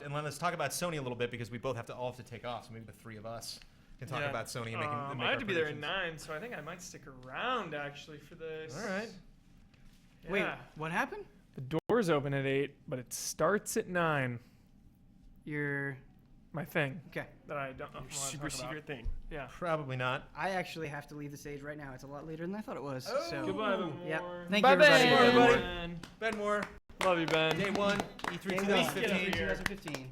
Ubisoft, and let's talk about Sony a little bit because we both all have to take off. So maybe the three of us can talk about Sony and make I have our to be there at predictions. 9, so I think I might stick around actually for this. All right. Yeah. Wait, what happened? The doors open at 8, but it starts at 9. My thing. Okay. That I don't know if I want to Super talk about. secret thing. Yeah. Probably not. I actually have to leave the stage right now. It's a lot later than I thought it was. Oh. So Goodbye, Ben. Yep. Moore. Thank Bye, you, everybody. Ben. Everybody. Ben. Ben Moore, Love you, Ben. day one, E3 Day one, 2015. 2015.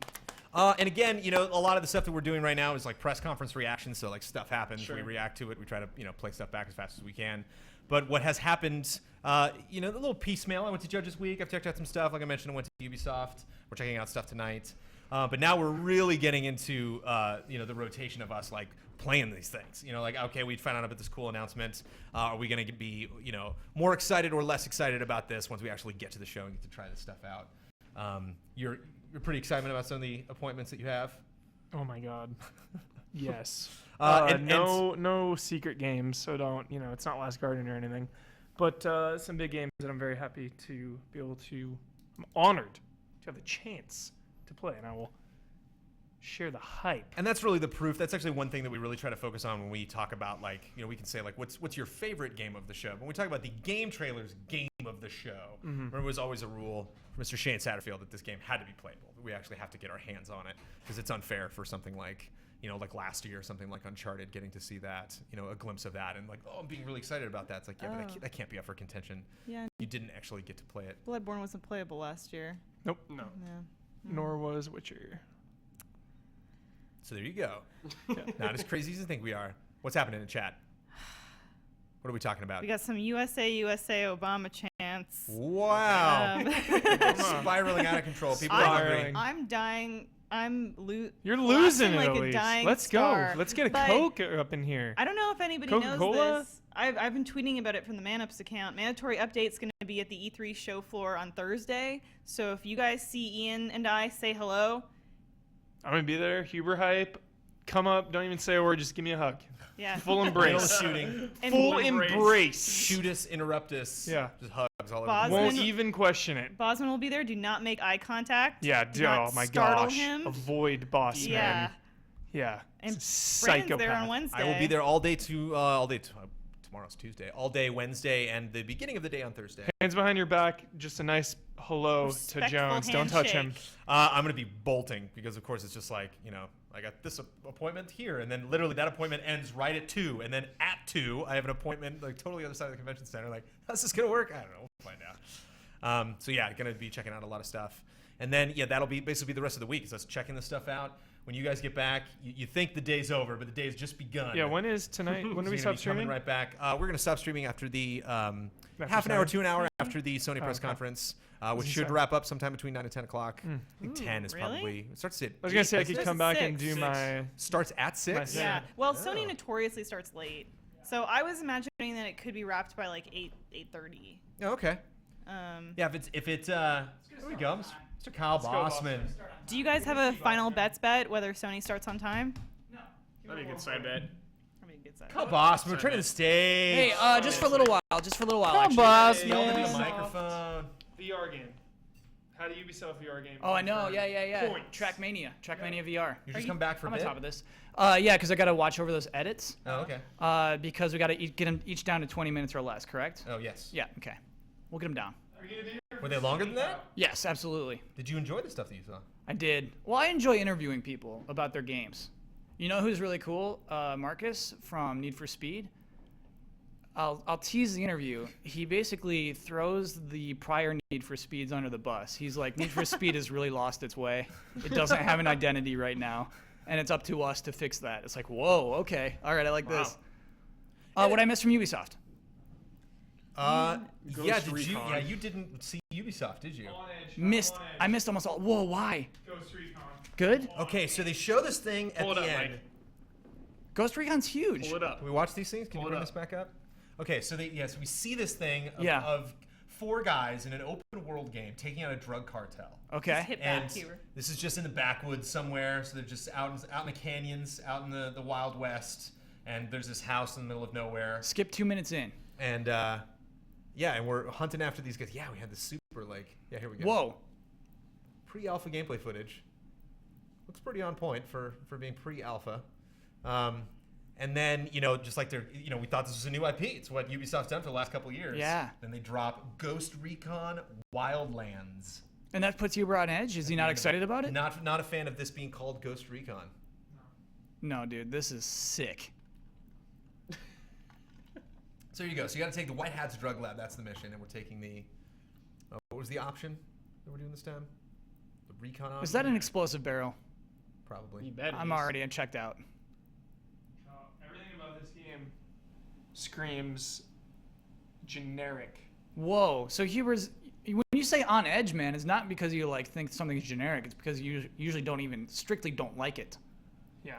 And again, a lot of the stuff that we're doing right now is like press conference reactions. So like stuff happens, Sure. we react to it. We try to play stuff back as fast as we can. But what has happened, the little piecemeal. I went to Judges Week. I've checked out some stuff. Like I mentioned, I went to Ubisoft. We're checking out stuff tonight. But now we're really getting into the rotation of us like playing these things. Okay, we found out about this cool announcement. Are we going to be more excited or less excited about this once we actually get to the show and get to try this stuff out? You're pretty excited about some of the appointments that you have. Oh my God. Yes. And no secret games, so don't, it's not Last Guardian or anything. But some big games that I'm very happy to be able to, I'm honored to have the chance to play, and I will share the hype. And that's really the proof. That's actually one thing that we really try to focus on when we talk about we can say what's your favorite game of the show. When we talk about the game trailers game of the show, remember it was always a rule for Mr. Shane Satterfield that this game had to be playable. We actually have to get our hands on it because it's unfair for something like last year, something like Uncharted, getting to see that, a glimpse of that, and I'm being really excited about that. It's like, but that can't be up for contention. Yeah. You didn't actually get to play it. Bloodborne wasn't playable last year. Nope. No. Yeah. Nor was Witcher. So there you go. Not as crazy as you think we are. What's happening in the chat? What are we talking about? We got some USA Obama chants. Wow. Spiraling out of control. People are hungry. I'm dying. You're losing it, like Elyse. a dying Let's star. go. Let's get a But Coke up in here. I don't know if anybody Coca-Cola? knows this. I've been tweeting about it from the ManUps account. Mandatory update's going to be at the E3 show floor on Thursday. So if you guys see Ian and I, say hello. I'm going to be there. Huber hype. Come up. Don't even say a word. Just give me a hug. Yeah. Full embrace. Shooting. And Full embrace. Shoot us, interrupt us. Yeah. Just hugs all over. Bosman- Won't even question it. Bosman will be there. Do not make eye contact. Yeah. Do not Oh my startle gosh. him. Avoid boss Yeah. man. Yeah. And It's a Brandon's psychopath. there on Wednesday. I will be there tomorrow's Tuesday. All day Wednesday and the beginning of the day on Thursday. Hands behind your back. Just a nice hello Respectful to Jones. Don't touch him. handshake. I'm going to be bolting because, of course, it's just like, I got this appointment here. And then literally that appointment ends right at 2. And then at 2, I have an appointment like totally other side of the convention center. Like, how's this going to work? I don't know. We'll find out. So, yeah, going to be checking out a lot of stuff. And then, that'll be basically the rest of the week is us checking this stuff out. When you guys get back, you think the day's over, but the day's just begun. Yeah, when is tonight? When do we stop streaming? Right back. We're going to stop streaming after the half an Sony? hour to an hour after the Sony press okay. conference, which Is it should so? wrap up sometime between 9 and 10 o'clock. I think Ooh, 10 is really? probably... It starts at... I was going to say I could Starts come at back and 6. do my... Starts at 6? Yeah. Yeah. Well, Oh. Sony notoriously starts late. So I was imagining that it could be wrapped by like 8:30. Oh, okay. Yeah, if it's there we go. Mr. Kyle Bossman. Do you guys have a final bets bet whether Sony starts on time? That'd be a good side bet. I mean, good side. Kyle Bossman, returning to the stage. Hey, just for a little while. Come Actually. boss, Yelling into man. the microphone. VR game. How do Ubisoft VR game? Oh, I know. Yeah. Points. Trackmania VR. You just come back for a I'm on bit? top of this. Yeah, because I got to watch over those edits. Oh, okay. Because we got to get them each down to 20 minutes or less, correct? Oh, yes. Yeah. Okay. We'll get them down. Were they longer than that? Yes, absolutely. Did you enjoy the stuff that you saw? I did. Well, I enjoy interviewing people about their games. You know who's really cool? Marcus from Need for Speed. I'll tease the interview. He basically throws the prior Need for Speeds under the bus. He's like, Need for Speed has really lost its way. It doesn't have an identity right now, and it's up to us to fix that. It's like, whoa, okay, all right, I like this. What I missed from Ubisoft? Ghost did you? Recon. Yeah, you didn't see Ubisoft, did you? I missed almost all. Whoa, why? Ghost Recon. Good. Okay, so they show this thing at Pull it the up, end. Mike. Ghost Recon's huge. Pull it up. Can we watch these things? Can you Pull it bring up. this back up? Okay, so so we see this thing of, Yeah. of 4 guys in an open world game taking out a drug cartel. Okay. Hit And back here. this is just in the backwoods somewhere, so they're just out in the canyons, out in the Wild West, and there's this house in the middle of nowhere. Skip 2 minutes in. And and we're hunting after these guys. Yeah, we had this super here we go. Whoa. Pre-alpha gameplay footage. Looks pretty on point for being pre-alpha. And then, just like we thought this was a new IP. It's what Ubisoft's done for the last couple of years. Yeah. Then they drop Ghost Recon Wildlands. And that puts Uber on edge? Is he not excited about it? Not a fan of this being called Ghost Recon. No, dude, this is sick. So here you go. So you got to take the White Hats Drug Lab. That's the mission. And we're taking the... what was the option that we're doing this time? The Recon option? Is that an explosive barrel? Probably. You bet. I'm already checked out. Everything about this game screams generic. Whoa. So Huber's... When you say on edge, man, it's not because you think something's generic. It's because you usually strictly don't like it. Yeah,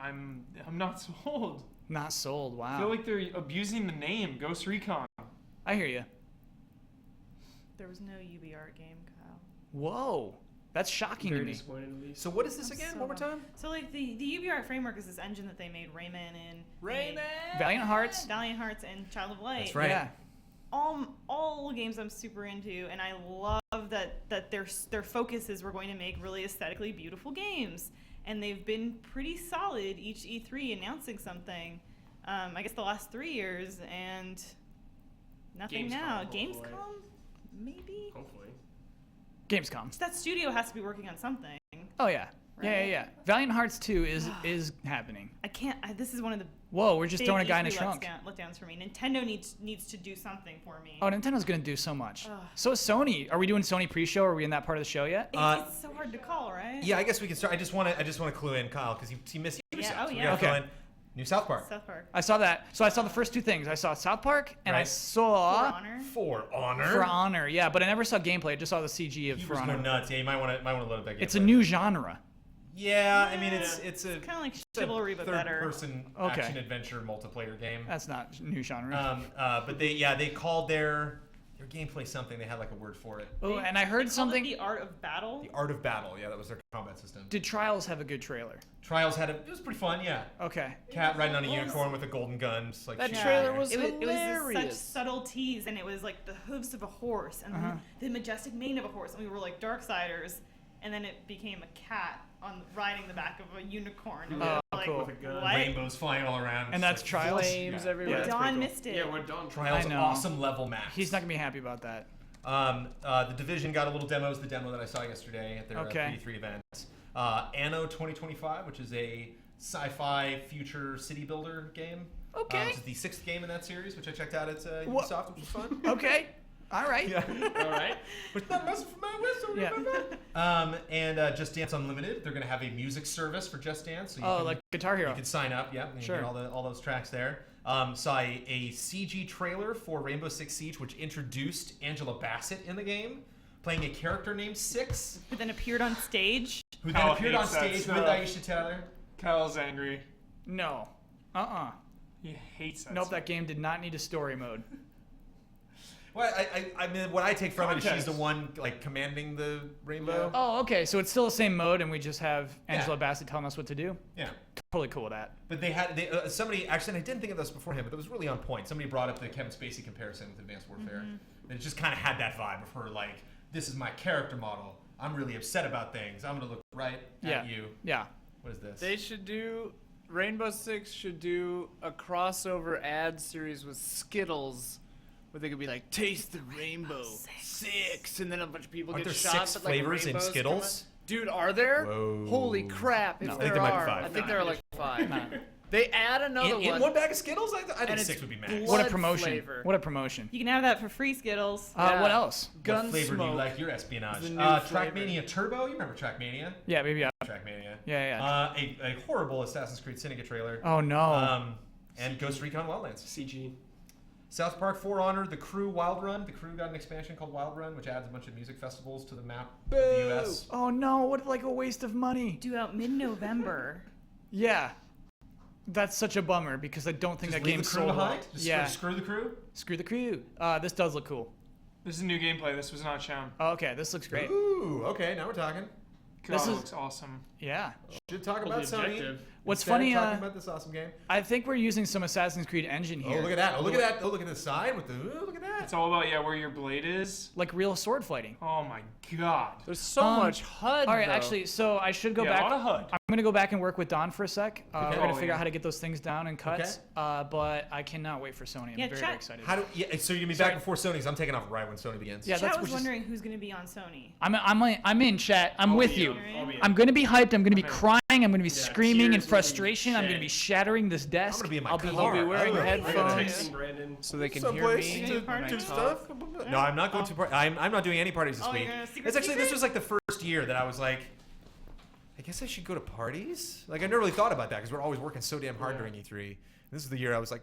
I'm not sold. Not sold. Wow. I feel like they're abusing the name Ghost Recon. I hear you. There was no UBR game, Kyle. Whoa. That's shocking Very to me. disappointed, Elyse. So what is this again? So One more time? So the UBR framework is this engine that they made Rayman in. Valiant Hearts. Valiant Hearts and Child of Light. That's right. Yeah. All games I'm super into, and I love that their focus is we're going to make really aesthetically beautiful games, and they've been pretty solid each E3 announcing something. I guess the last 3 years, and nothing Gamescom, now. hopefully. Gamescom, maybe. Hopefully. Gamescom. That studio has to be working on something. Oh, yeah. Right? Yeah. Valiant Hearts 2 is happening. I can't. This is one of the Whoa, we're just big throwing a guy in a E3 trunk. letdowns for me. Nintendo needs to do something for me. Oh, Nintendo's going to do so much. Ugh. So is Sony. Are we doing Sony pre-show? Are we in that part of the show yet? It's so hard to call, right? Yeah, I guess we can start. I just want to clue in Kyle because he missed Ubisoft. Yeah, oh, So we yeah. gotta Okay. fill in New South Park. South Park. I saw that. So I saw the first two things. I saw South Park and I Right. saw For Honor. For Honor. For Honor. Yeah, but I never saw gameplay. I just saw the CG of He For was Honor. going nuts. Yeah, you might want to load up that game. It's a new genre. Yeah, I mean it's a Kind of like it's Chivalry, but better. third-person Okay. action adventure multiplayer game. That's not new genre. But they called their gameplay something. They had like a word for it. Oh, and I heard They called it something. The Art of Battle. The Art of Battle. Yeah, that was their combat system. Did Trials have a good trailer? Trials it was pretty fun. Yeah. Okay. Cat riding on a unicorn with a golden gun. Just like That shooting trailer fire. was It was this such hilarious. subtle tease, and it was like the hooves of a horse and the majestic mane of a horse, and we were like Darksiders, and then it became a cat riding the back of a unicorn. And we were like, cool. With a gun. what? Rainbows flying all around. And that's Just Trials? Flames Yeah. everywhere. Yeah. That's pretty Dawn cool. missed it. Yeah, we're Dawn. Trials I know. awesome level max. He's not gonna be happy about that. The Division got a little demo. Is the demo that I saw yesterday at their Okay. E3 event. Anno 2025, which is a sci-fi future city builder game. Okay. Which is the 6th game in that series, which I checked out at Wha- Ubisoft, which was fun. Okay. All right. All right. But not messing for my whistle. Yeah. And Just Dance Unlimited. They're going to have a music service for Just Dance. So you Oh, can, like Guitar Hero. you can sign up. Yeah, and Sure. you get all those tracks there. Saw a CG trailer for Rainbow Six Siege, which introduced Angela Bassett in the game, playing a character named Six, Who then appeared on stage. who then Kyle appeared on hates that stage with stuff. Aisha Tyler. Kyle's angry. No. He hates that. Nope, stuff. that game did not need a story mode. Well, I mean, what I take from it is she's Context. the one like commanding the rainbow. Oh, okay. So it's still the same mode, and we just have Angela Yeah. Bassett telling us what to do. Yeah. Totally cool with that. But somebody actually, and I didn't think of this beforehand, but it was really on point. Somebody brought up the Kevin Spacey comparison with Advanced Warfare. And it just kind of had that vibe of her like, this is my character model. I'm really upset about things. I'm gonna look right Yeah. at you. Yeah. What is this? They should do Rainbow Six should do a crossover ad series with Skittles, where they could be like, "Taste the rainbow, six," and then a bunch of people Aren't get there shots 6 at, like, flavors in rainbows come Skittles? out. Dude, are there? Whoa. Holy crap! If No. I think there there might be are, 5. I think No. there are like 5. Nah. They add another in one. one bag of Skittles? I think And 6 it's would be max. blood What a promotion. flavor. What a promotion. You can have that for free, Skittles. Yeah. What else? Gun What flavor do you smoke. like your espionage? The new Trackmania Turbo. You remember Trackmania? Yeah, maybe. Trackmania. Yeah. A horrible Assassin's Creed Syndicate trailer. Oh no. And Ghost Recon Wildlands. CG. South Park, For Honor, The Crew, Wild Run. The Crew got an expansion called Wild Run, which adds a bunch of music festivals to the map of the U.S. Oh no. What like a waste of money. Due out mid-November. Yeah. That's such a bummer because I don't think Just that leave game's the crew sold well. behind? Just Yeah. screw the crew? Screw the crew. This does look cool. This is new gameplay. This was not shown. Oh, okay, this looks great. Ooh, okay, now we're talking. God, This it is- looks awesome. Yeah. Should talk Well, about the Sony. objective. What's instead funny, of talking about this awesome game. I think we're using some Assassin's Creed engine here. Oh, look at that. Oh, look at that. Oh, look at the side with the. Ooh, look at that. It's all about where your blade is. like real sword fighting. Oh my god. There's so much HUD. All right, though. actually, so I should go Yeah, back. a lot of HUD. I'm gonna go back and work with Don for a sec. We're gonna Oh, figure yeah. out how to get those things down in cuts. But I cannot wait for Sony. I'm Yeah, very, chat- very excited. So you're gonna be back before Sony's. I'm taking off right when Sony begins. Yeah, Chat that's was which is- wondering who's going to be on Sony. I'm in chat. I'm with you. I'll be I'm gonna be hyped. I'm gonna be Okay. crying. I'm gonna be screaming in tears will be frustration. I'm gonna shed. be shattering this I'm desk. gonna be in my I'll car. I'll be wearing I'm headphones. texting Brandon. so they can someplace hear me to when I do talk. stuff. No, I'm not going to. I'm not doing any parties this Oh, week. you're gonna secret It's actually this secret? was like the first year that I was like, I guess I should go to parties. Like I never really thought about that because we're always working so damn hard during E3. This is the year I was like,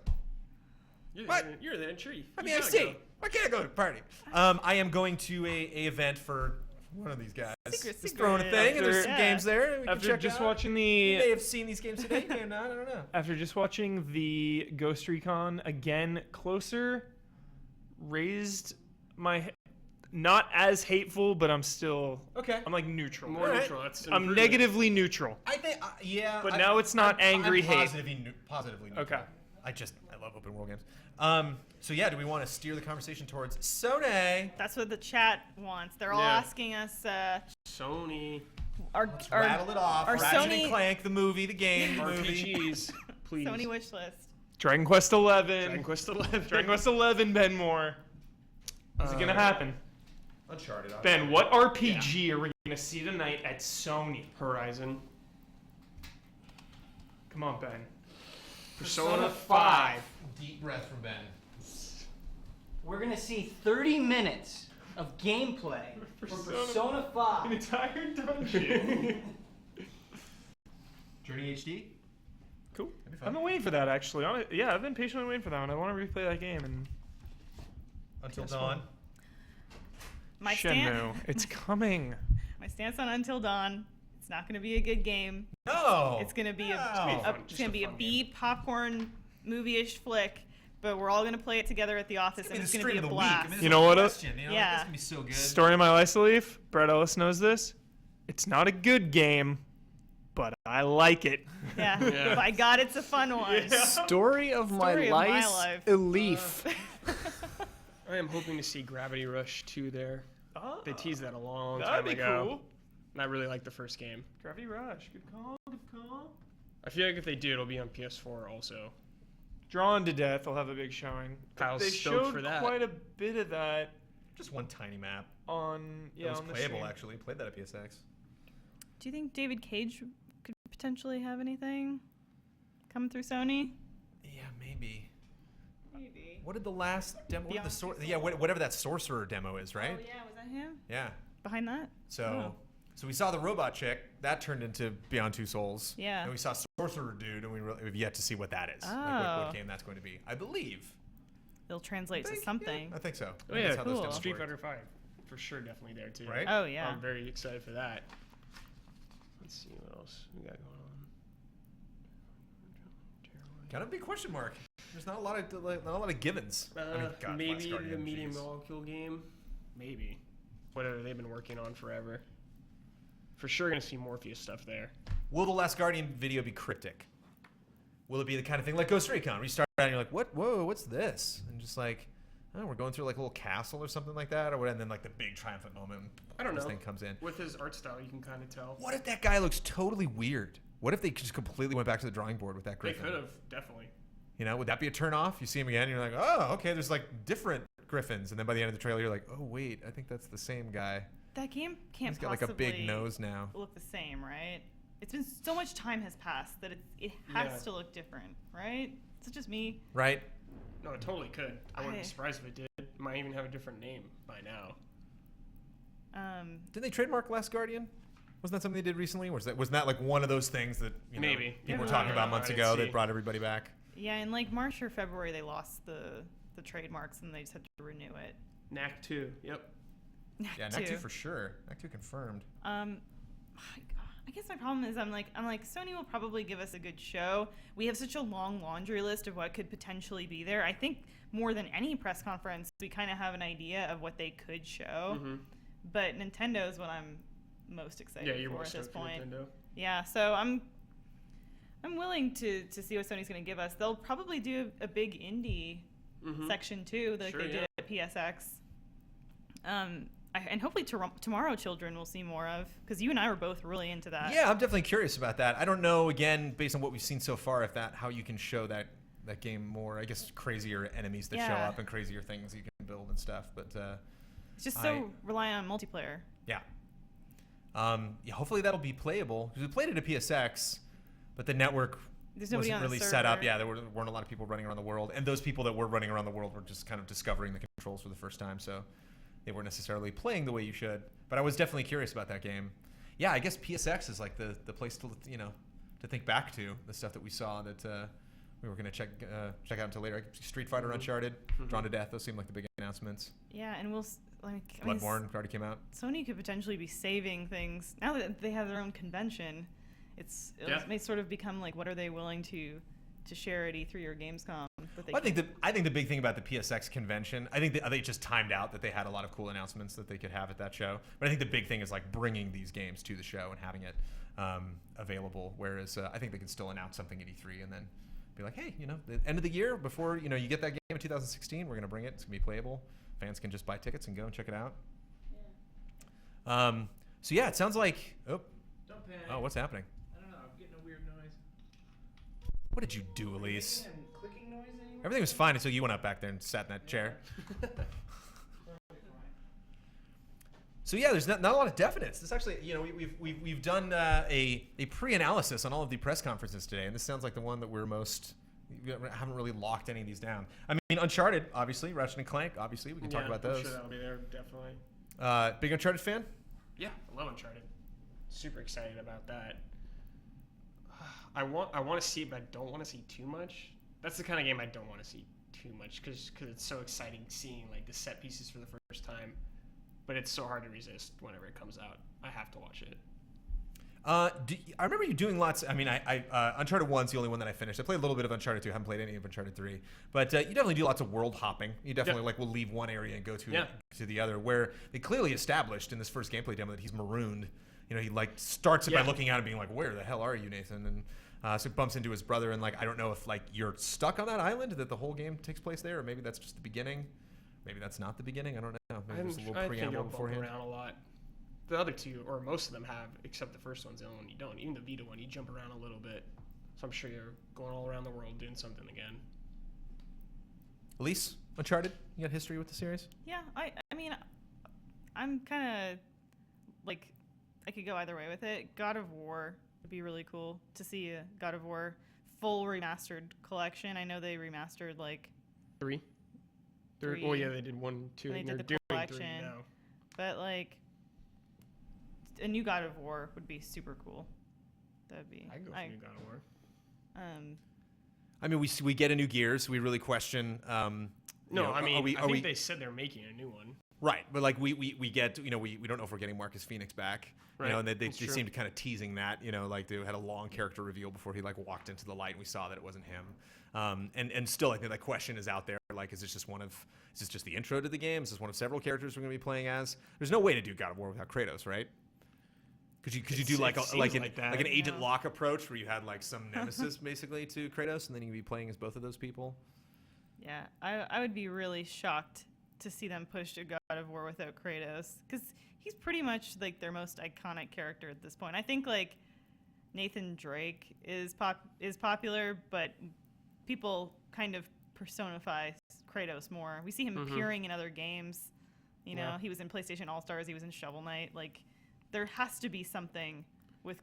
What? You're the tree. I mean, I see. Why can't I go to a party? I am going to a event for one of these guys. Secret, Just throwing a thing, and there's some Yeah. games there. We can After check just out. watching You may the have seen these games today. You may have not. I don't know. after just watching the Ghost Recon again closer, raised my not as hateful, but I'm still Okay. I'm like neutral. More Alright. neutral. I'm negatively neutral. I think, yeah. But now it's not angry I'm hate. positively neutral. Okay. I love open world games. So yeah, do we want to steer the conversation towards Sony? That's what the chat wants. They're all Yeah. asking us Sony our Rattle it off. our Ratchet Sony and Clank, the movie, the game, the movie. RPGs, please. Sony wish list. Dragon Quest 11. Dragon Quest 11. Dragon Quest 11, Ben Moore. Is it gonna happen? Uncharted. Ben, what RPG are we gonna see tonight at Sony? Horizon. Come on, Ben. Persona 5. Deep breath from Ben. We're gonna see 30 minutes of gameplay for Persona 5. An entire dungeon. Journey HD. Cool. That'd be fun. I've been waiting for that actually. Yeah, I've been patiently waiting for that one. I want to replay that game and Until Guess Dawn. My Shenmue. It's coming. My stance on Until Dawn. It's not going to be a good game. No. It's going to be No. it's going to be a B popcorn movie-ish flick, but we're all going to play it together at the office, and it's going to be a blast. You know what, Question, Yeah. That's gonna be so good. Story of my life, Leaf. Brett Ellis knows this. It's not a good game, but I like it. Yeah. By God, it's a fun one. Story of my Story of my life. life. Elise. I am hoping to see Gravity Rush 2 there. They teased that a long time That'd be ago. cool. And I really like the first game. Gravity Rush. Good call. Good call. I feel like if they do, it'll be on PS4 also. Drawn to Death. I'll have a big showing. Kyle's they stoked showed for that. quite a bit of that Just one tiny map. on It was on the playable stream. actually. Played that at PSX. Do you think David Cage could potentially have anything come through Sony? Yeah, maybe. Maybe. What did the last demo? Beyond Yeah, whatever that sorcerer demo is, right? Oh yeah, was that him? Yeah. Behind that? So we saw the robot chick that turned into Beyond Two Souls. Yeah. And we saw sorcerer dude, and we've yet to see what that is. Like Oh. what game that's going to be. I believe. It'll translate to Think- something. I think so. I Oh think yeah, that's how those cool. demos Street work. Fighter 5. For sure, definitely there too. Right? Oh yeah. I'm very excited for that. Let's see what else we got going on. Kind of a big question mark. There's not a lot of givens. I mean, God, Last Maybe the Guardian, medium jeez. molecule game. Maybe. Whatever they've been working on forever. For sure gonna see Morpheus stuff there. Will the Last Guardian video be cryptic? Will it be the kind of thing like Ghost Recon, where you start out and you're like, what? Whoa, what's this? And just like, oh, we're going through like a little castle or something like that, or what? And then like the big triumphant moment. I don't this know. thing comes in. With his art style, you can kind of tell. What if that guy looks totally weird? What if they just completely went back to the drawing board with that They Griffin? could have, definitely. You know, would that be a turn off? You see him again, and you're like, oh, okay, there's like different Griffins, and then by the end of the trailer, you're like, oh wait, I think that's the same guy. That game can't He's got like a possibly big nose now. look the same, right? It's been so much time has passed that it has Yeah. to look different, right? Is it just me? Right? No, it totally could. I wouldn't I- be surprised if it did. It might even have a different name by now. Did they trademark Last Guardian? Wasn't that something they did recently? Wasn't that like one of those things that Maybe. people were Yeah. talking about I months didn't ago see. that brought everybody back? Yeah, in like March or February they lost the trademarks and they just had to renew it. Knack 2. Yep. Yeah, Knack 2 for sure. Knack 2 confirmed. I guess my problem is I'm like Sony will probably give us a good show. We have such a long laundry list of what could potentially be there. I think more than any press conference, we kind of have an idea of what they could show. Mm-hmm. But Nintendo is what I'm most excited Yeah, you're for more at this stoked for point. Nintendo. Yeah, so I'm willing to see what Sony's going to give us. They'll probably do a big indie Mm-hmm. section too, like Sure, they yeah. did at PSX. And hopefully Tomorrow Children we'll see more of, because you and I were both really into that. Yeah, I'm definitely curious about that. I don't know, again, based on what we've seen so far, how you can show that game more. I guess crazier enemies that show up and crazier things you can build and stuff. But it's just so reliant on multiplayer. Yeah. Hopefully that'll be playable, because we played it at PSX, but the network wasn't really set up. Yeah, there weren't a lot of people running around the world, and those people that were running around the world were just kind of discovering the controls for the first time, so they weren't necessarily playing the way you should. But I was definitely curious about that game. Yeah, I guess PSX is like the place to think back to the stuff that we saw that we were going to check out until later. Street Fighter, Uncharted, Drawn to Death. Those seem like the big announcements. Yeah, and Bloodborne already came out. Sony could potentially be saving things now that they have their own convention. It may sort of become like, what are they willing to share at E3 or Gamescom? I think the big thing about the PSX convention, I think they just timed out that they had a lot of cool announcements that they could have at that show. But I think the big thing is like bringing these games to the show and having it available. Whereas I think they can still announce something at E3 and then be like, hey, the end of the year before you get that game in 2016, we're gonna bring it. It's gonna be playable. Fans can just buy tickets and go and check it out. Yeah. So yeah, it sounds like. Don't panic. Oh, what's happening? I don't know. I'm getting a weird noise. What did you do, Elyse? Clicking noise anymore? Everything was fine until you went up back there and sat in that chair. So yeah, there's not a lot of definites. This actually, we've done a pre-analysis on all of the press conferences today, and this sounds like the one that we haven't really locked any of these down. I mean, Uncharted, obviously, Ratchet and Clank, obviously, we can talk about those. I'm sure that'll be there, definitely. Big Uncharted fan? Yeah, I love Uncharted. Super excited about that. I want to see it, but I don't want to see too much. That's the kind of game I don't want to see too much, because it's so exciting seeing like the set pieces for the first time. But it's so hard to resist whenever it comes out. I have to watch it. I remember you doing lots. I mean, Uncharted 1's the only one that I finished. I played a little bit of Uncharted 2. I haven't played any of Uncharted 3. But you definitely do lots of world hopping. You definitely will leave one area and go to the other. Where they clearly established in this first gameplay demo that he's marooned. He starts it by looking at him, being like, "Where the hell are you, Nathan?" And so bumps into his brother, and I don't know if you're stuck on that island, that the whole game takes place there, or maybe that's just the beginning. Maybe that's not the beginning. I don't know. Maybe there's a little preamble beforehand. Bump around a lot. The other two, or most of them have, except the first one's the only one you don't. Even the Vita one, you jump around a little bit. So I'm sure you're going all around the world doing something again. Elyse, Uncharted, you got history with the series? Yeah, I mean, I'm kind of I could go either way with it. God of War would be really cool to see a God of War full remastered collection. I know they remastered Three. Oh yeah, they did 1, 2, and they're doing 3 now. But a new God of War would be super cool. That'd be. I go for new God of War. I mean, we get a new Gears. We really question. No, I think they said they're making a new one. Right, but we get we don't know if we're getting Marcus Phoenix back, right. And they seemed kind of teasing that, they had a long character reveal before he walked into the light and we saw that it wasn't him, and still I think that question is out there, is this just the intro to the game? Is this one of several characters we're going to be playing as? There's no way to do God of War without Kratos, right? Could you do an Agent Locke approach where you had some nemesis basically to Kratos, and then you could be playing as both of those people? Yeah, I would be really shocked to see them push to God of War without Kratos, because he's pretty much their most iconic character at this point. I think Nathan Drake is popular, but people kind of personify Kratos more. We see him appearing in other games. He was in PlayStation All-Stars, he was in Shovel Knight. There has to be something with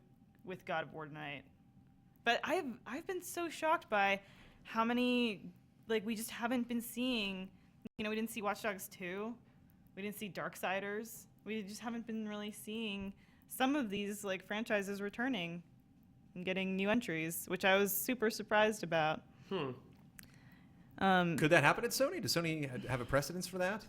God of War tonight. But I've been so shocked by how many we just haven't been seeing. We didn't see Watch Dogs 2. We didn't see Darksiders. We just haven't been really seeing some of these franchises returning and getting new entries, which I was super surprised about. Could that happen at Sony? Does Sony have a precedence for that?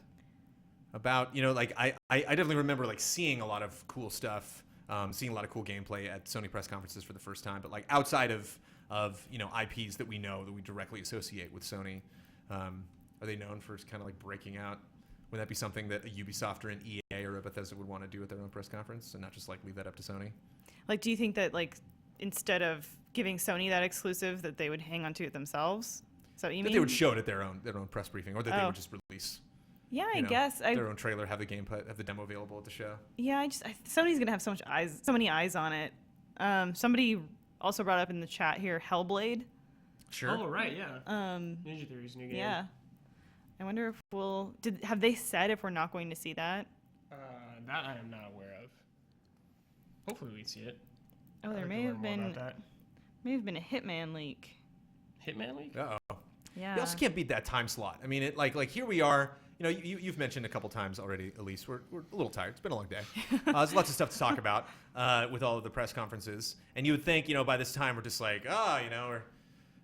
About I definitely remember seeing a lot of cool stuff, seeing a lot of cool gameplay at Sony press conferences for the first time. But outside of IPs that we know that we directly associate with Sony. Are they known for kind of breaking out? Would that be something that a Ubisoft or an EA or a Bethesda would want to do at their own press conference and not just leave that up to Sony? Do you think that instead of giving Sony that exclusive, that they would hang on to it themselves? Is that what you mean? That they would show it at their own press briefing, or that they would just release Yeah, I you know, guess. their own trailer, have the gameplay, have the demo available at the show. Yeah, Sony's gonna have so many eyes on it. Somebody also brought up in the chat here Hellblade. Sure. Oh right, yeah. Ninja Theory's new game. Yeah. I wonder if have they said if we're not going to see that? That I am not aware of. Hopefully we see it. Oh, I'd there like may to have learn more been about a Hitman leak. that. Hitman League. Uh-oh. Yeah. You also can't beat that time slot. I mean, like here we are. You know, you've mentioned a couple times already, Elyse. We're a little tired. It's been a long day. There's lots of stuff to talk about with all of the press conferences. And you would think, you know, by this time we're just like, we're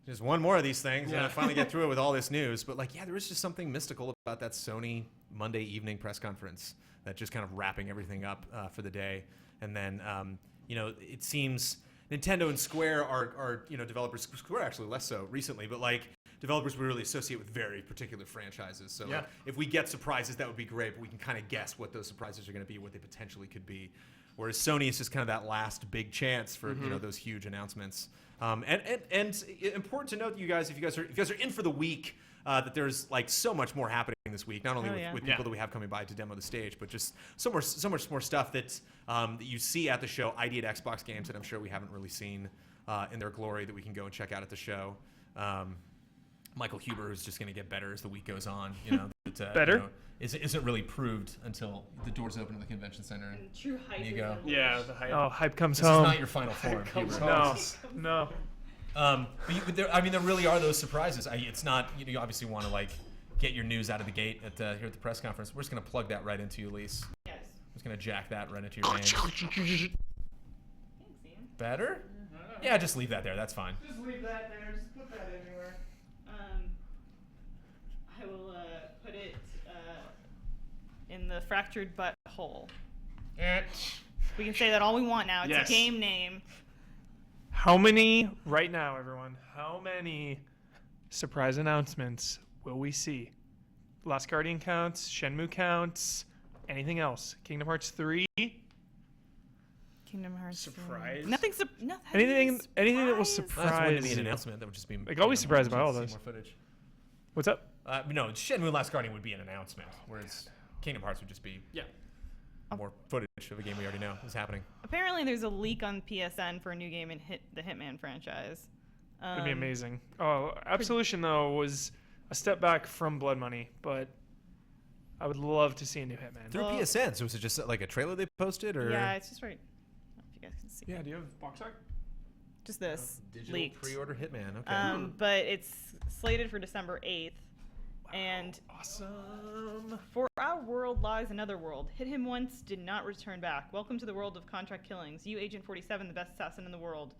just one more of these things, and I finally get through it with all this news. But like, yeah, there is just something mystical about that Sony Monday evening press conference that just kind of wrapping everything up for the day. And then, you know, it seems Nintendo and Square are you know, developers. Square actually less so recently, but like developers we really associate with very particular franchises. So like, if we get surprises, that would be great, but we can kind of guess what those surprises are going to be, what they potentially could be. Whereas Sony is just kind of that last big chance for you know, those huge announcements. And important to note that you guys, if you guys are in for the week, that there's like so much more happening this week, not only with people that we have coming by to demo the stage, but just so much more stuff that you see at the show. ID at Xbox games that I'm sure we haven't really seen in their glory that we can go and check out at the show. Michael Huber is just going to get better as the week goes on. You know, that, Better? You know, isn't really proved until the doors open in the convention center. And True hype. you go. Yeah, the hype. Oh, hype comes This home. is not your final form. Huber. No. But there, there really are those surprises. It's not, you obviously want to like get your news out of the gate here at the press conference. We're just going to plug that right into you, Elyse. Yes. I'm just going to jack that right into your veins. Thanks, Ian. Better? Yeah, just leave that there. That's fine. Just leave that there. Just put that anywhere. I will put it in the fractured butthole. We can say that all we want now. It's Yes. a game name. How many, right now, everyone, how many surprise announcements will we see? Last Guardian counts, Shenmue counts, anything else? Kingdom Hearts 3? Kingdom Hearts. Surprise? Nothing Anything that was surprise. surprise. That's wouldn't be an announcement. That would just be. Like, always surprised by all see those. More footage. What's up? No, Shenmue Last Guardian would be an announcement, whereas Kingdom Hearts would just be more footage of a game we already know is happening. Apparently, there's a leak on PSN for a new game in the Hitman franchise. It'd be amazing. Oh, Absolution, though, was a step back from Blood Money, but I would love to see a new Hitman. Through PSN, so was it just like a trailer they posted, or Yeah, it's just right. I don't know if you guys can see. Yeah, do you have box art? Just this digital leaked. pre-order Hitman? Okay. But it's slated for December 8th. And Awesome. for our world lies another world. Hit him once, did not return back. Welcome to the world of contract killings. You, Agent 47, the best assassin in the world.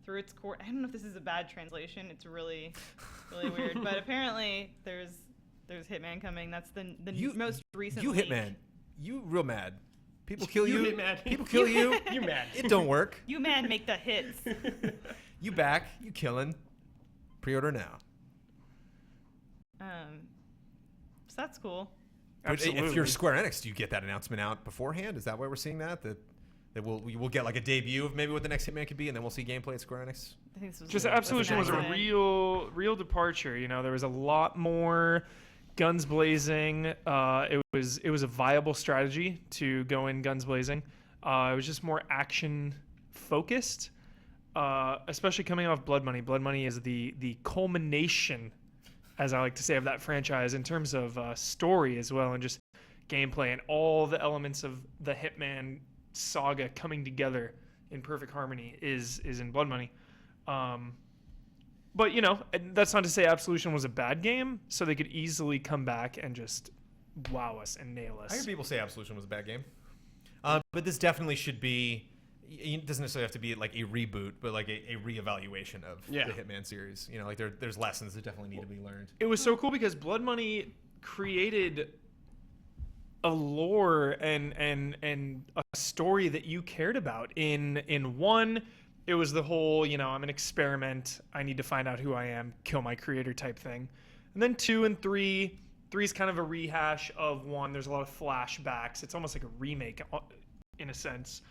Through its court, I don't know if this is a bad translation. It's really, really weird. But apparently, there's Hitman coming. That's the most recent. You leak. Hitman, you real mad. People kill you. Hitman. People kill you. You mad? It don't work. You man make the hits. You back. You killing. Pre-order now. So that's cool. But if Absolutely. you're Square Enix, do you get that announcement out beforehand? Is that why we're seeing that? That we'll get like a debut of maybe what the next Hitman could be, and then we'll see gameplay at Square Enix? I think this was Just an Absolution was a accident. real departure. You know, there was a lot more guns blazing. It was a viable strategy to go in guns blazing. It was just more action focused, especially coming off Blood Money. Blood Money is the culmination, as I like to say, of that franchise in terms of story as well, and just gameplay and all the elements of the Hitman saga coming together in perfect harmony is in Blood Money. But, you know, that's not to say Absolution was a bad game, so they could easily come back and just wow us and nail us. I hear people say Absolution was a bad game. But this definitely should be, it doesn't necessarily have to be like a reboot, but like a reevaluation of the Hitman series. You know, like there's lessons that definitely need to be learned. It was so cool because Blood Money created a lore and a story that you cared about. In one, it was the whole, you know, I'm an experiment, I need to find out who I am, kill my creator type thing. And then 2 and 3 is kind of a rehash of 1. There's a lot of flashbacks. It's almost like a remake in a sense.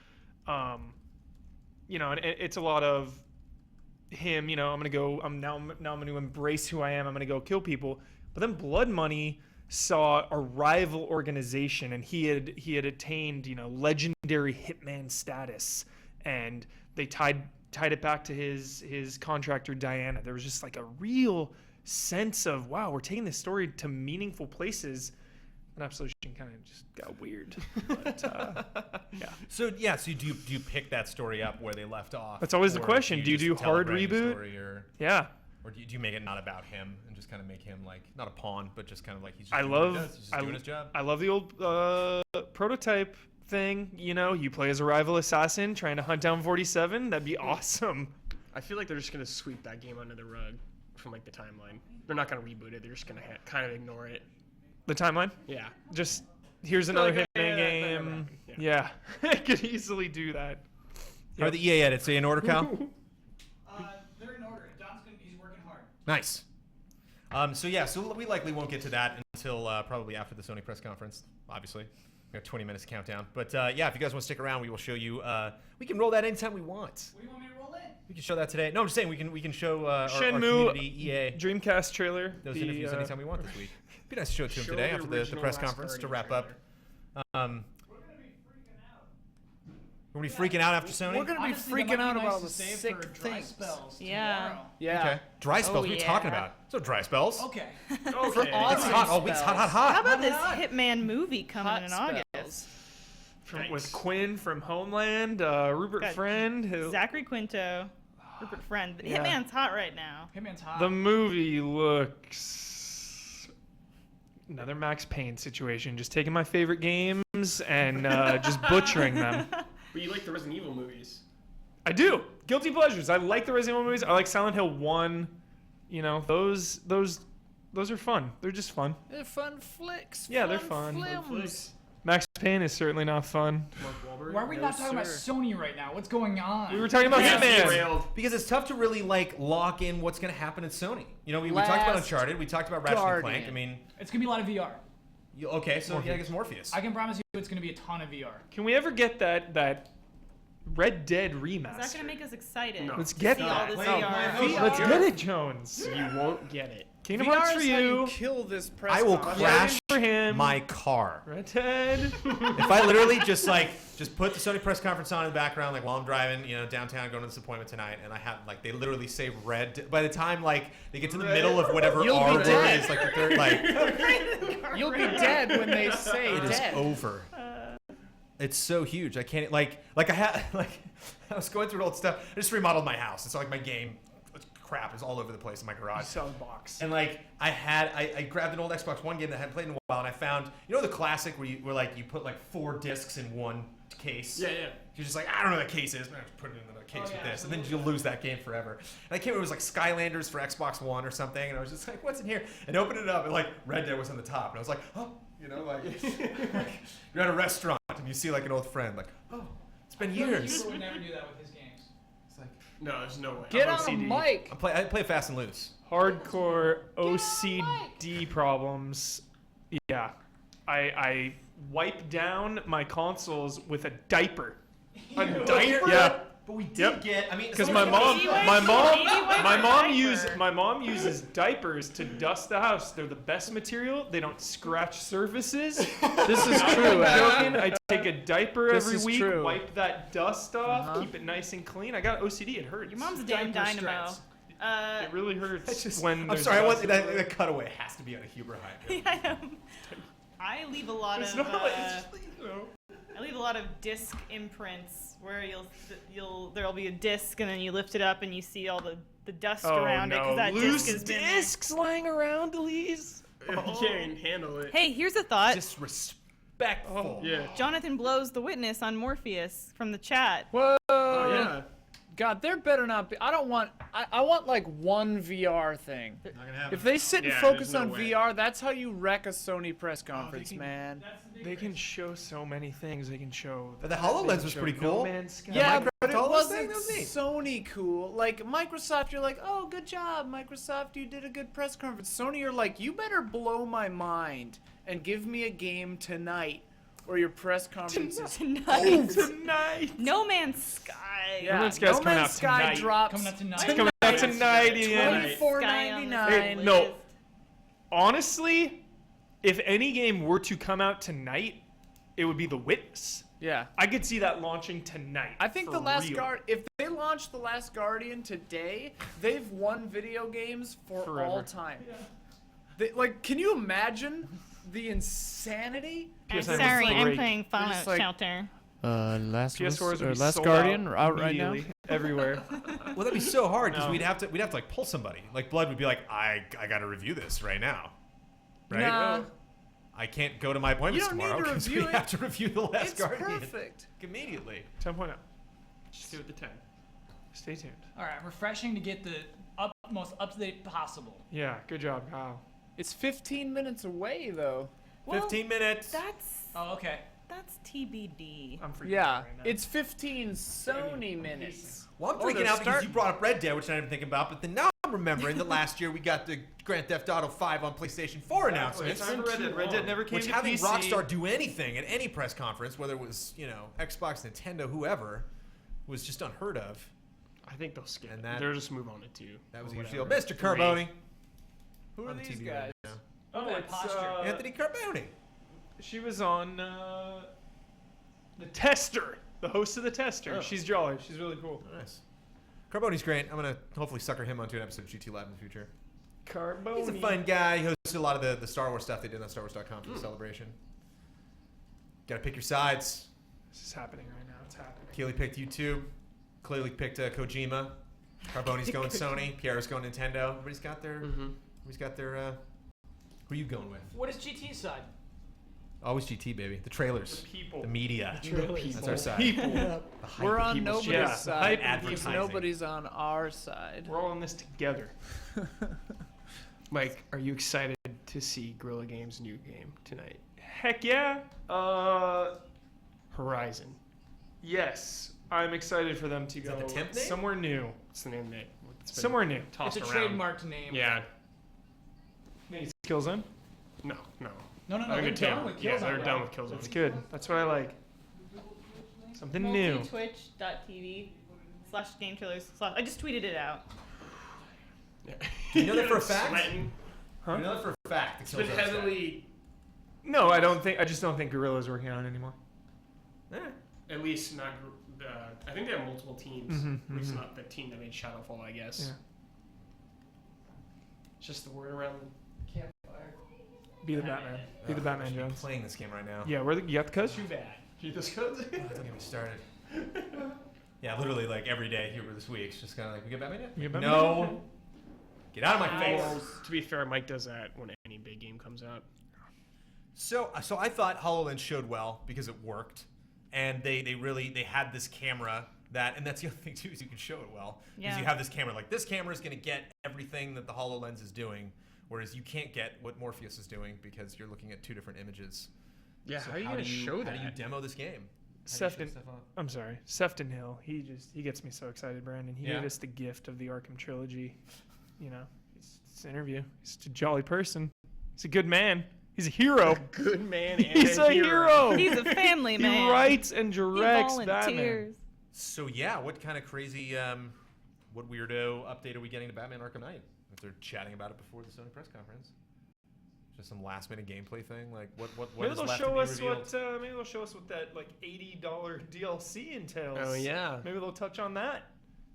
You know, and it's a lot of him, you know, I'm now I'm going to embrace who I am. I'm going to go kill people. But then Blood Money saw a rival organization, and he had attained, legendary hitman status, and they tied it back to his contractor Diana. There was just like a real sense of, wow, we're taking this story to meaningful places. And Absolution kind of just got weird. But, yeah. So do you pick that story up where they left off? That's always the or question. Do you just do tell a hard brand new reboot? story, Yeah. Or do you make it not about him and just kind of make him like not a pawn, but just kind of like he's just I doing what he love does. He's just doing his job. I love the old prototype thing. You play as a rival assassin trying to hunt down 47. That'd be awesome. I feel like they're just gonna sweep that game under the rug from like the timeline. They're not gonna reboot it. They're just gonna kind of ignore it. The timeline? Yeah. Just here's another Like, Hitman yeah, game. yeah. Yeah, I could easily do that. How are the EA edits? Are they in order, Cal? They're in order. He's working hard. Nice. So we likely won't get to that until probably after the Sony press conference. Obviously, we have 20 minutes countdown. But if you guys want to stick around, we will show you. We can roll that anytime we want. What do you want me to roll in? We can show that today. No, I'm just saying we can show our Shenmue community EA Dreamcast trailer. those interviews anytime we want this week. It'd be nice to show it to them today after the press conference to wrap up. We're gonna be freaking out after Sony. We're gonna be Honestly, freaking that out might be about nice the to save sick for dry things. spells Yeah. tomorrow. Yeah. Okay. Dry spells. What are you talking yeah. about? So dry spells. Okay. Okay. It's hot. Oh, it's hot, hot, hot. How about this Hitman movie coming Hot in spells. August? With Quinn from Homeland, Rupert Got Friend, who Zachary Quinto, Rupert Friend. Yeah. Hitman's hot right now. Hitman's hot. the movie looks another Max Payne situation. Just taking my favorite games and just butchering them. But you like the Resident Evil movies. I do. Guilty pleasures. I like the Resident Evil movies. I like Silent Hill 1. Those are fun. They're just fun. They're fun flicks. Yeah, they're fun. Flims. Max Payne is certainly not fun. Mark Wahlberg. Why are we not talking about Sony right now? What's going on? We were talking about Yeah, Hitman. derailed. Because it's tough to really lock in what's going to happen at Sony. We talked about Last Uncharted. We talked about Ratchet and Clank. Guardian. I mean, It's gonna be a lot of VR. okay, so I guess Morpheus. I can promise you, it's gonna be a ton of VR. Can we ever get that Red Dead remaster? Is that gonna make us excited? No. Let's get See that. all this No, VR. Let's get it, Jones. You won't get it. Kingdom VR Hearts for is how you you. kill this press I will conference. crash for him. my car. Red Dead. If I literally just put the Sony press conference on in the background, while I'm driving, downtown, going to this appointment tonight, and I have they literally say red. By the time they get to the middle of whatever You'll be R word dead. is, the third, You'll be dead when they say it is dead. over. It's so huge. I can't I was going through old stuff. I just remodeled my house, and so my game crap is all over the place in my garage. Sound box. And I grabbed an old Xbox One game that I hadn't played in a while, and I found the classic where you put 4 discs in one case. Yeah, yeah. You're just I don't know what that case is. I'm just put it in the case with this, and then you'll lose that game forever. And I can't remember, it was Skylanders for Xbox One or something, and I was just what's in here? And opened it up, and Red Dead was on the top, and I was like, oh, you're at a restaurant and you see an old friend, oh, it's been years. Cooper would never do that with his games. It's No, there's no way. Get I'm on a OCD. mic. I play fast and loose. Hardcore OCD problems. Yeah. I wipe down my consoles with a diaper. A diaper? Yeah. But we did get. Because so my much- mom uses diapers to dust the house. They're the best material. They don't scratch surfaces. This is true. Joking. I take a diaper This every is week, true. wipe that dust off, keep it nice and clean. I got OCD. It hurts. Your mom's a damn Diaper dynamo. strats. It really hurts It's just, when. I'm there's sorry. dust. That cutaway has to be on a Huber hydrant. I leave a lot It's of. not like it's just, I leave a lot of disc imprints where there'll be a disc and then you lift it up and you see all the dust around it because that Loose disc has been. discs lying around, Elise. You can't handle it. Hey, here's a thought. Disrespectful. Yeah. Jonathan blows the witness on Morpheus from the chat. Whoa. Oh, yeah. God, there better not be. I want one VR thing. Not gonna happen. If they sit and Yeah, focus there's on no way. VR, that's how you wreck a Sony press conference, can- man. They can show so many things. They can show. The HoloLens was pretty cool. No Man's Sky. Yeah, Microsoft but it HoloLens wasn't thing, that was neat. Sony cool. Like Microsoft, you're like, oh, good job, Microsoft, you did a good press conference. Sony, you're like, you better blow my mind and give me a game tonight, or your press conference is Tonight. Tonight. No Man's Sky. Yeah, Man's Sky's No coming Man's out Sky tonight. drops Coming out tonight. It's coming out tonight, Ian. $24.99. Sky on the Hey, list. no. Honestly, if any game were to come out tonight, it would be The Witness. Yeah. I could see that launching tonight. I think for The Last real. Guard. If they launch The Last Guardian today, they've won video games for Forever. all time. They, like, can you imagine the insanity? I'm PS9 was sorry, I'm great. playing Fallout just like- Shelter. PS4s would be Last sold Guardian out out right now. immediately, everywhere. Well, that'd be so hard because No. we'd have to like pull somebody. Like Blood would be like, I got to review this right now, right? Nah. I can't go to my appointments You don't need tomorrow to because we review it. have to review The Last It's Guardian perfect. immediately. 10.0. Just do it the 10. Stay tuned. All right, refreshing to get the most up to date possible. Yeah, good job, Kyle. It's 15 minutes away, though. Well, 15 minutes. That's Oh, okay. TBD. I'm freaking Yeah, out right now. it's 15 Sony minutes. Well, I'm Oh, freaking they're out because start- you brought up Red Dead, which I didn't think about, but then now I'm remembering that last year we got the Grand Theft Auto 5 on PlayStation 4 announcements. It's time for Red Dead. Red Dead never came Which to having PC. Rockstar do anything at any press conference, whether it was, Xbox, Nintendo, whoever, was just unheard of. I think they'll skip And it. that- They'll just move on to 2. That was or a huge deal. whatever. Mr. Carboni. Who are on the these TV guys? right now. Oh, that it's posture. Anthony Carboni. She was on The Tester, the host of The Tester. Oh. She's jolly. She's really cool. Nice. Carboni's great. I'm going to hopefully sucker him onto an episode of GT Live in the future. Carboni. He's a fun guy. He hosted a lot of the Star Wars stuff they did on StarWars.com for the celebration. Got to pick your sides. This is happening right now. It's happening. Keely picked YouTube. Clearly picked Kojima. Carboni's going Sony. Pierre's going Nintendo. Everybody's got their. Everybody's got their. Who are you going with? What is GT's side? Always GT, baby. The trailers. The people. The media. Trailers. That's our side. People. The hype We're of on people's nobody's Yeah, side. hype advertising. because nobody's on our side. We're all in this together. Mike, are you excited to see Guerrilla Games' new game tonight? Heck yeah. Horizon. Yes. I'm excited for them to Is go that the temp name? somewhere new. What's the name of it? It's been Somewhere new. tossed It's a around. trademarked name. Yeah. Maybe it's Killzone. No. No, I they're think done with yeah, Killzone. they're done with Killzone. That's good. That's what I like. Something new. Multitwitch.tv/game trailers/ I just tweeted it out. Yeah. Do you know that for a fact? Sweating. Huh? You know that for a fact. It's been heavily, No, I don't think. I just don't think Guerrilla's working on it anymore. at least not. I think they have multiple teams. Mhm, At least mhm. not the team that made Shadowfall, I guess. Yeah. It's just the word around the campfire. Be the Batman. Be the Batman, Jones. Playing this game right now. Yeah, where you got the cuz? Too bad. Jesus Christ. Oh, don't get me started. Yeah, literally like every day here this week. It's just kind of like, we get Batman yet? You get Batman No. yet? Get out of my face. Well, to be fair, Mike does that when any big game comes out. So I thought HoloLens showed well because it worked, and they had this camera that, and that's the other thing too, is you can show it well because Yeah. you have this camera. Like this camera is going to get everything that the HoloLens is doing, whereas you can't get what Morpheus is doing because you're looking at two different images. Yeah, So how are you going to show How that? do you demo this game? How do you show Sefton, stuff off? I'm sorry, Sefton Hill. He gets me so excited, Brandon. He Yeah. gave us the gift of the Arkham trilogy. You know, it's an interview. He's a jolly person. He's a good man. He's a hero. Good man and He's a hero. He's a family man. He writes and He directs Batman. volunteers. So yeah, what kind of crazy, what weirdo update are we getting to Batman Arkham Knight? If they're chatting about it before the Sony press conference, just some last minute gameplay thing. Like what Maybe is they'll left show to be us revealed? what. Maybe they'll show us what that like $80 DLC entails. Oh, yeah. Maybe they'll touch on that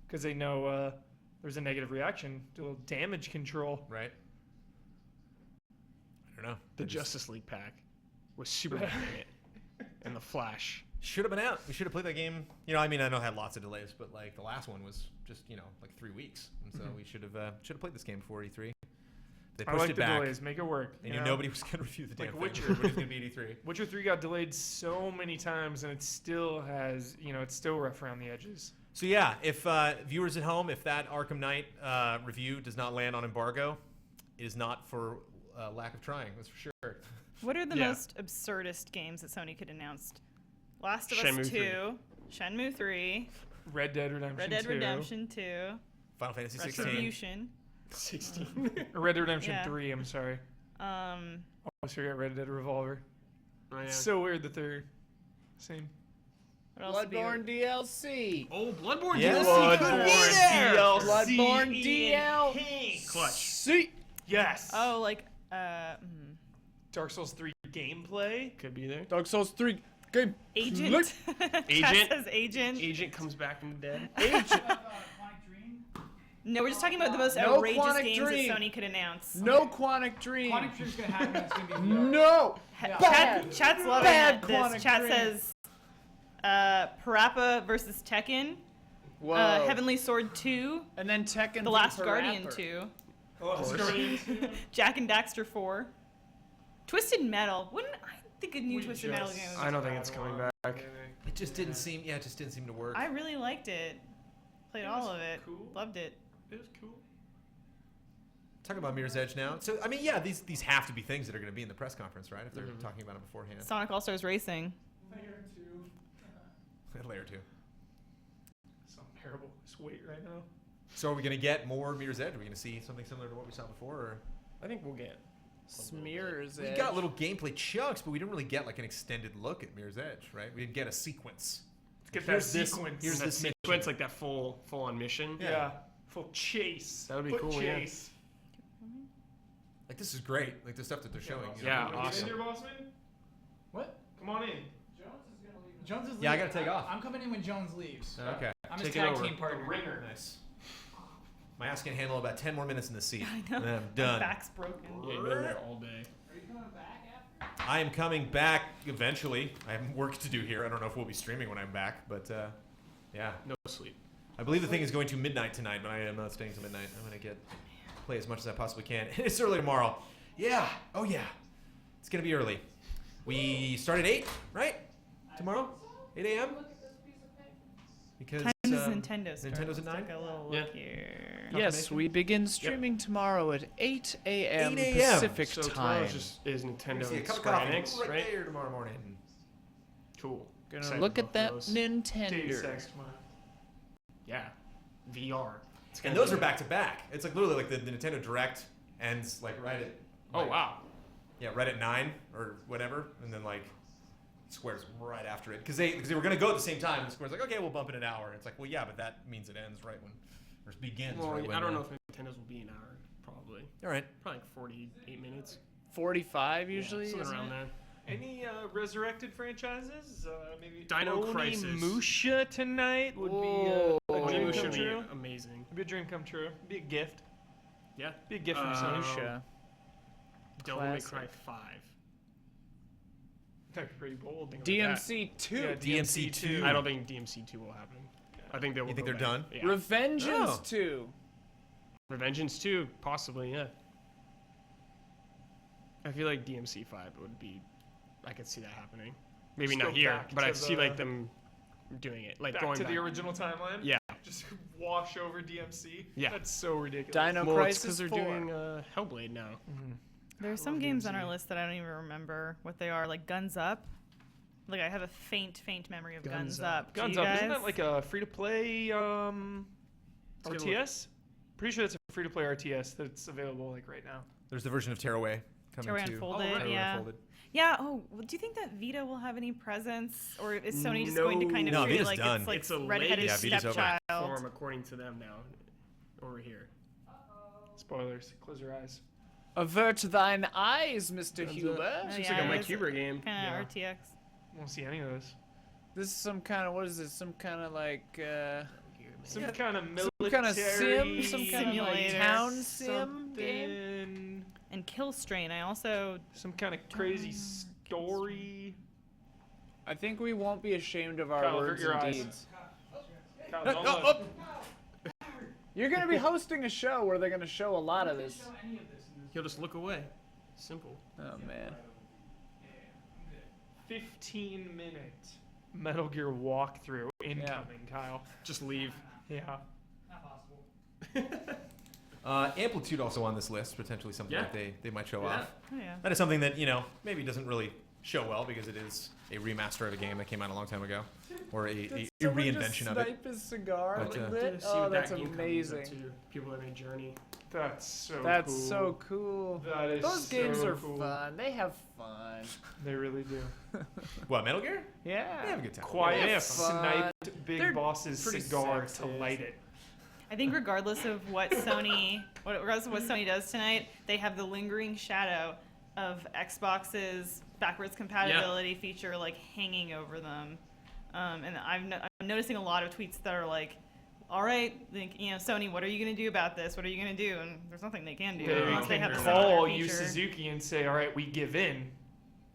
because they know there's a negative reaction to a little damage control. Right. I don't know. The Justice League pack was Superman in it. And the Flash. Should have been out. We should have played that game. You know, I mean, I know it had lots of delays, but like the last one was just like 3 weeks, and so we should have played this game before E3. They I pushed like it the back. delays. Make it work. They you knew know? nobody was going to review the damn Like thing. Witcher. Everybody's going to be at E3. Witcher 3 got delayed so many times, and it still has, it's still rough around the edges. So yeah, if viewers at home, if that Arkham Knight review does not land on embargo, it is not for lack of trying. That's for sure. What are the Yeah. most absurdist games that Sony could announce? Last of Shenmue Us 3. 2, Shenmue 3, Red Dead Redemption Red Dead 2. Redemption 2, Final Fantasy 16. Retribution. 16. Or Red Dead Redemption Yeah. 3, I'm sorry. Um, Almost forgot Red Dead Revolver. Oh, yeah. It's so weird that they're same. what else would be- Bloodborne DLC. Oh, Bloodborne Yeah. DLC. Bloodborne Yeah. DLC. Bloodborne DLC. Clutch. See. Yes. Oh, like, Dark Souls 3 gameplay. Could be there. Dark Souls 3 game. Agent. Agent. Chat says agent. Agent comes back from the dead. Agent. No, we're just talking about the most No outrageous Quantic games Dream. that Sony could announce. No Quantic Dream. Quantic Dream's gonna happen. It's gonna be VR. No. Chat's loving Bad this. Quantic Chat Dream. says Parappa versus Tekken, Whoa. Heavenly Sword 2, And then Tekken. The Last Guardian 2, Jack and Daxter 4, Twisted Metal. Wouldn't I think a new Twisted Metal game? I don't think it's coming back. It just didn't seem. Yeah, it just didn't seem to work. I really liked it. Played all of it. cool. Loved it. It was cool. Talking about Mirror's Edge now. So I mean, yeah, these have to be things that are going to be in the press conference, right? If they're talking about it beforehand. Sonic All Stars Racing. Layer 2. Something terrible. Just wait right now. So are we going to get more Mirror's Edge? Are we going to see something similar to what we saw before? Or? I think we'll get. Smears. We got little gameplay chunks, but we didn't really get like an extended look at Mirror's Edge, right? We didn't get a sequence. Let's get Here's that this- sequence. here's That this mission. sequence, like that full on mission. Yeah. Full chase. That would be Foot cool, yeah. chase. Like this is great. Like the stuff that they're showing. you know? Yeah, Get in awesome. here, Bossman. What? Come on in. Jones is Yeah, I leaving. gotta take off. I'm coming in when Jones leaves. Okay. I'm his Take it tag over. team partner. Ringer. Nice. My ass can handle about 10 more minutes in the seat. I know. And then I'm My done. back's broken. Yeah, you've been there all day. Are you coming back after? I am coming back eventually. I have work to do here. I don't know if we'll be streaming when I'm back, but yeah. No sleep. I believe the thing is going to midnight tonight, but I am not staying till midnight. I'm gonna play as much as I possibly can. It's early tomorrow. Yeah. Oh yeah. It's gonna be early. We start at 8, right? Tomorrow, 8 a.m. Because Time is Nintendo's. Nintendo's at 9? Take a little Yeah. look here. Yes, Confirmation? we begin streaming tomorrow at 8 a.m. 8 a.m. Pacific So time. tomorrow is Nintendo Let me see a and cup of Square coffee Enix, right right? there tomorrow morning. Cool. Gonna Excited look for at that both those. Deus Nintendo. Ex tomorrow. Yeah. VR. It's And gonna those be- are back to back. It's like literally like the Nintendo Direct ends like right at. Oh like, wow. Yeah, right at 9 or whatever, and then like Square's right after it because they were gonna go at the same time. And Square's like, okay, we'll bump it an hour. It's like, well, yeah, but that means it ends right when, or begins Well, right when. I don't know if Nintendo's will be an hour. Probably. All right. Probably like 48 minutes. 45 usually. Something isn't around it? there. Any reresurrected franchises? Maybe Dino Crisis. Musha tonight would Whoa. be a dream Onymusha come would be true. amazing. Would be a dream come true. It'd be a gift. Yeah. Be a gift from Uh, Sony. Musha. Devil May Classic. Cry 5. That'd be pretty bold. Think about DMC 2. Yeah, DMC 2. I don't think DMC 2 will happen. I think they will. You think go they're back. done? Yeah. Revengeance Oh. 2. Revengeance 2, possibly, yeah. I feel like DMC 5 would be. I could see that happening. Maybe Just not go here, back but I to see the- like them doing it, like Back going to back. the original timeline. Yeah. Just wash over DMC. Yeah. That's so ridiculous. Dino Well, it's Crisis because 4. they're doing Hellblade now. There are some games on our list that I don't even remember what they are. Like Guns Up. Like I have a faint memory of Guns Up. Do Guns you Up. guys? Isn't that like a free-to-play good RTS? Pretty sure it's a free-to-play RTS that's available like right now. There's the version of Tearaway coming Tearaway too. Unfolded, Tearaway yeah. Unfolded. Yeah. Oh, well, do you think that Vita will have any presence, or is Sony just going to kind of No, treat it Vita's like done. it's like It's a redheaded Yeah, Vita's over. stepchild? Form according to them now, over here. Spoilers. Close your eyes. Avert thine eyes, Mr. Guns Huber. Oh, It's yeah, like a it Mike is Huber game. Kind of RTX. Won't see any of those. This is some kind of, what is this? Some kind of like, Some kind of military. some kind of sim, some kind of like Simulator. town sim game. something. And Kill Strain. I also Some kind of crazy story. I think we won't be ashamed of our Kyle, words avert your and eyes. deeds. Kyle, don't look. You're going to be hosting a show where they're going to show a lot of this. He'll just look away. Simple. Oh, man. 15-minute Metal Gear walkthrough incoming, Kyle. Just leave. Yeah. Amplitude also on this list, potentially something Yeah. that they might show Yeah. off. oh yeah. That is something that, maybe doesn't really show well because it is a remaster of a game that came out a long time ago, or a reinvention of it. Snipe his cigar But, a little uh, bit? See Oh, what that's that game comes up amazing. to. People that made Journey. That's so That's cool. so cool. That is Those games so are cool. fun. They have fun. They really do. What, Metal Gear? Yeah. They have a good time. Quiet, They have sniped Big They're Boss's pretty cigar to sexist. light it. I think regardless of what Sony does tonight, they have the lingering shadow of Xbox's backwards compatibility feature like hanging over them, and I'm noticing a lot of tweets that are like, all right, like, Sony, what are you going to do about this? What are you going to do? And there's nothing they can do unless they have some other call feature. Yu Suzuki and say, all right, we give in.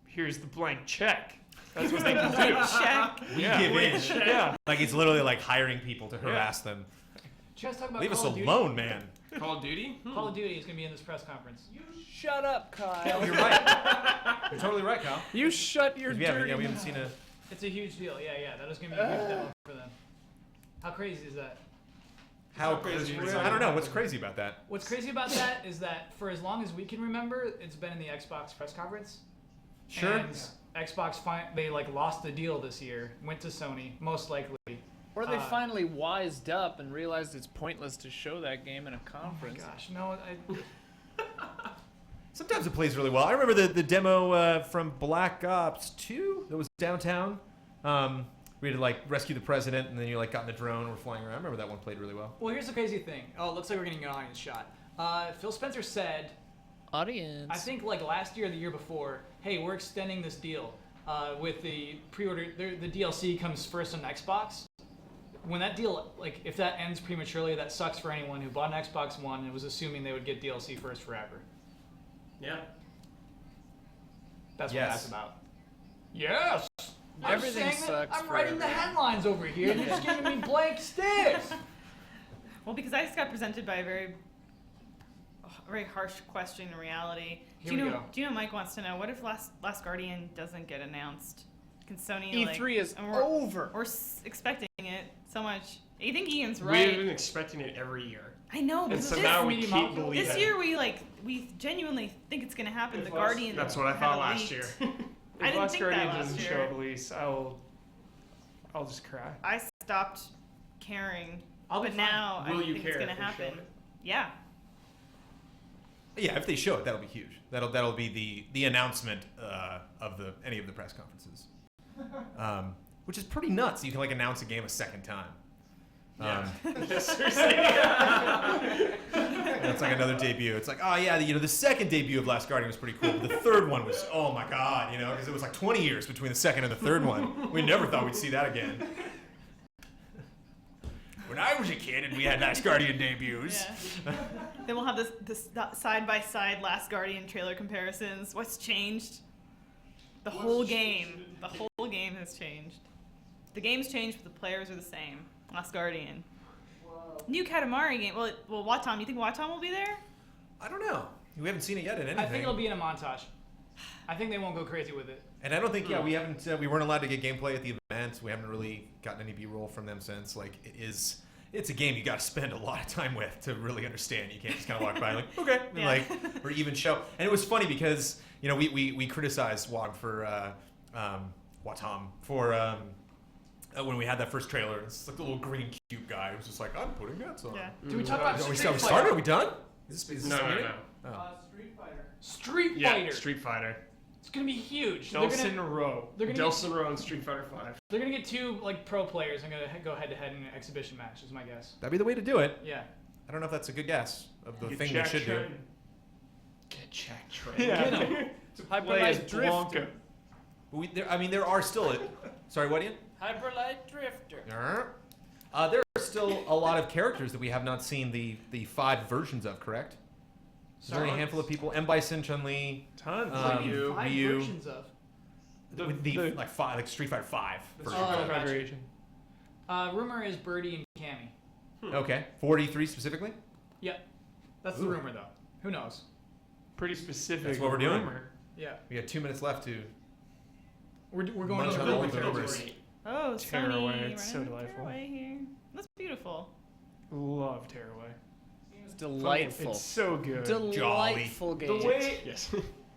Here's the blank check. That's what they can do. Check. We give in. Yeah. Like he's literally like hiring people to harass them. Did you guys talk about Leave us Call of Duty? alone, man. Call of Duty? Call of Duty is going to be in this press conference. You shut up, Kyle. You're right. You're totally right, Kyle. You shut your We dirty haven't seen a. It's a huge deal. Yeah. That is going to be a huge demo for them. How crazy is that? How crazy crazy? is I don't know. What's crazy about that? What's crazy about that is that for as long as we can remember, it's been in the Xbox press conference. Sure. And Xbox, they lost the deal this year, went to Sony, most likely. Or they finally wised up and realized it's pointless to show that game in a conference. Oh my gosh, no, Sometimes it plays really well. I remember the demo from Black Ops 2 that was downtown. We had to like rescue the president, and then you like got in the drone and were flying around. I remember that one played really well. Well, here's the crazy thing. Oh, it looks like we're getting an audience shot. Phil Spencer said, Audience. I think like last year or the year before, hey, we're extending this deal with the pre-order. The DLC comes first on Xbox. When that deal, like, if that ends prematurely, that sucks for anyone who bought an Xbox One and was assuming they would get DLC first forever. Yeah. That's what Yes. that's about. Yes. Everything I'm saying that- sucks I'm writing the forever. headlines over here. And you're just giving me blank stares. Well, because I just got presented by a very harsh question in reality. Here we go. Do you know Mike wants to know, what if Last Guardian doesn't get announced? Can Sony E3 is and we're- over. We're expecting it so much. I think Ian's We've right. been expecting it every year. I know, but And so this, now we medium keep outfit. believing. this year we genuinely think it's going to happen. The Guardian. That's what I had thought a last leaked. year. I didn't Last think Guardian that last doesn't year. show up, Elyse, I'll just cry. I stopped caring, I'll be but fine. now Will I you think care it's going to if they show happen. it? Yeah. Yeah, if they show it, that'll be huge. That'll be the announcement of any of the press conferences, which is pretty nuts. You can like announce a game a second time. Seriously. It's like another debut. It's like, oh yeah, the second debut of Last Guardian was pretty cool, but the third one was, oh my god, because it was like 20 years between the second and the third one. We never thought we'd see that again. When I was a kid and we had Last Guardian debuts. Yeah. Then we'll have this side-by-side Last Guardian trailer comparisons. What's changed? The whole game. The whole game has changed. The game's changed, but the players are the same. Last Guardian. New Katamari game. Well, Watam. You think Watam will be there? I don't know. We haven't seen it yet in anything. I think it'll be in a montage. I think they won't go crazy with it. And I don't think, we weren't allowed to get gameplay at the event. We haven't really gotten any B-roll from them since. Like, it's a game you got to spend a lot of time with to really understand. You can't just kind of walk by like, okay, and Yeah. or even show. And it was funny because we criticized Watam for when we had that first trailer. It's like the little green cute guy who was just like, I'm putting bets on. Yeah. Do we talk about Are we Street started? Fighter? Are we done? Is this No. starting? No. Oh. Street Fighter. Street Yeah, Fighter. Street Fighter. It's gonna be huge. Delson Row. They're gonna get, Delson Row and Street Fighter 5. they're gonna get two like pro players and gonna go head to head in an exhibition match. Is my guess. That'd be the way to do it. Yeah. I don't know if that's a good guess of the Get thing Jack they should do. Tran. Get Jack Tran. Yeah. Get 'em. Hyperlight Drifter. There are still sorry, what, Ian? Hyperlight Drifter. There are still a lot of characters that we have not seen the 5 versions of, correct? There's only a handful of people. M. Bison, Chun-Li, Tons. Ryu. Five Ryu. versions of. With like 5, like Street Fighter 5 the version. Street Fighter gotcha. Federation. Rumor is Birdie and Cammy. Okay, 43 specifically. Yep. That's the Ooh. rumor though. Who knows? Pretty specific. That's what we're doing? rumor. Yeah. We got 2 minutes left to. We're going Munch to on the all rumor the rumors. territory. Oh, Tearaway, Sony. it's so running delightful. Tearaway here. That's beautiful. Love Tearaway. It's delightful. It's so good. Delightful game. The way, Yes.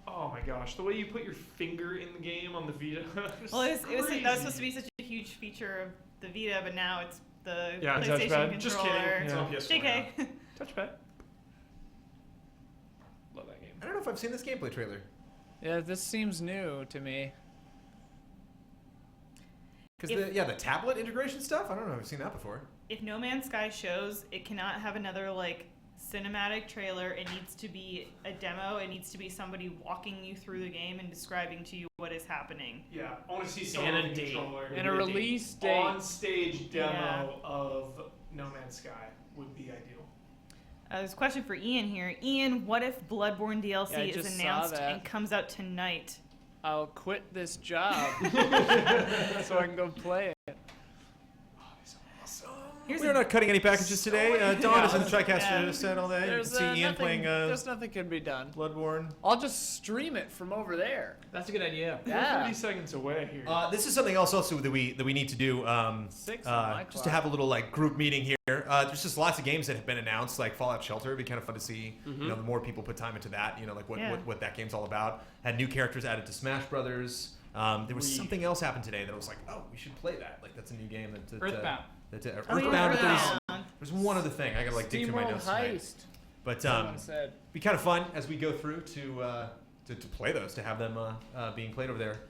oh my gosh, the way you put your finger in the game on the Vita. Well, that was supposed to crazy. be such a huge feature of the Vita, but now it's the Yeah, PlayStation touchpad. controller. Just kidding. It's Yeah. on PS4 now. JK. Touchpad. Love that game. I don't know if I've seen this gameplay trailer. Yeah, this seems new to me. Because the tablet integration stuff, I don't know if I've seen that before. If No Man's Sky shows, it cannot have another like cinematic trailer. It needs to be a demo. It needs to be somebody walking you through the game and describing to you what is happening. Yeah, I want to see And someone a with a date. controller. And a release date. On-stage demo Yeah. of No Man's Sky would be ideal. There's a question for Ian here. Ian, what if Bloodborne DLC Yeah, I is just saw announced that. and comes out tonight? I'll quit this job so I can go play it. Here's We're a- not cutting any packages today. Dawn is in the TriCaster Yeah. set all day. You can There's see Ian nothing, playing there's nothing can be done. Bloodborne. I'll just stream it from over there. That's a good idea. We're Yeah. 30 seconds away here. This is something else also that we need to do. 6 on my Just to clock. have a little like group meeting here. There's just lots of games that have been announced, like Fallout Shelter. It'd be kind of fun to see. You know, the more people put time into that, you know, like Yeah. what that game's all about. Had new characters added to Smash Brothers. There was something else happened today that I was like, oh, we should play that. Like that's a new game. That Earthbound. Oh, yeah, Earthbound. Earthbound. There's one other thing. I gotta like dig through my SteamWorld notes tonight. Heist. But Someone said. be kind of fun as we go through to play those, to have them being played over there.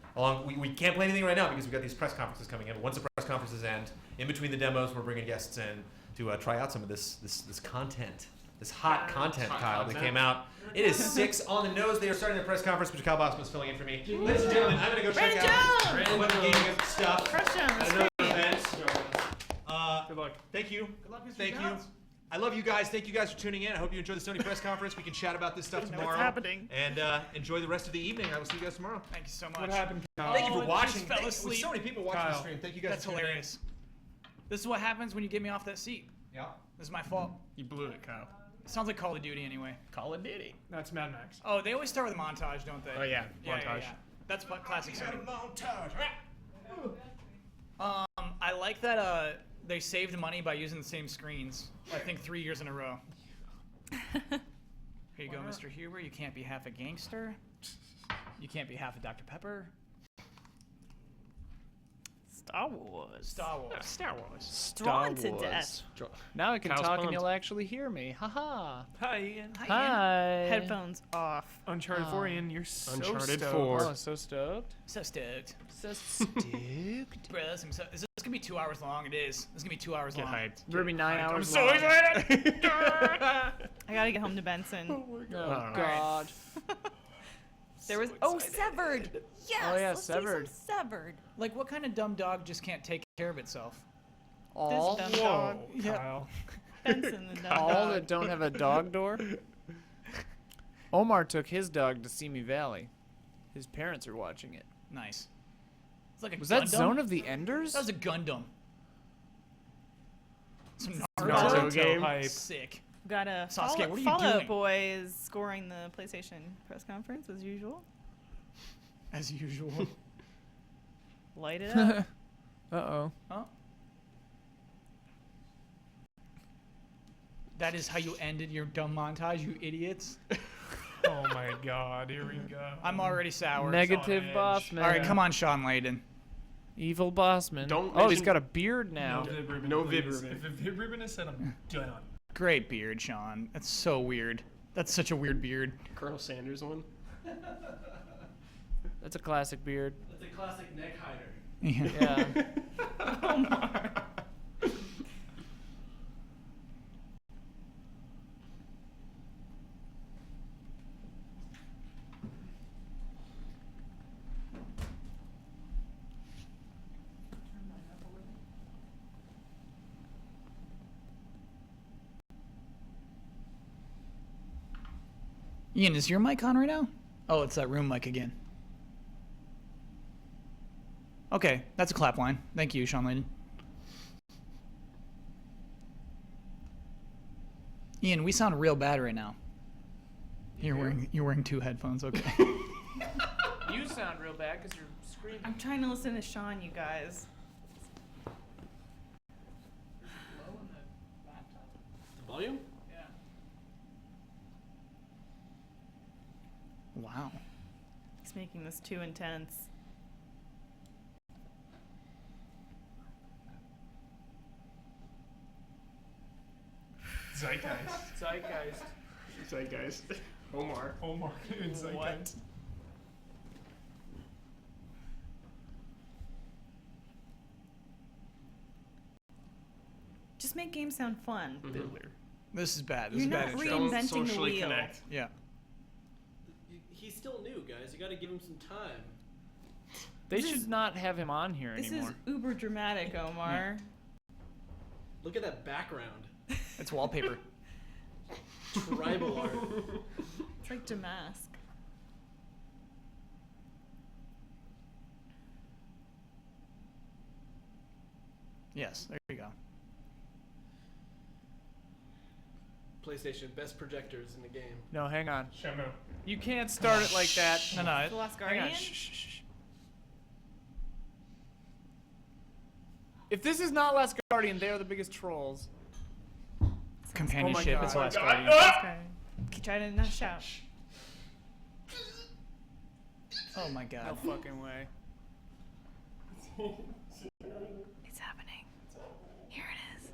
We can't play anything right now because we've got these press conferences coming in. But once the press conferences end, in between the demos, we're bringing guests in to try out some of this content, this hot content, Kyle, that came out. It is 6 on the nose. They are starting the press conference, which Kyle Bossman is filling in for me. Ladies and gentlemen, I'm going to go check Brandon out Jones! what the gaming stuff Crush 'em. at It's another great. event. Good luck. Thank you. Good luck, Mr. Thank you. Jones. I love you guys. Thank you guys for tuning in. I hope you enjoy the Sony press conference. We can chat about this stuff tomorrow. what's happening. And enjoy the rest of the evening. I will see you guys tomorrow. Thank you so much. What happened, Kyle? Thank you Oh, for it watching. just fell With asleep. so many people watching the Kyle. stream. Thank you guys That's for tuning in. hilarious. This is what happens when you get me off that seat. Yeah. This is my fault. You blew it, Kyle. It sounds like Call of Duty anyway. Call of Duty. That's Mad Max. Oh, they always start with a montage, don't they? Oh, yeah, Yeah, montage. yeah. That's what classic Sony. Montage. I like that they saved money by using the same screens. I think 3 years in a row. Here you go, Mr. Huber. You can't be half a gangster. You can't be half a Dr. Pepper. Star Wars. Star Wars. Star Wars. Drawn to death. Now I can Kyle's talk and pumped. you'll actually hear me. Haha. Hi, Ian. Hi. Headphones off. Uncharted 4, Ian. You're so Uncharted stoked. 4. Oh, so stoked. So stoked. So stoked. Bro, is this gonna be 2 hours long? It is. This is gonna be 2 hours Get long. hyped. We're gonna be 9 I'm hours so long. excited! I gotta get home to Benson. Oh Alright. God. There was Severed. Yes. Oh, yeah, let's see some Severed. Severed. Like, what kind of dumb dog just can't take care of itself? All, dumb Whoa, dog. Kyle. Benson the dog. all that don't have a dog door. Omar took his dog to Simi Valley. His parents are watching it. Nice. It's like a Was that Gundam? Zone of the Enders? That was a Gundam. Some Naruto Naruto game. hype. Sick. Got a Sasuke, what are you Fallout doing? Boy is scoring the PlayStation press conference as usual. As usual. Light it up. Uh-oh. Huh? That is how you ended your dumb montage, you idiots. Oh my God, here we go. I'm already sour. Negative edge. boss man. All right, come on, Sean Layden. Evil boss man. Don't Oh, he's mention- got a beard now. No Vib ribbon, No please. Vib ribbon. If a Vib ribbon is said, I'm done. Great beard, Sean. That's so weird. That's such a weird beard. Colonel Sanders one. That's a classic beard. That's a classic neck hider. Yeah. Yeah. Omar. Ian, is your mic on right now? Oh, it's that room mic again. Okay, that's a clap line. Thank you, Sean Layden. Ian, we sound real bad right now. You're wearing 2 headphones, okay. You sound real bad because you're screaming. I'm trying to listen to Sean, you guys. The volume? Wow. He's making this too intense. Zeitgeist. Zeitgeist. Zeitgeist. Omar. Omar in Zeitgeist. Just make games sound fun. Diddler. This is bad. This You're is bad not intro. Don't reinventing the socially wheel. connect. Yeah. He's still new, guys. You got to give him some time. They This should is- not have him on here This anymore. is uber dramatic, Omar. Look at that background. It's wallpaper. Tribal art. It's like Damask. Yes, there you go. PlayStation, best projectors in the game. No, hang on. Shamu. You can't start it like that. No, no. The Last Hang Guardian? on. Shh, shh, shh. If this is not Last Guardian, they are the biggest trolls. Companionship God. is Last God. Guardian. Last Guardian. Keep trying to not shout. Oh my No god. fucking way. It's happening. Here it is.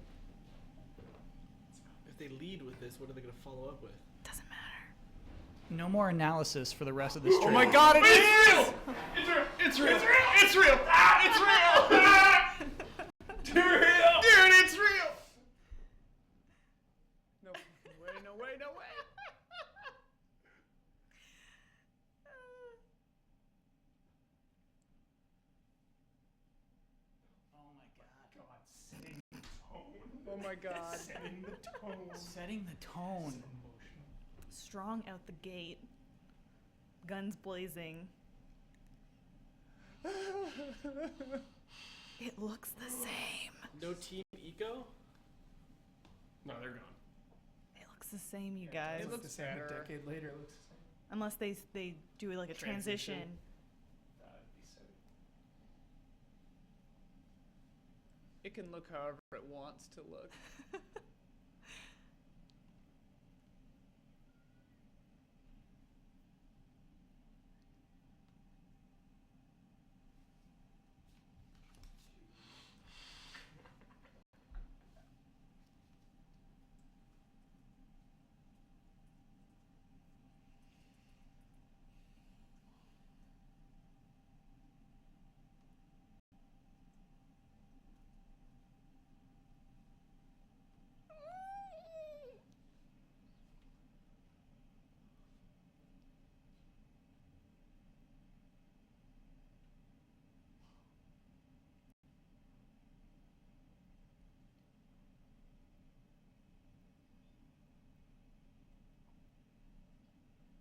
If they lead with this, what are they going to follow up with? Doesn't matter. No more analysis for the rest of this Oh trailer. my god, it is! It's real! It's real! It's real! It's real! Ah, it's real! Ah! It's real! Dude, it's real! No fucking way, no way, no way. Oh my god. Setting the tone. Strong out the gate. Guns blazing. It looks the same. No Team Eco? No, they're gone. It looks the same, you guys. It looks the same a better. decade later. It looks the same. Unless they do like a transition. It can look however it wants to look.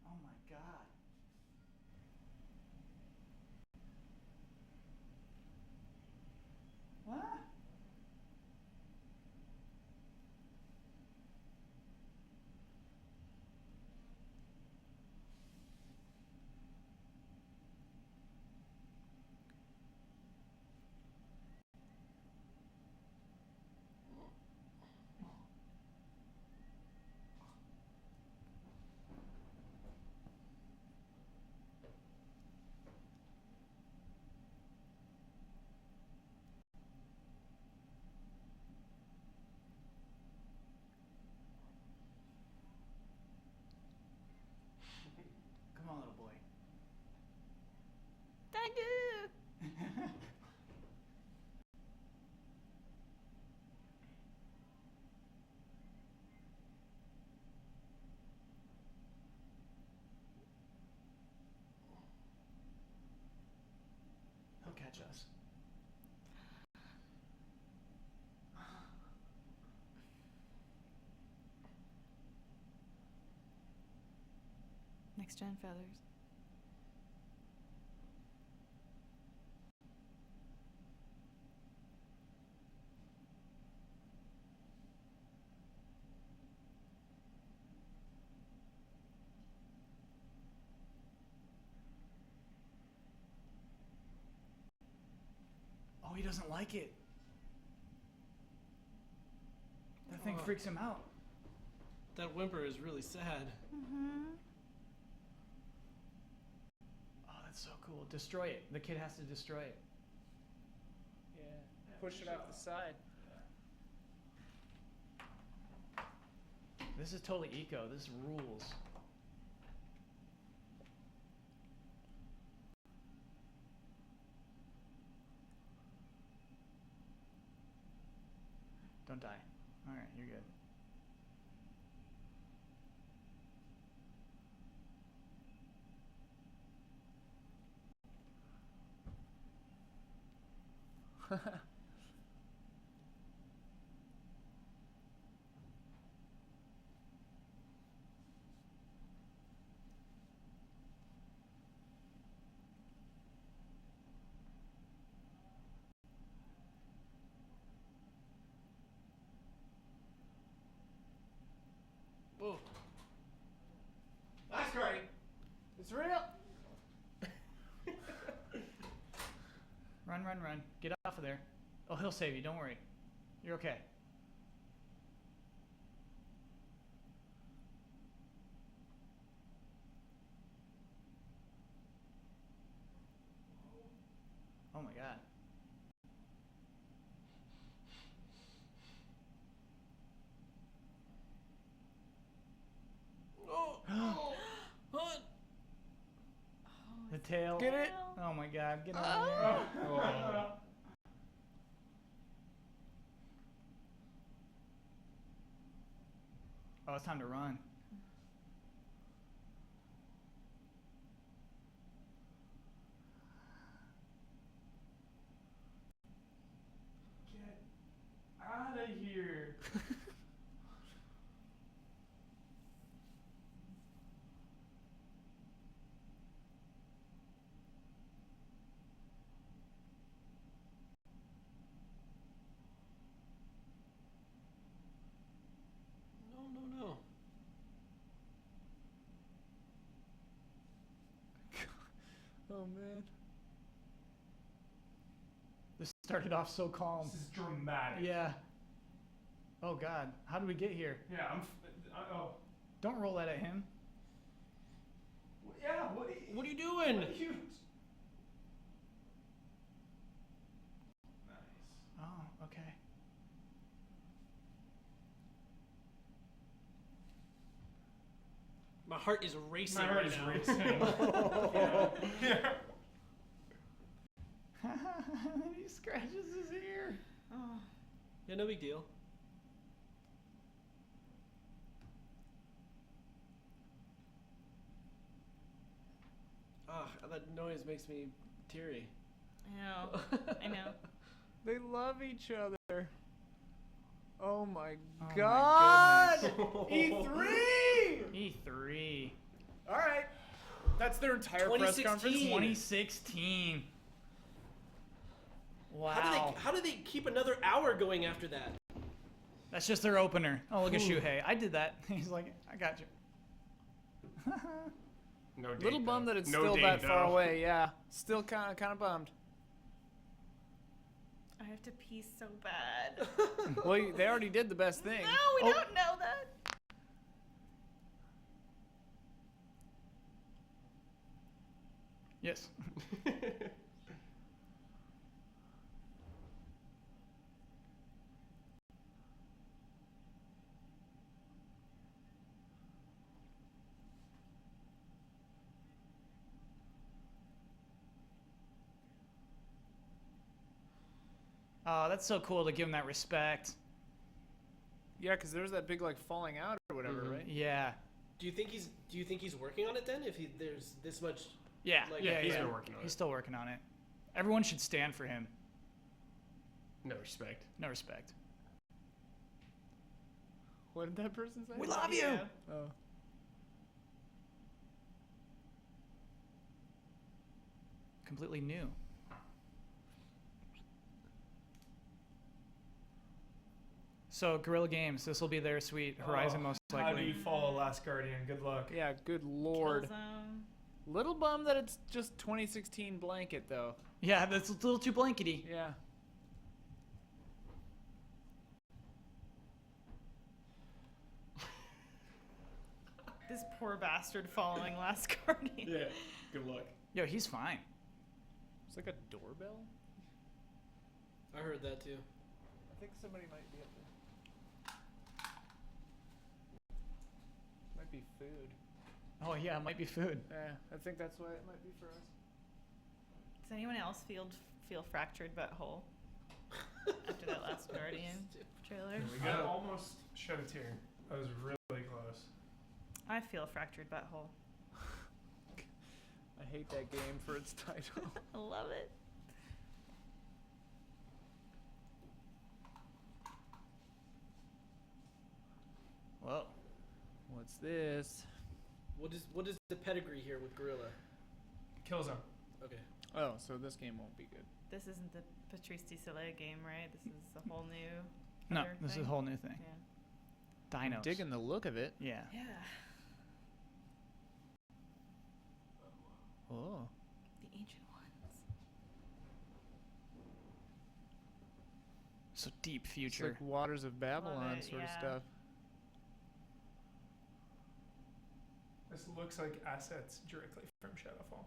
Oh my god. What? Come on, little boy. He'll catch us. Next gen feathers. Oh, he doesn't like it. That thing freaks him out. That whimper is really sad. Mm-hmm. Oh, that's so cool. Destroy it. The kid has to destroy it. Yeah. Push it off the side. This is totally eco. This rules. Don't die. Alright, you're good. Whoa. That's great. It's real. Run, run, run. Get off of there. Oh, he'll save you. Don't worry. You're okay. Oh my god. The tail. Get it? Oh my god. Get out of there. Oh, it's time to run. Get out of here. No. Oh man. This started off so calm. This is dramatic. Yeah. Oh god. How did we get here? Yeah, oh. Don't roll that at him. Yeah, What are you doing? What are you... Nice. Oh, okay. My heart is racing My heart right is now. racing. Yeah. He scratches his ear. Oh. Yeah, no big deal. Ah, that noise makes me teary. I know. I know. They love each other. Oh my Oh my god! goodness. E3! E3. All right. That's their entire press 2016. conference. 2016. Wow. How do they keep another hour going after that? That's just their opener. Oh, look at Shuhei. I did that. He's like, I got you. No date, Little bummed though. that it's No still date, that far though. away. Yeah. Still kind of bummed. I have to pee so bad. Well, they already did the best thing. No, we don't know that. Yes. Oh, that's so cool to give him that respect. Yeah, because there was that big like falling out or whatever, right? Yeah. Do you think he's working on it then? If there's this much. Yeah. Like, yeah, he's yeah. been working on He's it. still working on it. Everyone should stand for him. No respect. No respect. What did that person say? We love you. Oh. Completely new. So, Guerrilla Games, this will be their sweet Horizon most How do likely. you follow Last Guardian? Good luck. Yeah, good lord. Killzone. Little bummed that it's just 2016 blanket though. Yeah, that's a little too blankety. Yeah. This poor bastard following Last Guardian. Yeah. Good luck. Yo, he's fine. It's like a doorbell. I heard that too. I think somebody might be up there. Might be food. Oh, yeah, it might be food. Yeah, I think that's why it might be for us. Does anyone else feel fractured but whole after that Last Guardian trailer? I almost shed a tear. I was really close. I feel fractured but whole. I hate that game for its title. I love it. What's this? What is the pedigree here with Gorilla? Killzone. Okay. Oh, so this game won't be good. This isn't the Patrice Desilets game, right? This is a whole new. No, other this is thing? a whole new thing. Yeah. I'm Dinos. digging the look of it. Yeah. Yeah. Oh. The ancient ones. So deep It's future. like Waters of Babylon it, sort of yeah. stuff. This looks like assets directly from Shadowfall.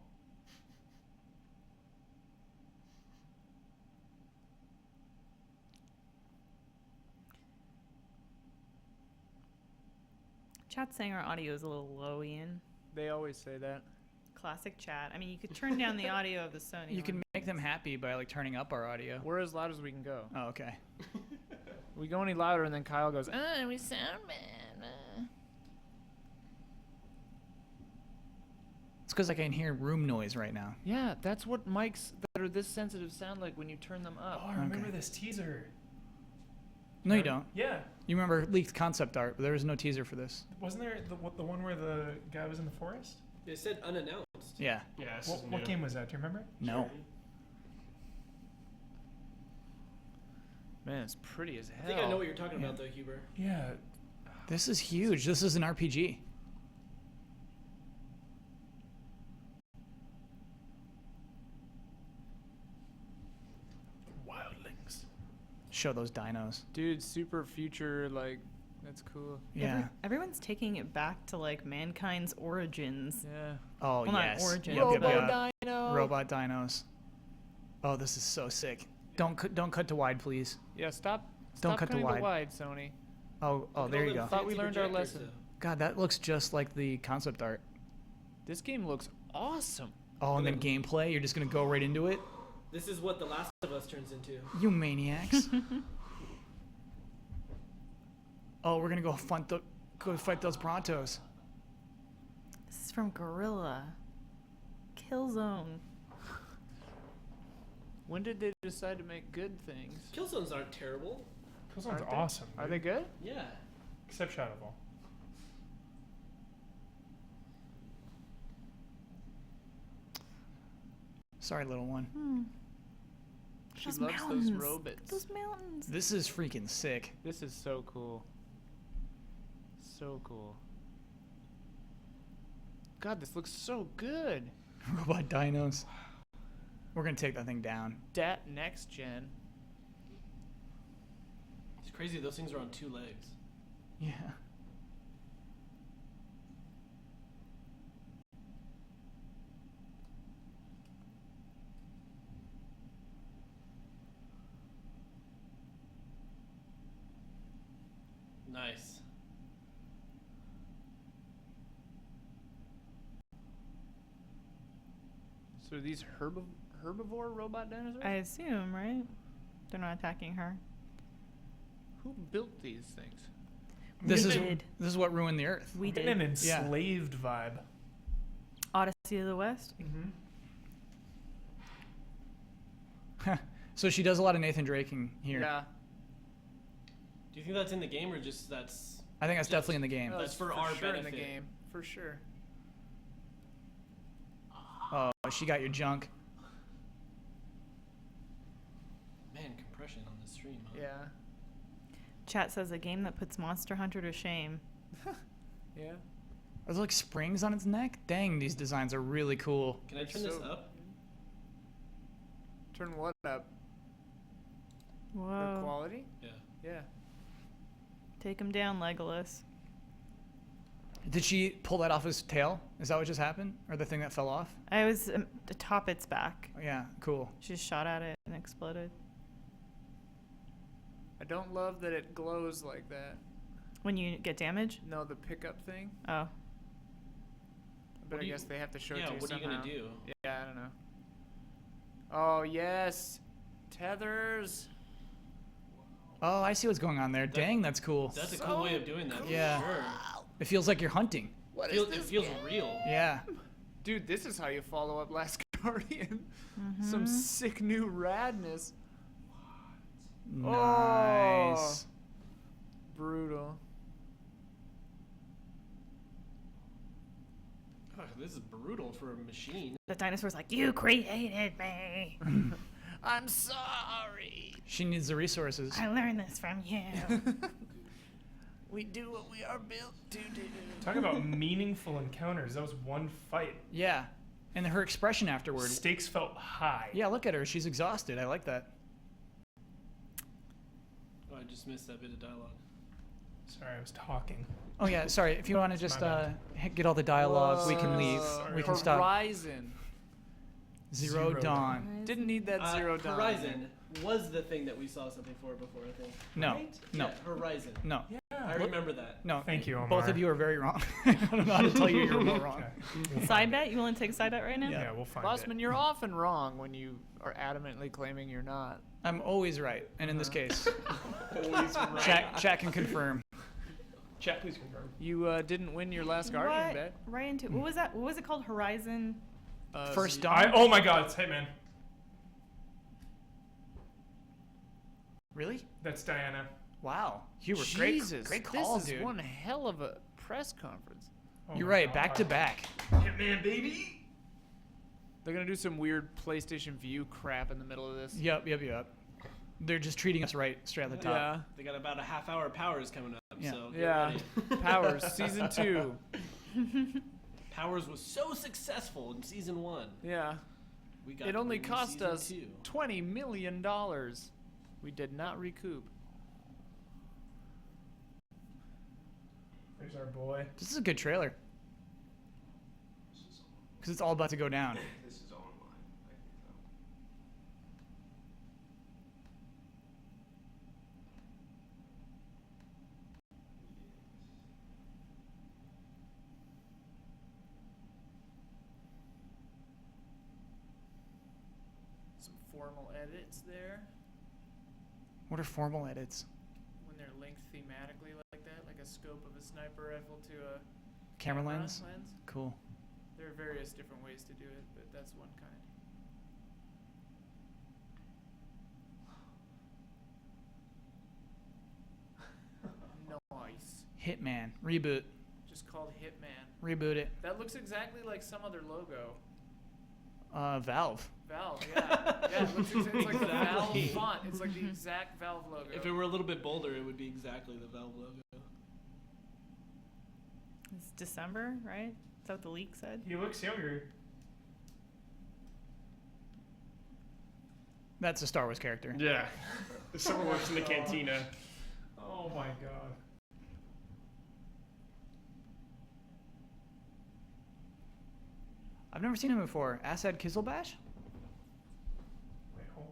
Chat's saying our audio is a little low, Ian. They always say that. Classic chat. I mean, you could turn down the audio of the Sony. You can one. make them happy by like turning up our audio. We're as loud as we can go. Oh, okay. We go any louder, and then Kyle goes, we sound bad. It's because I can hear room noise right now. Yeah, that's what mics that are this sensitive sound like when you turn them Oh, up. I remember Okay. this teaser. No, you don't. Yeah. You remember leaked concept art, but there was no teaser for this. Wasn't there the one where the guy was in the forest? They said unannounced. Yeah. Yeah, this What, is what new. game was that? Do you remember? No. Man, it's pretty as hell. I think I know what you're talking about, though, Huber. Yeah. This is huge. This is an RPG. Wildlings. Show those dinos. Dude, super future, like, that's cool. Yeah. Everyone's taking it back to like mankind's origins. Yeah. Oh, Well, not yes. origin, Yep, yep, but- yep. Dino. Robot dinos. Oh, this is so sick. Don't cut to wide, please. Yeah, stop. Don't Stop cut to cutting wide. Sony. Oh, Look at there all you the go. Thought we fancy learned our projectors, lesson. though. God, that looks just like the concept art. This game looks awesome. Oh, and then gameplay, you're just gonna go right into it? This is what The Last of Us turns into. You maniacs. Oh, we're gonna go fight those Brontos. This is from Gorilla. Killzone. When did they decide to make good things? Killzones aren't terrible. Killzone's Aren't they? awesome. Are dude. they good? Yeah. Except Shadowfall. Sorry, little one. She Those loves mountains. those robots. Those mountains. This is freaking sick. This is so cool. So cool. God, this looks so good. Robot dinos. We're gonna take that thing down. Dat next gen. It's crazy. Those things are on 2 legs. Yeah. Nice. So are these herbivore robot dinosaurs? I assume, right? They're not attacking her. Who built these things? This is did. this is what ruined the Earth. We Getting an did. Yeah. enslaved vibe. Odyssey of the West. Mm-hmm. So she does a lot of Nathan Draking here. Yeah. Do you think that's in the game or just that's... I think that's definitely in the game. Oh, That's it's for our sure in the benefit. game. For sure. Oh, she got your junk. Man, compression on the stream, huh? Yeah. Chat says a game that puts Monster Hunter to shame. Yeah. Are there like springs on its neck? Dang, these designs are really cool. Can I turn So- this up? Turn what up? The Whoa. quality? Yeah. Yeah. Take him down, Legolas. Did she pull that off his tail? Is that what just happened? Or the thing that fell off? I was atop its back. Oh, yeah, cool. She just shot at it and exploded. I don't love that it glows like that. When you get damage? No, the pickup thing. Oh. But What I do you- guess they have to show it Yeah, to you what are you somehow. gonna do? Yeah, I don't know. Oh yes, tethers. Oh, I see what's going on there. Dang, that's cool. That's a cool way of doing that. Yeah. For sure. It feels like you're hunting. What It feels real. Yeah. Dude, this is how you follow up Last Guardian. Some sick new radness. Nice. Brutal. This is brutal for a machine. The dinosaur's like, you created me. I'm sorry. She needs the resources. I learned this from you. We do what we are built to do. Talk about meaningful encounters. That was one fight. Yeah. And her expression afterward. Stakes felt high. Yeah, look at her. She's exhausted. I like that. Oh, I just missed that bit of dialogue. Sorry, I was talking. Oh, yeah. Sorry. If you want to just get all the dialogue, we can leave. Sorry. We can stop. Horizon. Zero Dawn. Didn't need that Zero Dawn. Horizon was the thing that we saw something for before, I think. No. Right? No. Yeah, Horizon. No. I remember that. No. Thank you, Omar. Both of you are very wrong. I don't know how to tell you you're more wrong. Okay. Side bet? You want to take a side bet right now? Yeah, we'll find Bossman, it. you're often wrong when you are adamantly claiming you're not. I'm always right. And in this case, Always right. chat can confirm. Chat, please confirm. You didn't win your last Guardian bet. Right into what was that? What was it called? Horizon. First Dawn. Oh my God, it's Hitman. Really? That's Diana. Wow. You were Jesus, great call, this is dude. one hell of a press conference. Oh You're my right. God. Back to back. Hitman, baby. They're gonna do some weird PlayStation View crap in the middle of this. Yep. They're just treating us right straight at the top. Yeah. They got about a half hour of Powers coming up, Yeah. so get Yeah. ready. Powers season 2. Powers was so successful in season 1. Yeah. We got It to only bring them cost season us 2. $20 million. We did not recoup. There's our boy. This is a good trailer. Because it's all about to go down. This is online. I can tell. Some formal edits there. What are formal edits? When they're linked thematically like that, like a scope of a sniper rifle to a Camera lens? Cool. There are various different ways to do it, but that's one kind. Nice. Hitman. Reboot. Just called Hitman. Reboot it. That looks exactly like some other logo. Valve. Valve, yeah. Yeah, it looks it's like the Valve Exactly. font. It's like the exact Valve logo. If it were a little bit bolder, it would be exactly the Valve logo. It's December, right? Is that what the leak said? He looks younger. That's a Star Wars character. Yeah. Someone works in the cantina. Oh my God. I've never seen him before. Assad Kizelbash? Wait, hold.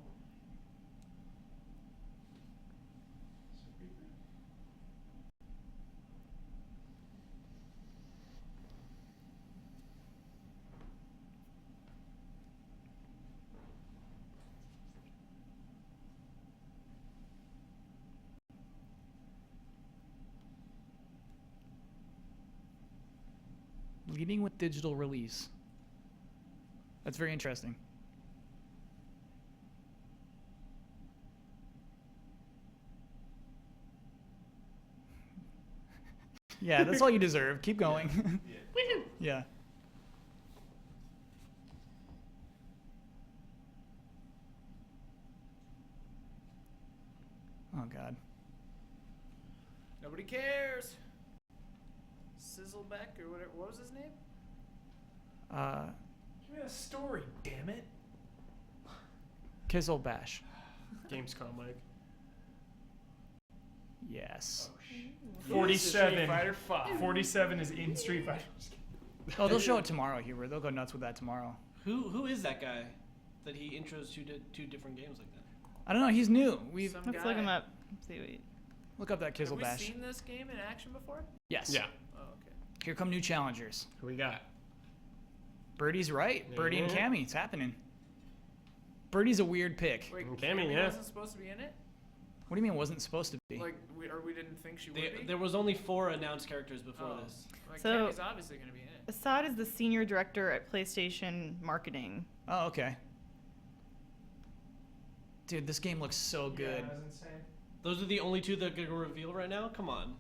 Leading with digital release. That's very interesting. Yeah, that's all you deserve. Keep going. Yeah. Oh God. Nobody cares. Sizzleback or whatever. What was his name? Give me a story, damn it. Kizelbash. Gamescom, Mike. Yes. 47. Street Fighter 5. 47 is in Street Fighter. Oh, they'll show it tomorrow, Hubert. They'll go nuts with that tomorrow. Who is that guy that he intros two different games like that? I don't know. He's new. We've Some Let's guy. look him up. See what look up that Have we Kizelbash. seen this game in action before? Yes. Yeah. Oh, okay. Here come new challengers. Who we got? Birdie's right. Birdie and Yeah. Cammy. It's happening. Birdie's a weird pick. Wait, Cammy, Cammy yeah. wasn't supposed to be in it? What do you mean it wasn't supposed to be? Like, we didn't think she would be? There was only 4 announced characters before Oh. this. Like, So- Cammy's obviously going to be in it. Assad is the senior director at PlayStation Marketing. Oh, okay. Dude, this game looks so good. Yeah, that's insane. Those are the only 2 that are revealed right now? Come on.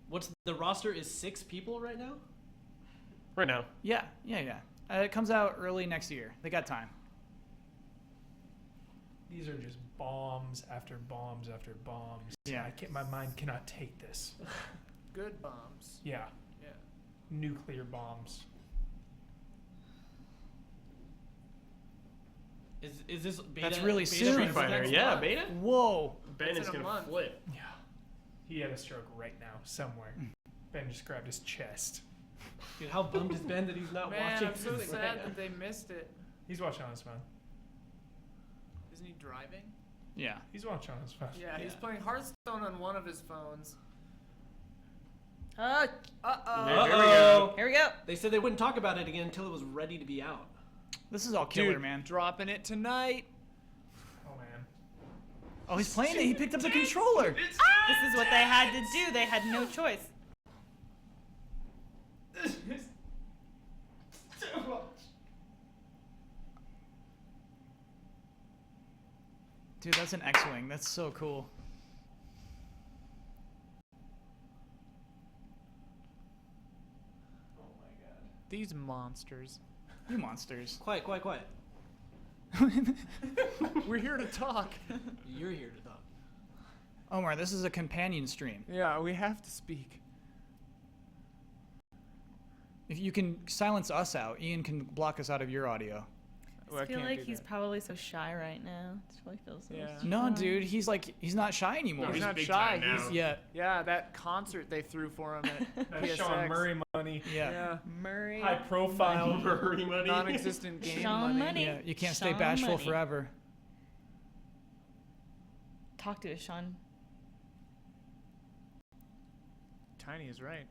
What's the roster is 6 people right now? Right now. Yeah. It comes out early next year. They got time. These are just bombs after bombs after bombs. Yeah. My mind cannot take this. Good bombs. Yeah. Yeah. Nuclear bombs. Is this beta? That's really beta serious. for Street Fighter. next Yeah, month? beta. Whoa. Ben That's is in a gonna month. flip. Yeah. He had a stroke right now somewhere. Ben just grabbed his chest. Dude, how bummed has Ben that he's not Man, watching? I'm so this sad right that they missed it. He's watching on his phone. Isn't he driving? Yeah. He's watching on his phone. Yeah, he's playing Hearthstone on one of his phones. Oh, Uh-oh. Here we go. here we go. They said they wouldn't talk about it again until it was ready to be out. This is all killer, Dude, man. dropping it tonight. Oh man. Oh, he's playing it. He picked up the controller. This is what they had to do. They had no choice. Dude, that's an X-Wing. That's so cool. These monsters. You monsters. Quiet. We're here to talk. You're here to talk. Omar, this is a companion stream. Yeah, we have to speak. If you can silence us out, Ian can block us out of your audio. Well, I feel can't like do he's that. probably so shy right now. It probably feels so Yeah. No, dude, he's not shy anymore. No, He's he's not big shy. time now. He's Yeah, yeah. That concert they threw for him at That's PSX. Sean Murray money. yeah. Yeah. Murray. High profile. Murray money. Non-existent game Sean money. Money. Yeah, you can't stay Sean bashful Money. forever. Talk to us, Sean. Tiny is right.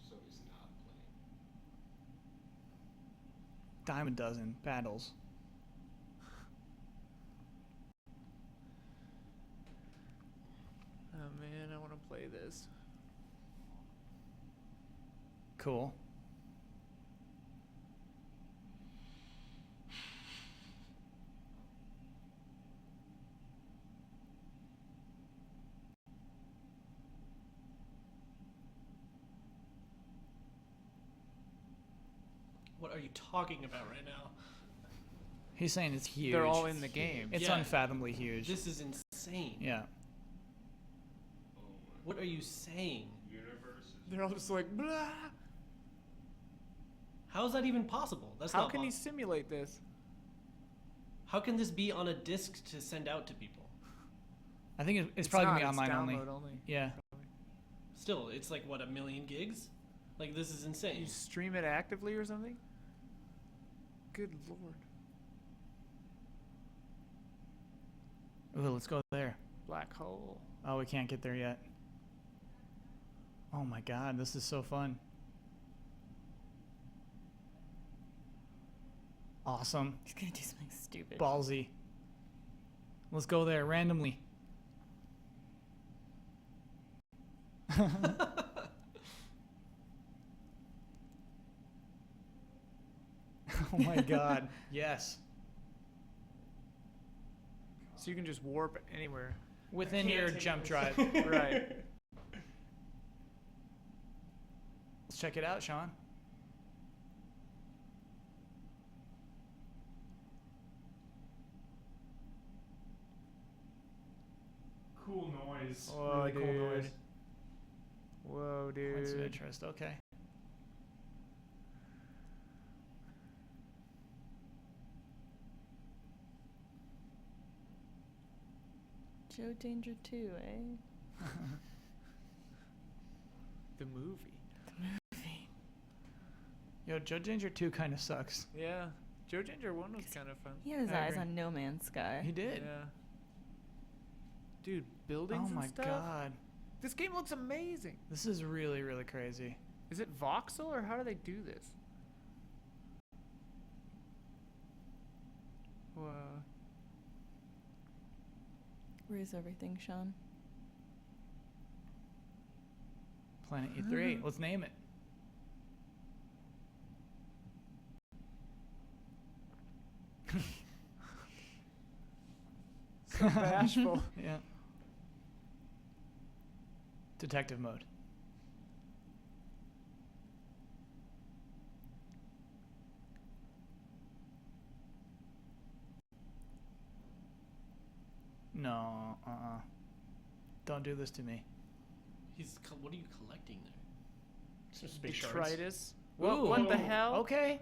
So he's not playing. Dime a dozen battles. Oh man, I want to play this. Cool. What are you talking about right now? He's saying it's huge. They're all in the game. It's Yeah. unfathomably huge. This is insane. Yeah. What are you saying? Universe is They're all just like, blah. How is that even possible? That's How not can he possible. simulate this? How can this be on a disc to send out to people? I think it's probably gonna be not, online it's only. download only. Yeah. Still, it's like what, 1 million gigs? Like, this is insane. You stream it actively or something? Good lord. Ooh, let's go there. Black hole. Oh, we can't get there yet. Oh my god, this is so fun. Awesome. He's gonna do something stupid. Ballsy. Let's go there randomly. Oh my god. Yes. So you can just warp anywhere. Within your jump drive. Right. Let's check it out, Sean. Cool noise. Whoa, really cool dude. noise. Whoa, Points of dude. interest. Okay. Joe Danger 2, eh? The movie. Yo, Joe Danger 2 kind of sucks. Yeah. Joe Danger 1 was kind of fun. He had his I eyes agree. on No Man's Sky. He did. Yeah. Dude, buildings Oh my and stuff. god. This game looks amazing. This is really, really crazy. Is it voxel or how do they do this? Whoa. Where's everything, Sean? Planet E3. Let's name it. Bashful. Yeah. Detective mode. No, Don't do this to me. What are you collecting there? Some space shards. Detritus. Ooh. What the hell? Okay.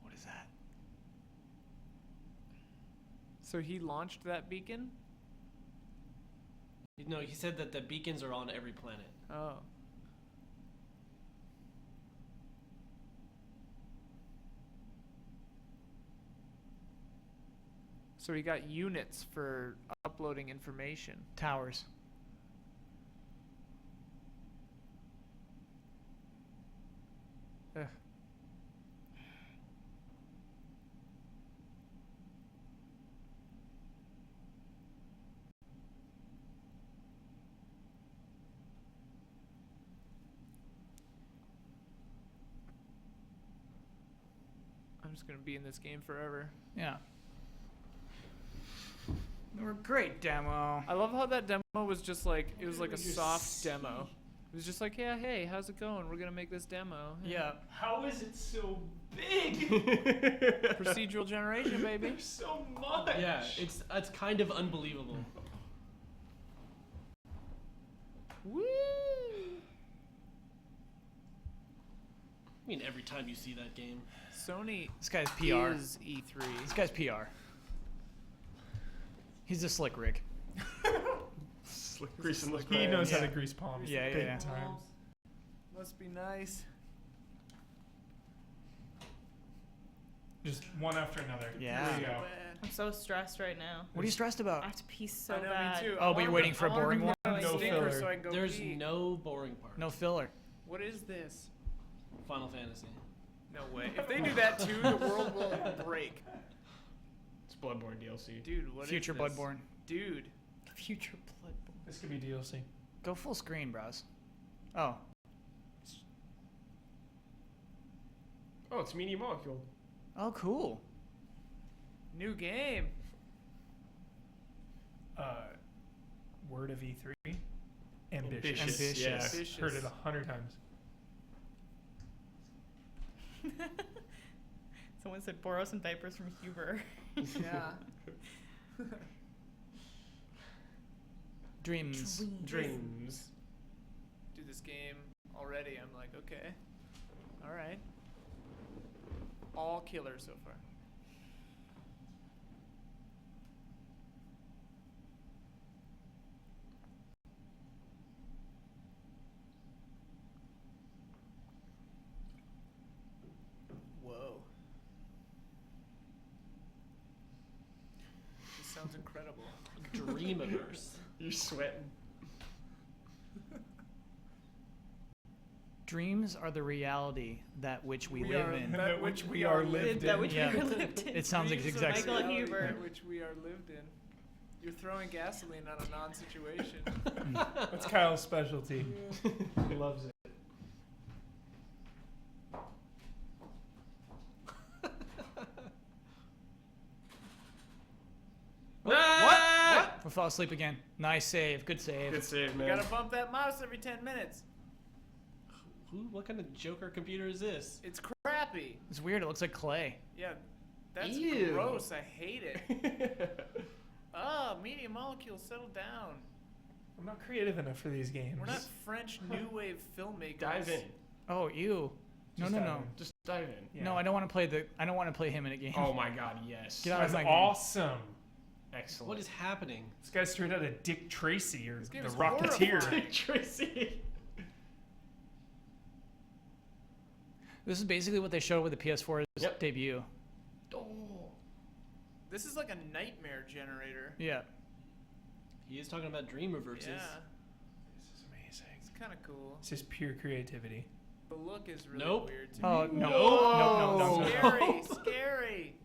What is that? So he launched that beacon? No, he said that the beacons are on every planet. Oh. So he got units for uploading information. Towers. Ugh. I'm just gonna be in this game forever. Yeah. They were great demo. I love how that demo was just like, it was like a soft demo. It was just like, yeah, hey, how's it going? We're gonna make this demo. Yeah. How is it so big? Procedural generation, baby. There's so much. Yeah, it's kind of unbelievable. Woo! I mean, every time you see that game. Sony This guy's PR. is E3. This guy's PR. He's a slick Rick. Greasing those He knows how Yeah. to grease palms. Yeah, big yeah. time. Must be nice. Just one after another. Yeah. There you go. I'm so stressed right now. What are you stressed about? I have to pee so I know, bad. me too. Oh, but you're waiting for a boring one? No Stinker filler. so I can go There's pee. no boring part. No filler. What is this? Final Fantasy. No way. If they do that too, the world will break. It's Bloodborne DLC. Dude, what Future is this? Bloodborne. Dude. Future Bloodborne. This could be DLC. Go full screen, bros. Oh. Oh, it's Media Molecule. Oh, cool. New game. Word of E3. Ambitious. Ambitious. Yeah. Ambitious. Heard it 100 times. Someone said Boros and diapers from Huber. Yeah. Dreams. Dreams. Do this game already. I'm like, okay. All right. All killer so far. Whoa. This sounds incredible. Dreamiverse. You're sweating. Dreams are the reality that which we live in. That which we are lived That in. which Yeah. we are lived in. It sounds like Dreams it's are exactly. Michael reality Huber. that which we are lived in. You're throwing gasoline on a non-situation. That's Kyle's specialty. He loves it. What? We fall asleep again. Nice save. Good save. Good save, You man. gotta bump that mouse every 10 minutes. What kind of Joker computer is this? It's crappy. It's weird. It looks like clay. Yeah, that's Ew. gross. I hate it. Media Molecule, settle down. I'm not creative enough for these games. We're not French new wave filmmakers. Dive in. Oh, ew. No, Just no, dive no. in. Just dive in. Yeah. No, I don't want to play I don't want to play him in a game. Oh my god, yes. Get out That's of my game. awesome. Excellent. What is happening? This guy's straight out of Dick Tracy or This game The is Rocketeer. horrifying. Tracy? This is basically what they showed with the PS4's Yep. debut. Oh. This is like a nightmare generator. Yeah. He is talking about Dreamiverses. Yeah. kind of cool. It's just pure creativity. The look is really Nope. weird to Oh, me. no. No. Scary, scary.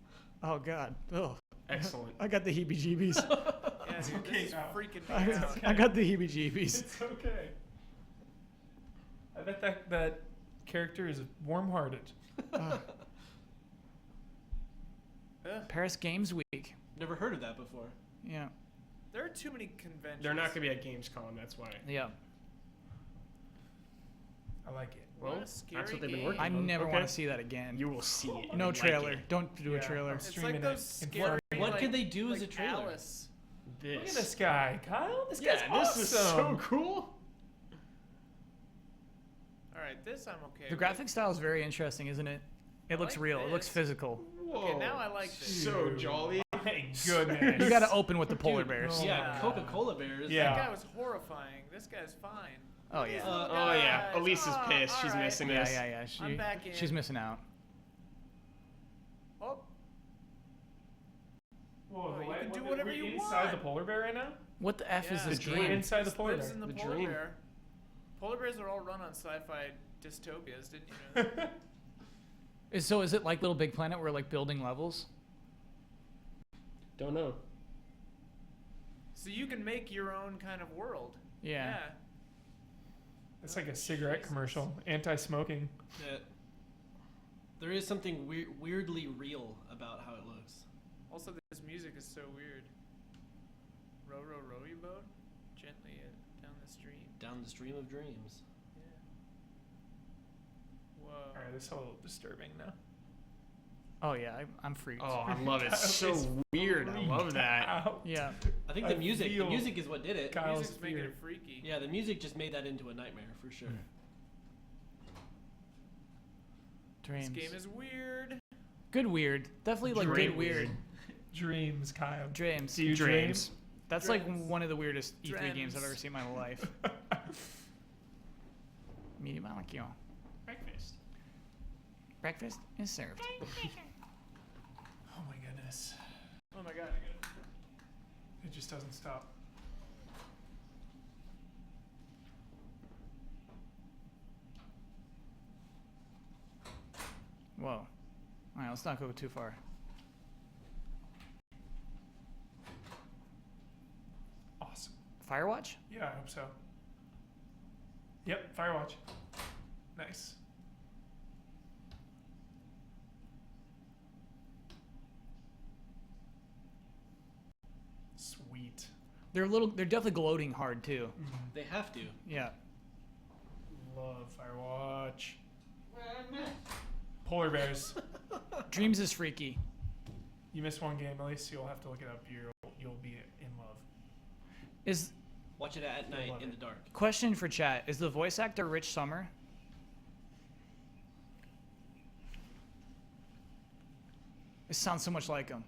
Oh, God. Ugh. Excellent. I got the heebie-jeebies. Yeah, dude, okay this is now. freaking me out. I got the heebie-jeebies. It's okay. I bet that character is warm-hearted. Paris Games Week. Never heard of that before. Yeah. There are too many conventions. They're not going to be at Gamescom, that's why. Yeah. I like it. Well, What a scary that's what they've been game. working I on. never Okay. want to see that again. You will see it. No Like trailer. it. Don't do a Yeah. trailer. It's Streaming like it those in scary. What like, could they do as like a trailer? Alice. This. Look at this guy, Kyle. This Yeah, guy's this awesome. is so cool. All right, this I'm okay. The with. graphic style is very interesting, isn't it? It looks like real. It looks this. physical. Whoa. Okay, now I like this. So jolly. My goodness. You got to open with the polar Dude, bears. no. Yeah, Coca-Cola bears. Yeah. That guy was horrifying. This guy's fine. Oh, yeah. Oh, yeah. Guys. Elise is Oh, pissed. She's all right. missing Yeah, this. yeah. I'm back in. She's missing out. Oh, Whoa, you what- can do what- whatever we're you inside want. the polar bear right now? What the F is Yeah. this The game? dream. Inside the polar lives bear. in the The polar dream. bear. Polar bears are all run on sci-fi dystopias, didn't you know? So is it like Little Big Planet where we're like building levels? Don't know. So you can make your own kind of world. Yeah. It's like a cigarette commercial. Anti-smoking. There is something weirdly real about how it looks. Also, this music is so weird. Row, row, row your boat gently down the stream. Down the stream of dreams. Yeah. Whoa. All right, this is a little disturbing now. Oh yeah, I'm freaked. Oh, I love it. It's so weird. I love that. Out. Yeah. I think I the music feel is what did it. Kyle's Music's making fear. it freaky. Yeah, the music just made that into a nightmare for sure. Dreams. This game is weird. Good weird. Definitely like Dream good weird. Dreams, Kyle. Dreams. Do you Dreams. dream? That's like one of the weirdest E3 Dreams. games I've ever seen in my life. Medium molecule. Breakfast. Breakfast is served. Oh my goodness. Oh my god. It just doesn't stop. Whoa. All right, let's not go too far. Awesome. Firewatch? Yeah, I hope so. Yep, Firewatch. Nice. Sweet. They're definitely gloating hard too. They have to. Yeah. Love Firewatch. Polar bears. Dreams is freaky. You missed one game, Elyse. You'll have to look it up. You'll be in love. Is Watch it at night love in it. the dark. question for chat, is the voice actor Rich Summer? It sounds so much like him.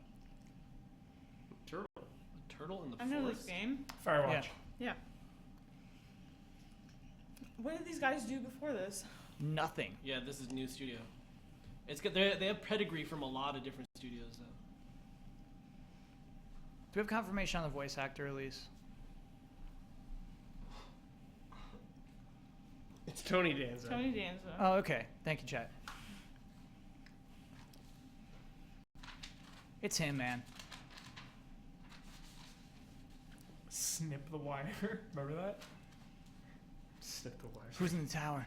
Turtle. A turtle in the I know forest. this game. Firewatch. Yeah. Yeah. What did these guys do before this? Nothing. Yeah, this is new studio. It's good. They have pedigree from a lot of different studios though. Do we have confirmation on the voice actor, Elyse? It's Tony Danza. Tony Danza. Oh, okay. Thank you, chat. It's him, man. Snip the wire. Remember that? Snip the wire. Who's in the tower?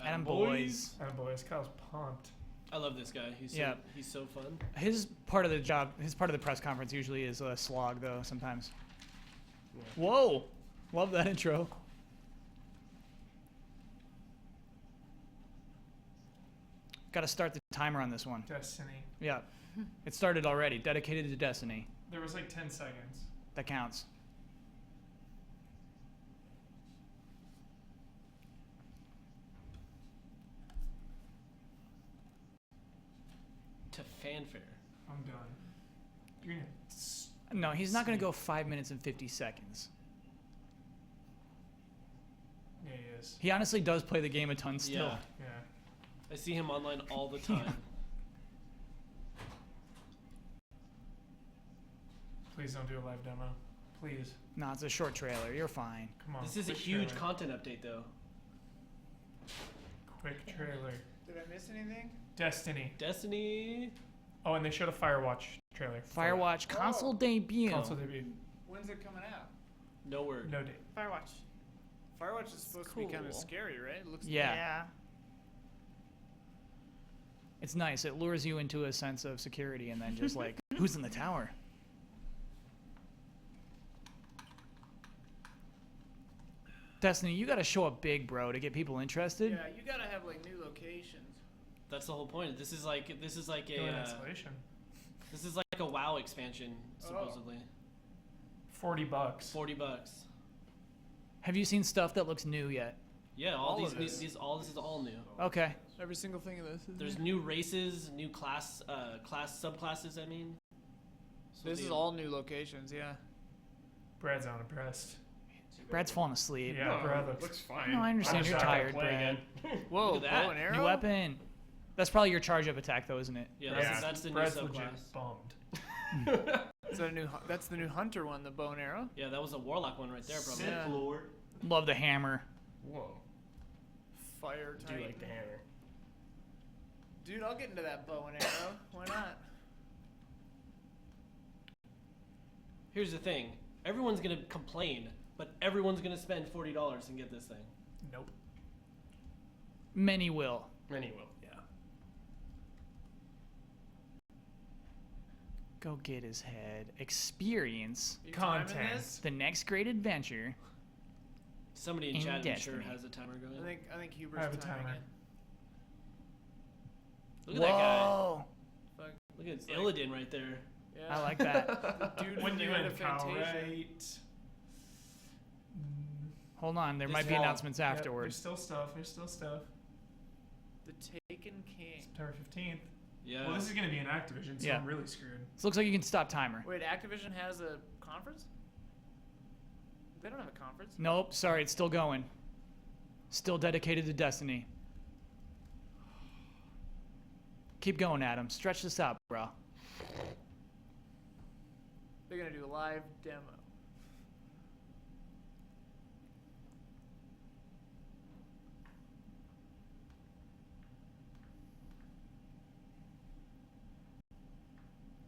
Adam Boys. Boys. Boys, Kyle's pumped. I love this guy. Yeah. He's so fun. His part of the job, his part of the press conference usually is a slog, though, sometimes. Yeah. Whoa! Love that intro. Got to start the timer on this one. Destiny. Yeah. It started already. Dedicated to Destiny. There was like 10 seconds. That counts. To fanfare. I'm done. You're gonna No, he's not going to go 5 minutes and 50 seconds. Yeah, he is. He honestly does play the game a ton still. Yeah. Yeah. I see him online all the time. Please don't do a live demo. Please. No, it's a short trailer. You're fine. Come on. This is a quick huge trailer. content update, though. Quick trailer. Did I miss anything? Destiny. Destiny. Oh, and they showed a Firewatch trailer. for Firewatch console debut. Console debut. When's it coming out? No word. No date. Firewatch. Firewatch is supposed to be kind of cool. scary, right? It looks Yeah. It's nice. It lures you into a sense of security and then just like, who's in the tower? Destiny, you gotta show up big, bro, to get people interested. Yeah, you gotta have like new locations. That's the whole point. This is like Doing a installation. this is like a WoW expansion supposedly. $40. $40. Have you seen stuff that looks new yet? Yeah, All all of these this. this is all new. Okay. Every single thing of this. There's new races, new subclasses. I mean. So This is all new locations, yeah. Brad's unimpressed. Brad's falling asleep. Yeah, No, Brad looks looks. fine. No, I understand I'm you're just not gonna tired, play Brad. again. Whoa, Look at that. bow and arrow. New weapon. That's probably your charge up attack, though, isn't it? Yeah, Yeah. that's the new Brad's legit subclass. bummed. Is that a new? That's the new hunter one, the bow and arrow. Yeah, that was a warlock one right there, bro. Sith Yeah. Lord. Love the hammer. Whoa. Fire Do titan. you like the hammer? Dude, I'll get into that bow and arrow. Why not? Here's the thing. Everyone's gonna complain, but everyone's gonna spend $40 and get this thing. Nope. Many will. Many will. Yeah. Go get his head. Experience You timing Content. this? the next great adventure. Somebody in In chat, I'm sure, Destiny. has a timer going. I think Hubert's I have a timing timer. it. Look at that guy. Whoa. Fuck. Look at It's like- Illidan right there. Yeah. I like that. Dude When from do you the end end of Kyle, Fantasia. right? Hold on, there This might be wall. announcements Yep, afterwards. There's still stuff. There's still stuff. The Taken King. September 15th. Yeah. Well, this is going to be an Activision, so Yeah. I'm really screwed. This looks like you can stop timer. Wait, Activision has a conference? They don't have a conference. Nope, sorry, it's still going. Still dedicated to Destiny. Keep going, Adam. Stretch this out, bro. They're gonna do a live demo.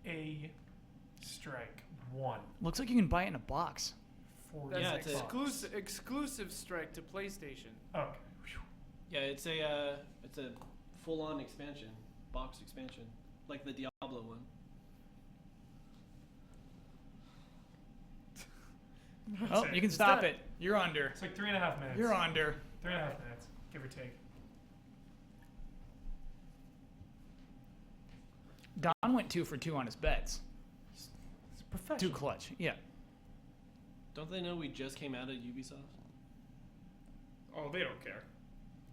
A strike 1. Looks like you can buy it in a box. $40. That's Yeah, an it's a- exclusive strike to PlayStation. Okay. Whew. Yeah, it's a full-on expansion, box expansion, like the Diablo one. Oh, it. you can It's stop done. it. You're under. It's like 3.5 minutes. You're under. 3.5 minutes, give or take. Don went 2 for 2 on his bets. It's professional. 2 clutch. Yeah. Don't they know we just came out of Ubisoft? Oh, they don't care.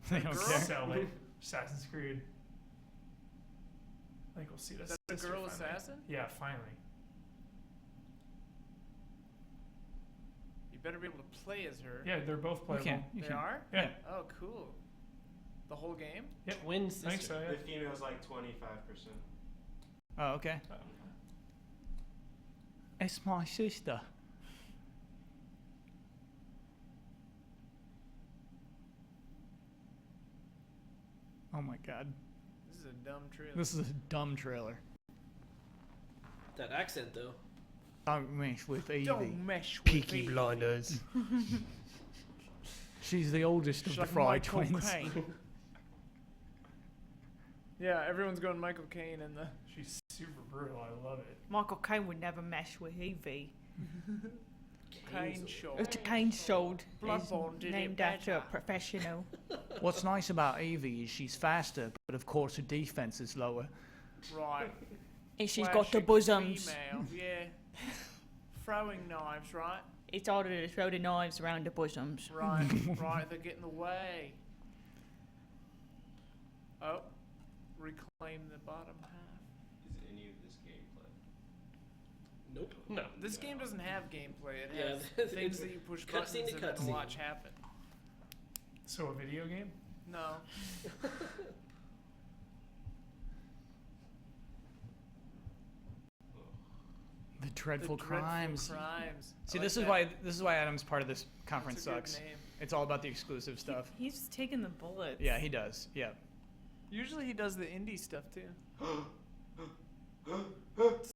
They don't Girl? care. Sell it. Assassin's Creed. I think we'll see this. That's the sister girl finally. assassin? Yeah, finally. You better be able to play as her. Yeah, they're both You playable. can. You They can. are? Yeah. Oh, cool. The whole game? Yep. Twin I sister. think so, yeah. The female's like 25%. Oh, okay. It's my sister. Oh my god. This is a dumb trailer. This is a dumb trailer. That accent though. Don't mess with Evie. Don't mesh with Peaky me. Blinders. She's the oldest of She's the like Fry Michael twins. Caine. Yeah, everyone's going Michael Caine in the. She's super brutal. I love it. Michael Caine would never mesh with Evie. Caine show. It's a Caine sword. Bloodborne did it Named after a better. professional. What's nice about Evie is she's faster, but of course her defense is lower. Right. And she's got the Classic bosoms. Female, yeah. Throwing knives, right? It's harder to throw the knives around the bosoms. Right, right, they get in the way. Oh, reclaim the bottom half. Is any of this gameplay? Nope. No. This game doesn't have gameplay. It Yeah, has it's things that you push cutscene buttons to and then cutscene. watch happen. So a video game? No. The Dreadful The Crimes. Dreadful Crimes. See, I this like is that. why Adam's part of this conference That's a good sucks. name. It's all about the exclusive stuff. He's just taking the bullets. Yeah, he does. Yeah. Usually he does the indie stuff too.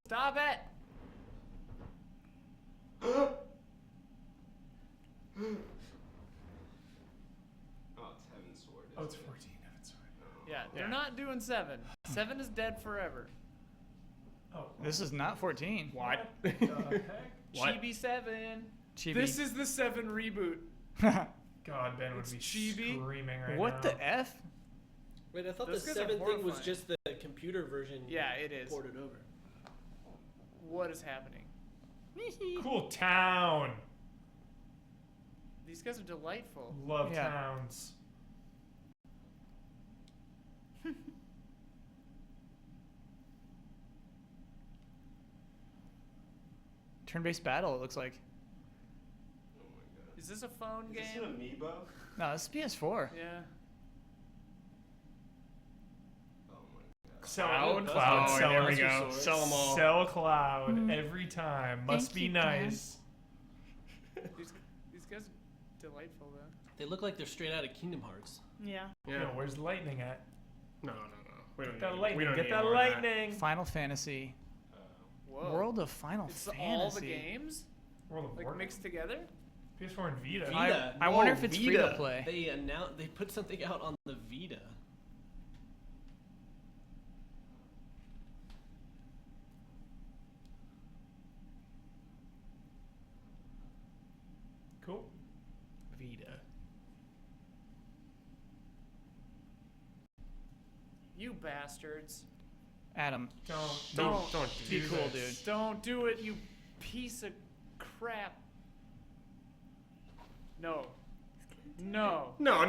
Stop it! Oh, it's Heaven's Sword. Oh, it's isn't 14. Heaven's Sword. Yeah, they're Yeah. not doing 7. 7 is dead forever. Oh, This is not 14. what the heck? What? Chibi 7. Chibi. This is the 7 reboot. God, Ben would It's be chibi. screaming right now. What the F? Wait, I thought Those the guys are 7 thing was horrifying. just the computer version. Yeah, it is. Ported over. What is happening? Cool town. These guys are delightful. Love Yeah. towns. Turn-based battle, it looks like. Oh my god. Is this a phone Is this game? an amiibo? No, this is PS4. Yeah. Oh my god. Cloud, Those cloud, are- sell there we us your go. swords. Sell 'em all. Sell cloud every time. Must Thank be you, Dan. nice. These guys are delightful though. They look like they're straight out of Kingdom Hearts. Yeah. Yo, where's lightning at? No. We don't Get that need- lightning. we don't Get need that more of that. lightning. Final Fantasy. Whoa. World of Final It's Fantasy. all the games World of like Warcraft. mixed together. PS4 and Vita. Vita. I wonder Whoa, if it's Vita. free to play. They put something out on the Vita. Cool. Vita. You bastards. Adam, Don't be do cool, this. dude. Don't do it, you piece of crap. No. No. No.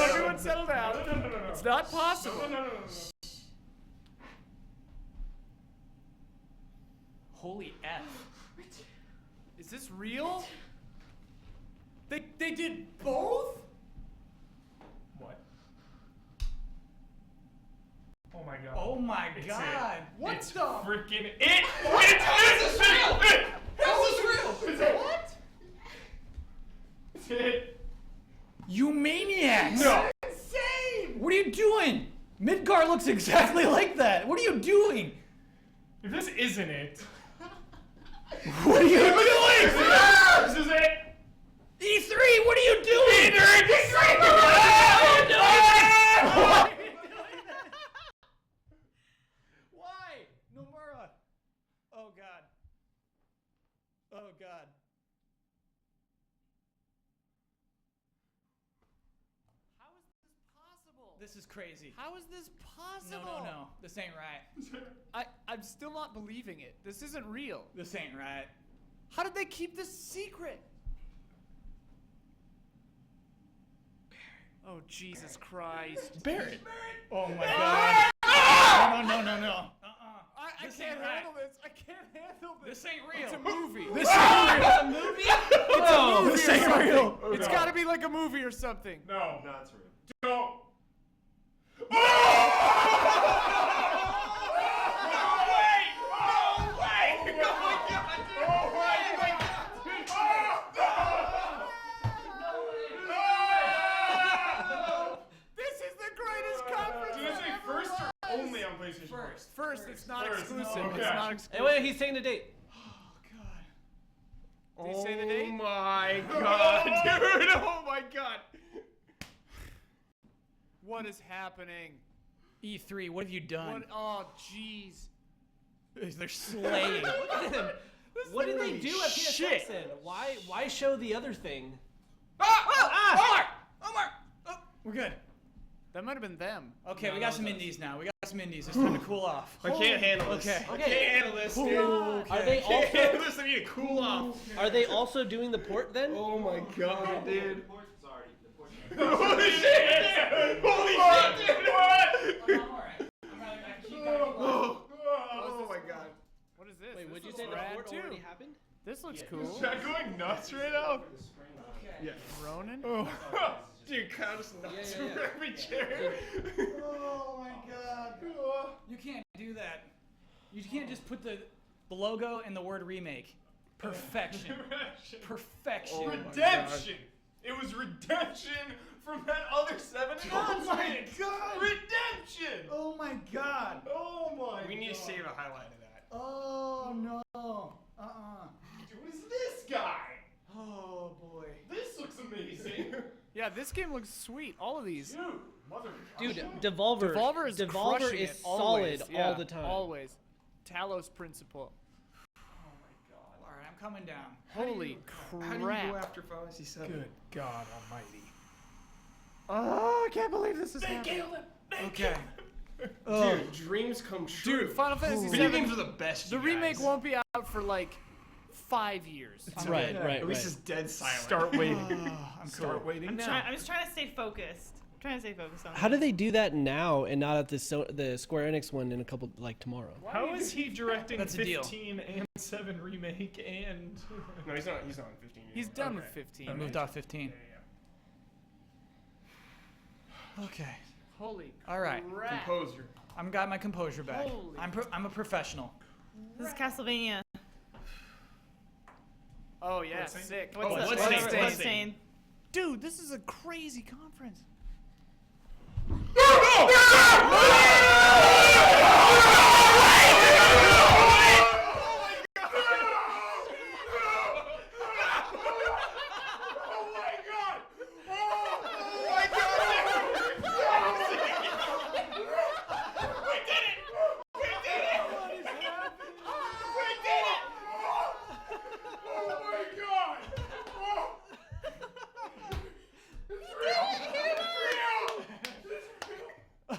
Everyone settle down. It's not possible. Holy F. Is this real? They did both? What? Oh my god. Oh my It's god. It. What it's the? freaking it. It's real. How is real? It's it. What? It's it. You maniacs! No. Insane! What are you doing? Midgar looks exactly like that. What are you doing? If this isn't it. What are you doing? This is it. E3, what are you doing? Why? Nomura. Oh god. Oh god. How is this possible? This is crazy. How is this possible? No. This ain't right. I'm still not believing it. This isn't real. This ain't right. How did they keep this secret? Oh, Jesus Christ. Barrett. Oh my god. No. I This can't ain't right. handle this. I can't handle this. This ain't real. It's a movie. This ain't real. A movie? It's a movie this or ain't something. real. Oh, It's no. gotta be like a movie or something. No. No, it's real. Don't. This is the greatest conference Did it say I've ever first or watched. only on PlayStation 4? First, it's not First. exclusive. Okay. It's not Hey, exclusive. wait, he's saying the date. Did he say the date? Oh my god, dude! Oh my god! What is happening? E3, what have you done? What? Oh, jeez. They're slaying. Look at him. What did they do at PSX then? Why show the other thing? Omar! Oh, we're good. That might have been them. Okay, we got some indies now. We got some indies. It's time to cool off. I can't handle this. Okay. I can't handle this, dude. Are they I can't handle also this. I need to cool off. are they also doing the port then? Oh my god, dude. Sorry, the portion. Holy shit! Holy shit, dude! What? I'm alright. Oh my god. What is this? Wait, This would you looks say the rad port too. already happened? This looks Is cool. that going nuts right now? Yeah. Ronin? Oh. Dude, Kyle just nuts Yeah, yeah, over yeah. every chair. Oh my god. You can't do that. You can't just put the logo and the word remake. Perfection. Perfection. Redemption. It was redemption from that other 7 announcement. Oh my god. Redemption. Oh my god. Oh my. We need to save a highlight of that. Oh no. Who is this guy? Oh boy. This looks amazing. Yeah, this game looks sweet. All of these. Dude, Devolver. Devolver is is solid always, all the time. Always. Talos Principle. All right, I'm coming down. Holy How do you crap. go after Final Fantasy 7? Good God Almighty. Oh, I can't believe this is happening. Okay. Dude, dreams come true. Dude, Final Fantasy Video 7. games are the best. The you remake guys. won't be out for like 5 years. Right. Elyse is dead silent. Start waiting. I'm Start waiting I'm now. just trying to stay focused. I'm trying to stay focused on How this. do they do that now and not at the Square Enix one in a couple tomorrow? How is he directing That's a deal. 15 and 7 remake and? No, he's not. He's not on 15. He's done with Okay. 15. I moved off 15. Okay. Holy All right. crap. Composer. I'm got my composure back. Holy I'm a professional. This is Castlevania. Oh yeah, What's sick. What's Oh, up? Bloodstained. What's Bloodstained. Bloodstained? Dude, this is a crazy conference.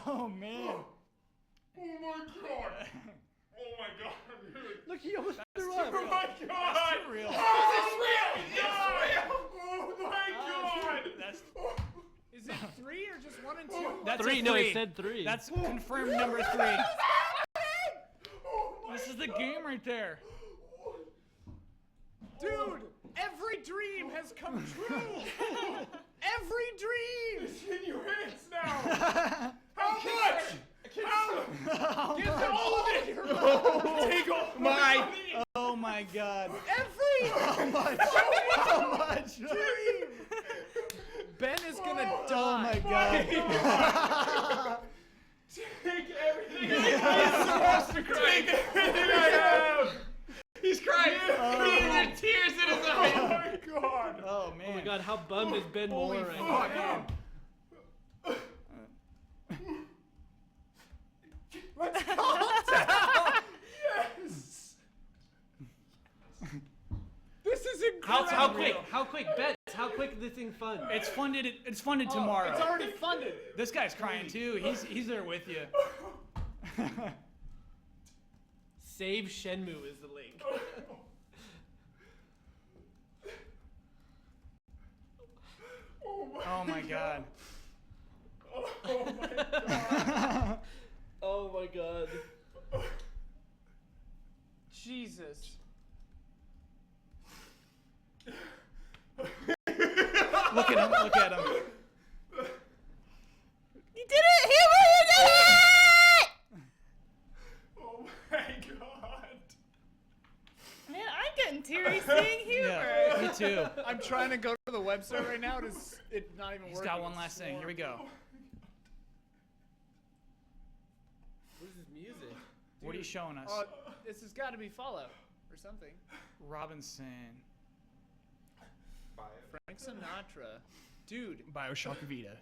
Oh man. Look, he almost threw up. Real. That's Is it 3 or just 1 and 2? that's Three. a No, three. it said 3. That's confirmed number 3. This is the game right there. Dude, every dream has come true. Every dream. It's in your hands now. How much? Get all of it. Take all My. Oh my god. Every How much? How much? dream. Ben is gonna Oh die. my god. Take everything I have. Take everything I have. He's crying. There's tears in his eyes. Oh my god. Oh man. Oh my god, how bummed is Ben Moore right now? Let's calm down. Yes. This is incredible. How quick, bets? How quick is this thing fun? It's funded tomorrow. It's already funded. This guy's crying too. He's there with you. Save Shenmue is the link. Oh my god. Oh my god. Oh my god. Jesus. Look at him. Look at him. You did it, Huber! You did it! Oh my god. Man, I'm getting teary seeing Huber. Yeah, me too. I'm trying to go to the website right now. It's not even He's working. got one last thing. Here we go. What is this music? What are you showing us? This has got to be Fallout or something. Robinson. Frank Sinatra. Dude, Bioshock Vita.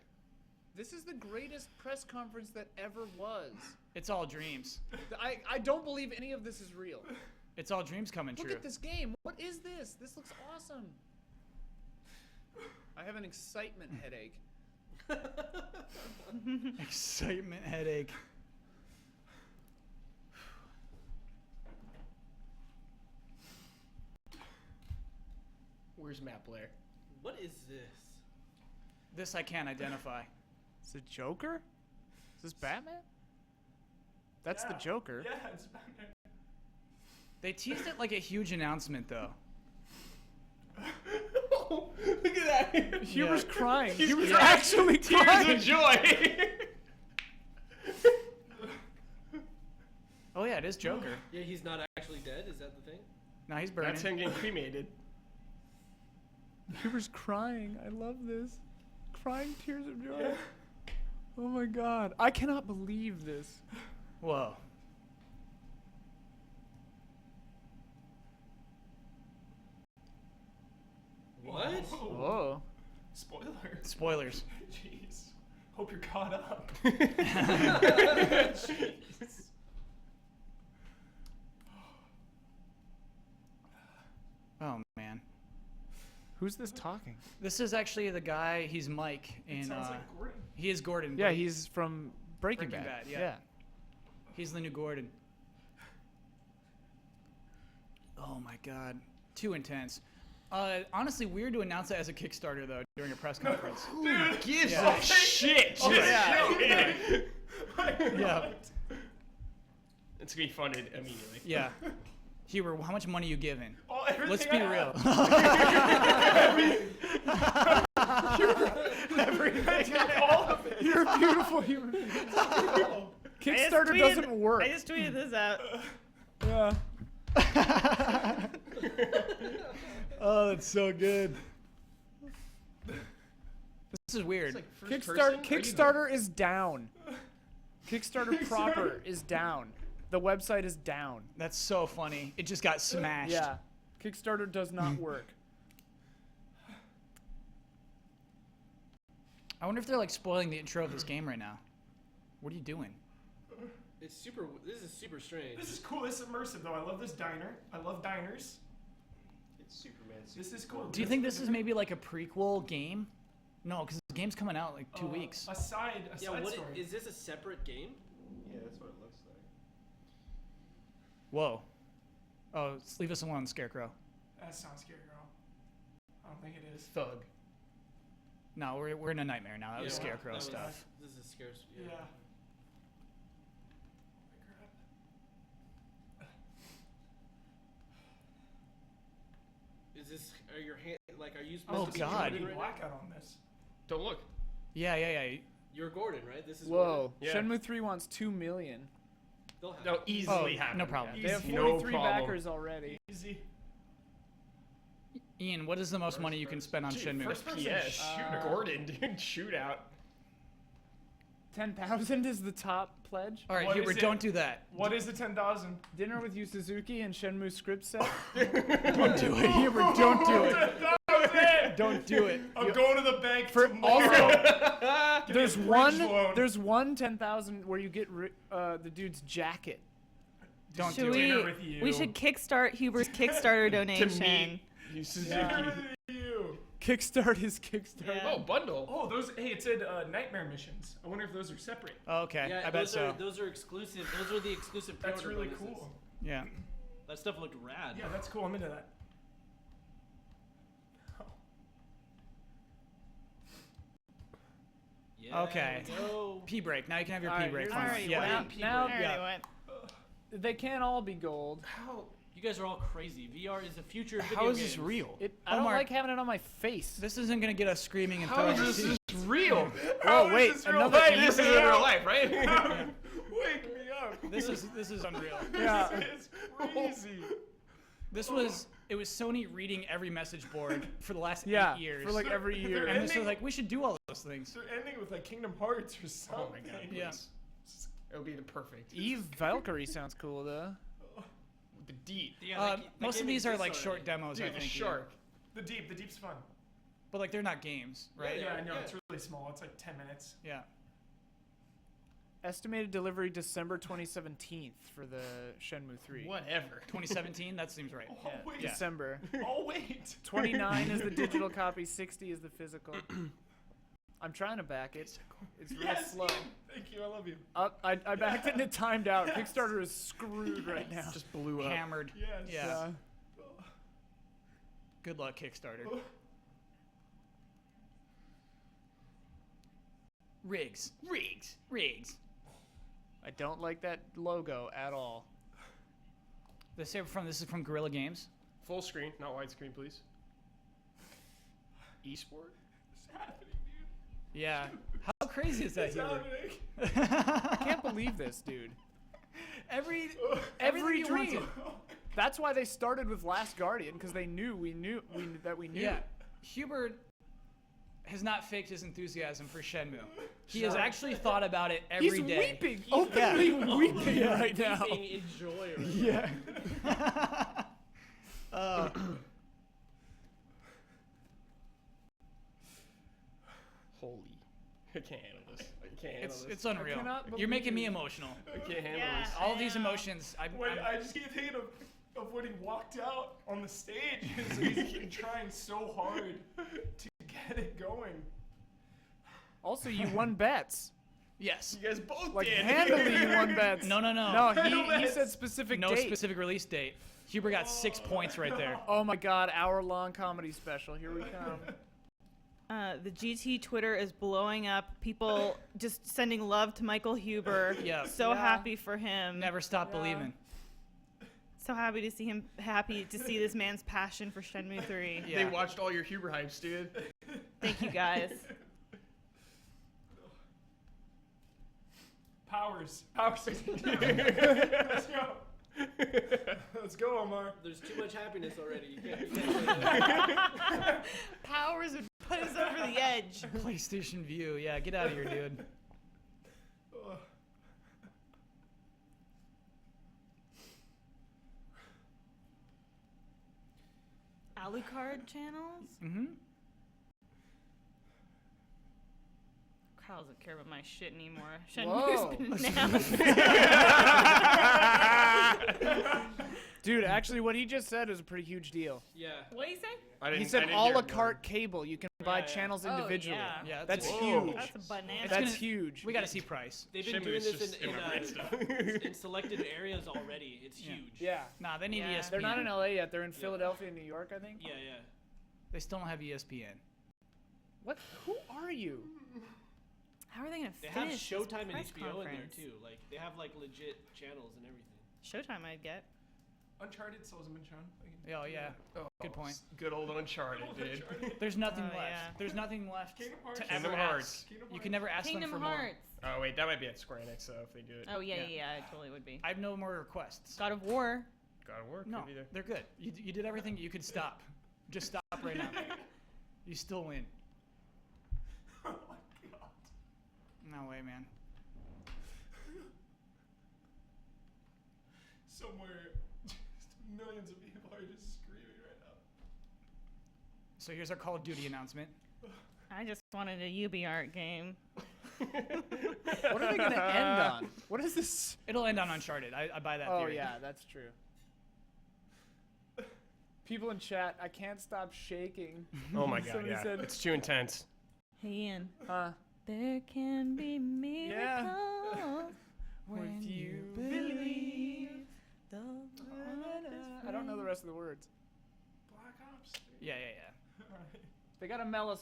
this is the greatest press conference that ever was. It's all dreams. I don't believe any of this is real. It's all dreams coming Look true. at this game. What is this? This looks awesome. I have an excitement headache. Excitement headache. Where's Matt Blair? What is this? This I can't identify. Is it Joker? Is this Batman? That's the Joker. Yeah, it's Batman. They teased it like a huge announcement though. Oh, look at that. Huber's crying. Huber's Yeah. actually Tears crying. of joy. Oh yeah, it is Joker. Yeah, he's not actually dead. Is that the thing? No, he's burning. That's him getting cremated. Huber's crying. I love this. Crying tears of joy. Oh my god. I cannot believe this. Whoa. What? Whoa. Spoiler. Spoilers. Jeez. Hope you're caught up. Oh man. Who's this talking? This is actually the guy. He's Mike. It In, sounds like Gordon. he is Gordon. Yeah, but he's from Breaking Breaking Bad. Bad, yeah. he's the new Gordon. Oh my god. Too intense. Honestly, weird to announce it as a Kickstarter though during a press conference. Who gives Yeah. a shit? Yeah. Yeah. It's gonna be funded immediately. Yeah. Huber, how much money you giving? Oh, Let's everything be I real. Everything. All of it. You're a beautiful human being. Kickstarter doesn't work. I just tweeted this out. Yeah. Oh, that's so good. This is weird. Kickstarter is down. Kickstarter proper is down. The website is down. That's so funny. It just got smashed. Yeah. Kickstarter does not work. I wonder if they're like spoiling the intro of this game right now. What are you doing? It's super. This is super strange. This is cool. This is immersive, though. I love this diner. I love diners. It's Superman. This is cool. Do you think this is maybe like a prequel game? No, because the game's coming out like 2 weeks. A side Yeah, story. is this a separate game? Yeah, that's what it looks like. Whoa. Oh, leave us alone, Scarecrow. That sounds scary, girl. I don't think it is. Thug. No, we're in a nightmare now. That was Scarecrow that was- stuff. This is scary. Yeah. Is this? Are your hand like? Are you? Oh, supposed to be God. Gordon right now? Blackout on this. Don't look. Yeah. You're Gordon, right? This is. Whoa. Yeah. Shenmue 3 wants 2 million. Gordon? They'll have No, it. easily Oh, happen. no problem. They have Easy, 43 no problem. backers already. Easy. Ian, what is the most money you can spend on Dude, Shenmue? first person PS. Gordon, dude, shootout. 10,000 is the top pledge. All right, What Huber, is it? don't do that. What is the 10,000? Dinner with Yu Suzuki and Shenmue script set. Don't do it, Huber. Don't do it. 10,000! Don't do it. I'm going to the bank For tomorrow. also, there's a bridge one. loan. There's one 10,000 where you get the dude's jacket. Don't Should do it. Dinner with you. we should kickstart Huber's Kickstarter donation. You Suzuki. Dinner with you. Kickstart his Kickstarter. Yeah. Oh, bundle. Oh, those. Hey, it said nightmare missions. I wonder if those are separate. Oh, okay, Yeah, I bet those so. are those are exclusive. Those are the exclusive. That's pre-order really bonuses. cool. Yeah. That stuff looked rad. Yeah, that's cool. I'm into that. Yeah, Okay. No. Pee break. Now you can have your All pee right, break. here's Fine. the- Alright, Yeah. well, Now, Alright, Yeah. what? they can't all be gold. How? You guys are all crazy. VR is the future of video How is this games. real? I don't Omar, like having it on my face. This isn't gonna get us screaming and How throwing. is this real? Oh wait, this real another. life? This is in real life, right? Wake me up. This is unreal. Yeah. It's crazy. It was Sony reading every message board for the last Yeah, 8 years. for like every year. and this ending- was like, we should do all those things. They're ending with like Kingdom Hearts or something. Oh my god. Yeah. It'll be the perfect. Eve Valkyrie sounds cool though. The deep. Yeah, that Most of game these are like exists short already. demos, I Dude, the think. shark. The Deep's fun. But like, they're not games, right? Yeah, I know. yeah. It's really small. It's like 10 minutes. Yeah. Estimated delivery December 2017 for the Shenmue 3. Whatever. 2017. That seems right. Oh, wait. December. Oh, wait. 29 is the digital copy, 60 is the physical. I'm trying to back it. It's real Yes, slow. Ian. Thank you. I love you. I backed it and it timed out. Kickstarter is screwed right now. Just blew up. Hammered. Yes. Yeah. Good luck, Kickstarter. Rigs. I don't like that logo at all. This is from Guerrilla Games. Full screen, not widescreen, please. Esport. It's happening, dude. Yeah. How crazy is that, It's Huber? happening. I can't believe this, dude. Every dream. That's why they started with Last Guardian, because they knew we knew. Yeah, Hubert has not faked his enthusiasm for Shenmue. He has actually thought about it every day. He's weeping, openly weeping right now. Weeping in joy right Yeah. Holy. I can't handle this. I can't handle this. It's unreal. cannot You're making me believe- emotional. I can't handle Yeah. this. All of these emotions. I just keep thinking of when he walked out on the stage. He's trying so hard to get it going. Also, you won bets. Yes. You guys both Like, did. handily you won bets. No. No, he said specific No date. specific release date. Huber got 6 points right there. Oh my god, hour-long comedy special. Here we come. The GT Twitter is blowing up. People just sending love to Michael Huber. Yeah. So Yeah. happy for him. Never stop believing. So happy to see him. Happy to see this man's passion for Shenmue 3. Yeah. They watched all your Huber hypes, dude. Thank you guys. Powers. Let's go. Let's go, Omar. There's too much happiness already. You can't say that. Powers would put us over the edge. PlayStation View. Yeah, get out of here, dude. Alucard channels? Mm-hmm. Kyle doesn't care about my shit anymore. Whoa. Shenmue's been announced. Dude, actually, what he just said is a pretty huge deal. Yeah. What do you say? He said a la carte cable. You can buy Yeah. channels Oh, individually. yeah. Yeah, That's Whoa. huge. That's a banana. That's huge. We got to see price. They've been Shenmue doing is this just in, in in selected areas already. It's huge. Yeah. Nah, they need Yeah. ESPN. They're not in LA yet. They're in Philadelphia and New York, I think. Yeah, yeah. They still don't have ESPN. What? Who are you? How are they gonna They have finish this Showtime and press HBO in there conference? too. Like they have like legit channels and everything. Showtime, I'd get. Uncharted still hasn't been shown. Oh, yeah. Good point. Good old Uncharted, dude. There's nothing Oh, left. yeah. There's nothing left Kingdom Hearts. to Kingdom ever Hearts. ask. Kingdom You can never ask Kingdom them for Hearts. Oh wait, that might be at Square Enix though if they do it. Oh yeah, Yeah. yeah, it totally would be. I have no more requests. God of War. God of War No, could be there. they're good. You did everything you could stop. Just stop right now. You still win. Oh my god. No way, man. Somewhere, just millions of people are just screaming right now. So here's our Call of Duty announcement. I just wanted a UbiArt game. What are they going to end on? What is this? It'll end on Uncharted. I buy that Oh, theory. yeah, that's true. People in chat, I can't stop shaking. Oh my god, Somebody yeah. said- It's too intense. Hey Ian. Huh? There can be miracles Yeah. when If you you believe. The I don't know the rest of the words. Black Ops. Yeah. They got to mellow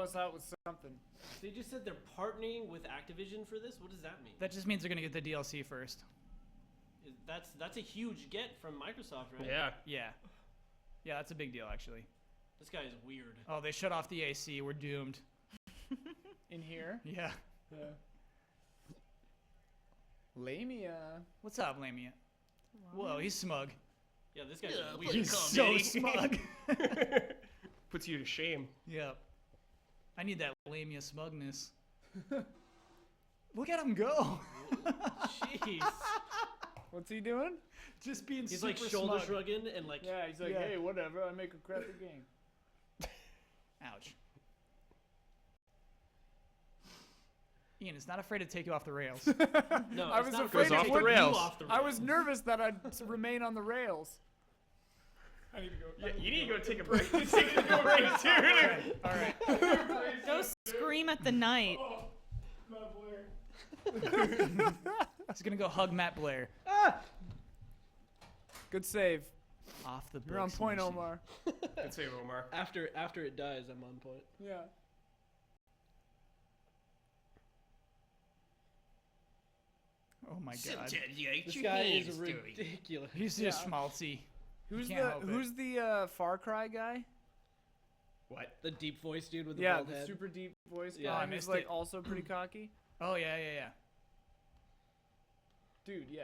us out with something. They just said they're partnering with Activision for this. What does that mean? That just means they're gonna get the DLC first. That's a huge get from Microsoft, right? Yeah. Yeah. Yeah, that's a big deal actually. This guy is weird. Oh, they shut off the AC. We're doomed. In here? Yeah. Yeah. Lamia. What's up, Lamia? Whoa, he's smug. Yeah, this guy's weird. He's so smug. Puts you to shame. Yep. I need that Lamia smugness. Look at him go. Jeez. What's he doing? Just being He's super like shoulder smug. shrugging and like. Yeah, he's like, Yeah. hey, whatever, I make a crappy game. Ouch. Ian is not afraid to take you off the rails. No, I it's was not afraid Goes it off the would. rails. Off the I was nervous that I'd remain on the rails. I need to go. Yeah, you need to go take a break. Take a break, dude. All right. Go scream at the night. Oh, Matt Blair. He's gonna go hug Matt Blair. Good save. Off the You're on books, point, Mercy. Omar. Good save, Omar. After it dies, I'm on point. Yeah. Oh my god. This guy is ridiculous. He's just schmaltzy. Who's Can't help it. the Far Cry guy? What? The deep voice dude with the Yeah, bald the head. super deep voice Yeah, guy. I Who's missed like it. also pretty cocky. Oh yeah. Dude, yeah.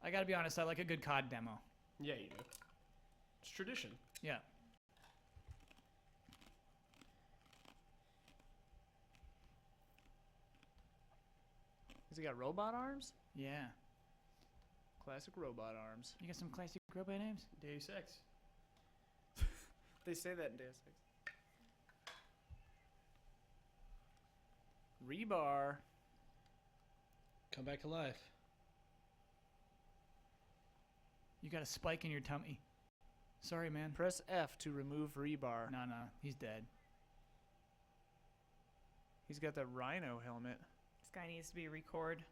I gotta be honest, I like a good COD demo. Yeah, you do. It's tradition. Yeah. Has he got robot arms? Yeah. Classic robot arms. You got some classic robot names? Deus Ex. They say that in Deus Ex. Rebar. Come back to life. You got a spike in your tummy. Sorry, man. Press F to remove rebar. No, he's dead. He's got that rhino helmet. This guy needs to be record.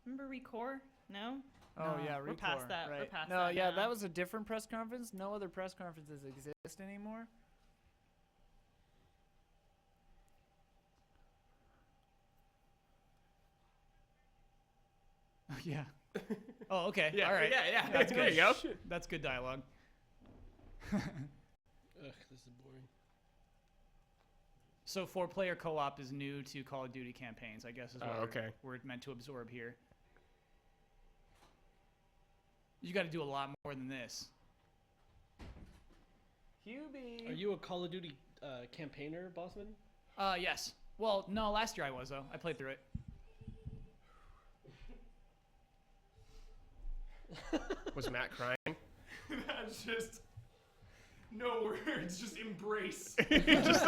Remember Recore? No? Oh No, yeah, we're Recore. past that. Right. We're past no, that yeah, now. that was a different press conference. No other press conferences exist anymore. Yeah. Oh, okay. Yeah, All right. yeah. That's There good. you go. That's good dialogue. Ugh, this is boring. So 4-player co-op is new to Call of Duty campaigns, I guess is what okay. we're meant to absorb here. You got to do a lot more than this. Hubie. Are you a Call of Duty campaigner, Bossman? Yes. Well, no, last year I was, though. I played through it. Was Matt crying? That's just no words. Just embrace. Just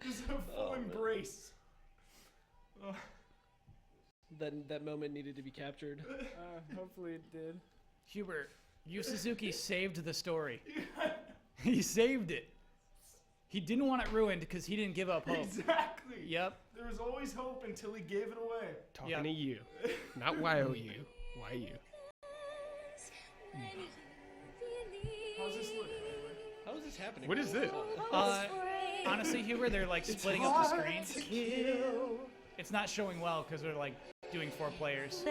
Just a full embrace. That moment needed to be captured. Hopefully it did. Hubert, Yu Suzuki saved the story. He saved it. He didn't want it ruined because he didn't give up hope. Exactly. Yep. There was always hope until he gave it away. Talking to you, not YOU. YU. How's this look? How is this happening? What is this? Honestly, Hubert, they're like splitting up the screen. It's not showing well because they're like doing 4 players.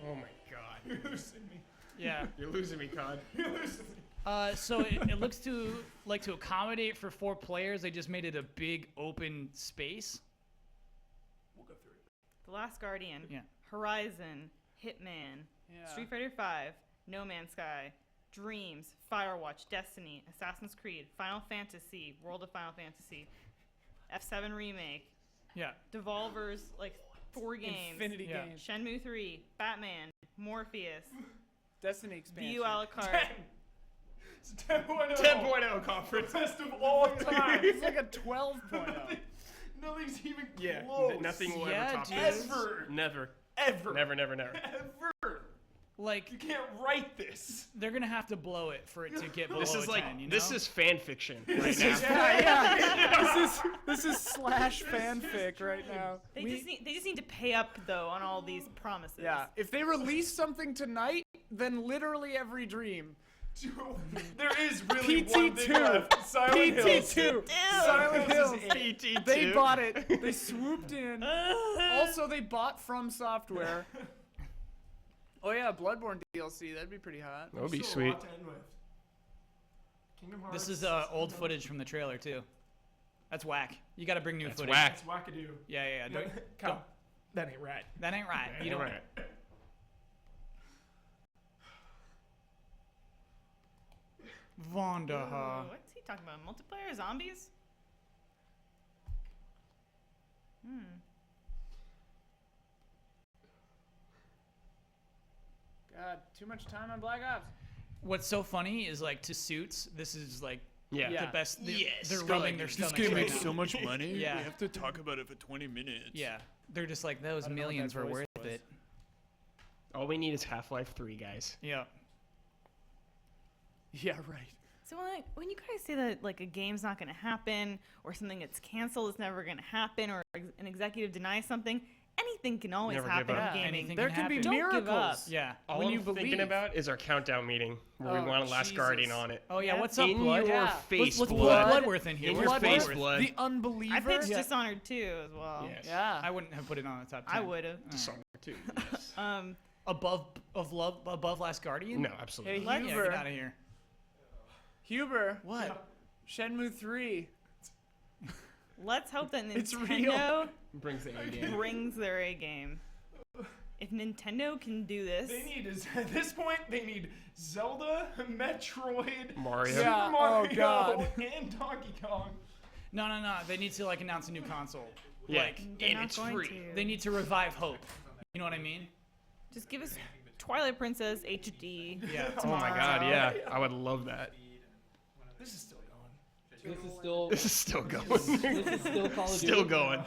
Oh my God. You're losing me. Yeah. You're losing me, COD. You're losing me. So it looks to accommodate for 4 players. They just made it a big open space. We'll go through it. The Last Guardian. Yeah. Horizon. Hitman. Yeah. Street Fighter V. No Man's Sky. Dreams. Firewatch. Destiny. Assassin's Creed. Final Fantasy. World of Final Fantasy. F7 Remake. Yeah. Devolver's like 4 games. Infinity Yeah. games. Shenmue 3. Batman. Morpheus. Destiny expansion. View a la carte. It's 10.0. 10.0 conference. Best of all time. It's like a 12.0. Nothing's even Yeah. close. Nothing will Yeah, ever top dude. this. Ever. Never. Ever. Never. Never. Never. Ever. Like You can't write this. they're gonna have to blow it for it to get below This is a like 10, you know? this is fan fiction right now. Yeah. This is slash fanfic right now. They just need to pay up though on all these promises. Yeah. If they release something tonight, then literally every dream. There is really one thing PT2. left. Silent Hills. PT2. Silent Hills. They bought it. They swooped in. Also, they bought From Software. Oh yeah, Bloodborne DLC. That'd be pretty hot. That would be Still a sweet. lot to end with. Kingdom Hearts. This is old footage from the trailer too. That's whack. You got to bring new That's footage. whack. It's wackadoo. Yeah. Don't, Come. That ain't right. that ain't right. You don't. Right. Vonderhaar. What's he talking about? Multiplayer zombies? God, too much time on Black Ops. What's so funny is like to Suits, this is like Yeah. the best. Yes. They're rubbing their stomachs right now. much money. Yeah. We have to talk about it for 20 minutes. Yeah, they're just like those I don't know what millions that were voice worth was. it. All we need is Half-Life 3, guys. Yeah. Yeah, right. So when you guys say that like a game's not going to happen or something gets canceled is never going to happen or an executive denies something, anything can always Never happen give up. in gaming. Anything There can can be happen. Don't give up. miracles. Yeah. All when I'm you thinking believe. about is our countdown meeting where we Oh, want a Last Jesus. Guardian on it. Oh yeah. Yeah. What's up, In Blood? your Yeah. face, Let's pull Blood. Bloodworth in here. In Where's your face, Bloodworth? Blood. The unbeliever. I pitched Dishonored too as well. Yes. Yeah. I wouldn't have put it on the top 10. I would have. Dishonored too. Yes. Above Last Guardian? No, absolutely. Hey, not. Yeah, Huber. get out of here. Huber. What? Shenmue 3. Let's hope that It's Nintendo Brings the A game. brings their A game. If Nintendo can do this, They need at this point they need Zelda, Metroid, Mario. Super Yeah, oh, Mario, God. and Donkey Kong. No. They need to like announce a new console. Yeah. Like they're And not it's going free. to. they need to revive hope. You know what I mean? Just give us Twilight Princess HD. Yeah. Oh my God, yeah. I would love that. This is still going. This is still. This is still going. This is still Call of Duty. Still going.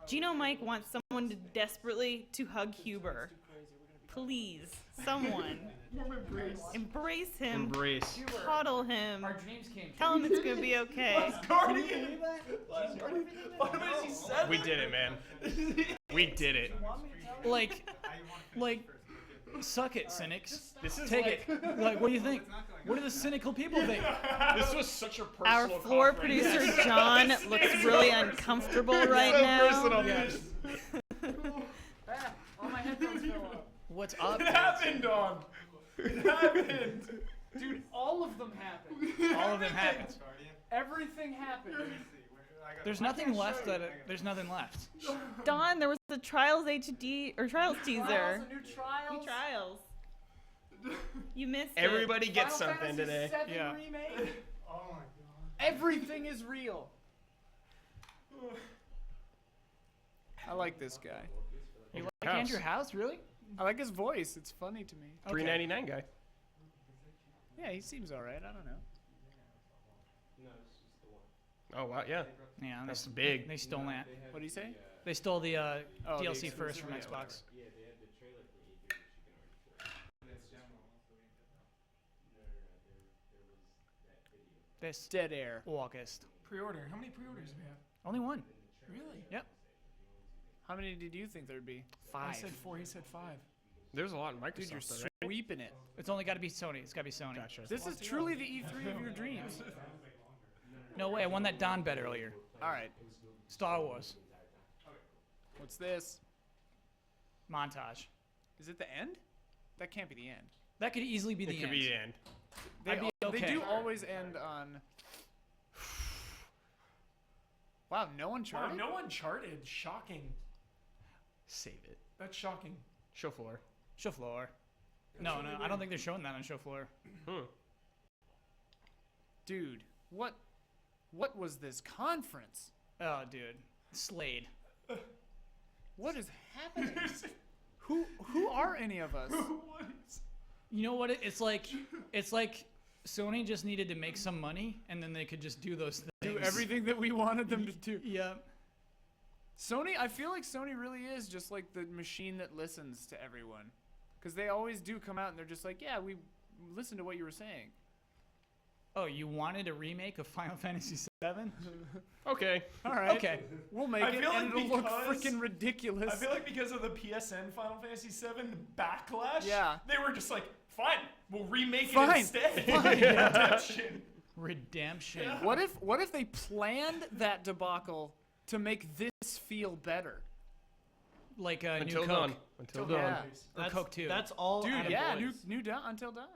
Gino Mike wants someone to desperately to hug Huber. Please, someone. Embrace him. Embrace. Coddle him. Our dreams came true. Tell him it's gonna be okay. Last Guardian. Last Guardian. Final Fantasy 7. We did it, man. We did it. Like, suck it, cynics. This is Take like, it. Like, what do you think? What do the cynical people think? This was such a personal Our floor conference. producer John looks really uncomfortable right so now. personal. Yes. All my headphones fell off. What's up? It happened, Don. It happened. Dude, all of them happened. All of them happened. Everything happened. There's nothing left. There's nothing left. Don, there was the Trials HD or Trials teaser. Trials, a new Trials. New Trials. You missed Everybody gets Final something Fantasy today. 7 Yeah. remake. Oh my God. Everything is real. I like this guy. You like Andrew House, really? I like his voice. It's funny to me. $3.99 guy. Yeah, he seems all right. I don't know. Oh wow, yeah. Yeah, That's big. They stole that. What do you say? They stole the the DLC first exclusive, from yeah, Xbox. This Dead air. August. Pre-order. How many pre-orders do we have? Only one. Really? Yep. How many did you think there'd be? I said 4. He said 5. There's a lot in Microsoft. Dude, you're though, right? sweeping it. It's only got to be Sony. It's got to be Sony. Gotcha. This is truly the E3 of your dreams. No way. I won that Don bet earlier. All right. Star Wars What's this? montage. Is it the end? That can't be the end. That could easily be the It could end. be the end. They, I'd be they okay. do always end on. Wow, no Wow, Uncharted? no Uncharted. Shocking. Save it. That's shocking. Show floor. Show floor. No, I don't think they're showing that on show floor. Dude, what was this conference? Oh, dude. Slade. What is happening? Who are any of us? You know what? It's like Sony just needed to make some money, and then they could just do those things. Do everything that we wanted them to do. Yeah. Sony, I feel like Sony really is just like the machine that listens to everyone. Because they always do come out and they're just like, yeah, we listened to what you were saying. Oh, you wanted a remake of Final Fantasy VII? Okay. All right. Okay. We'll make I it feel and like it'll look because- freaking ridiculous. I feel like because of the PSN Final Fantasy VII backlash, Yeah. they were just like, fine, we'll remake it Fine. instead. Fine. Redemption. Redemption. Yeah. What if they planned that debacle to make this feel better? Like Until New dawn. Coke. Until Yeah. dawn. Or That's, Coke 2. That's all Dude, Adam yeah, Boyes. new Dawn Until Dawn.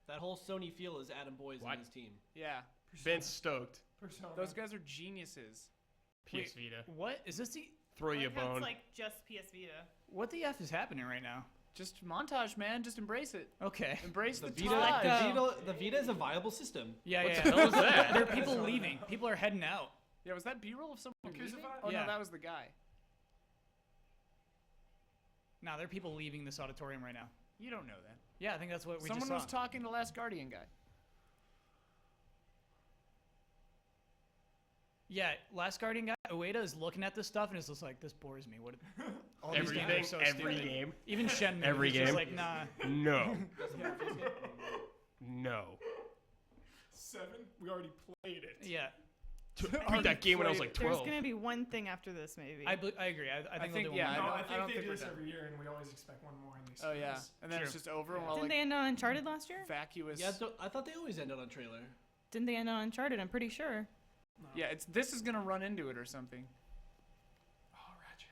That whole Sony feel is Adam Boyes What? and his team. Yeah. Ben's stoked. Persona. Those guys are geniuses. PS Vita. What? Is this the... Throw you a Like how bone. It's like just PS Vita. What the F is happening right now? Just montage, man. Just embrace it. Okay. Embrace the, Vita, time. the Vita is a viable system. Yeah, What yeah. the hell is that? There are people leaving. People are heading out. Yeah, was that B-roll of someone leaving? Crucified? Oh Yeah. no, that was the guy. Now there are people leaving this auditorium right now. You don't know that. Yeah, I think that's what we Someone just saw. was talking to Last Guardian guy. Yeah, Last Guardian guy, Ueda is looking at this stuff and is just like, this bores me. What? All these games are Everything, so every stupid. game. Even Shenmue. Every he's just game. like, nah. No. No. 7? We already played it. Yeah. beat that game when I was like There's 12. gonna be one thing after this, maybe. I agree. I think they'll do Yeah, one no, more. I think don't they think do we're this done. every year, and we always expect one more in these. Oh yeah, series. and then it's just over, and we're all Didn't like they end on Uncharted last year? vacuous. Yeah, I thought they always ended on trailer. Didn't they end on Uncharted? I'm pretty sure. Yeah, this is gonna run into it or something. Oh, Ratchet.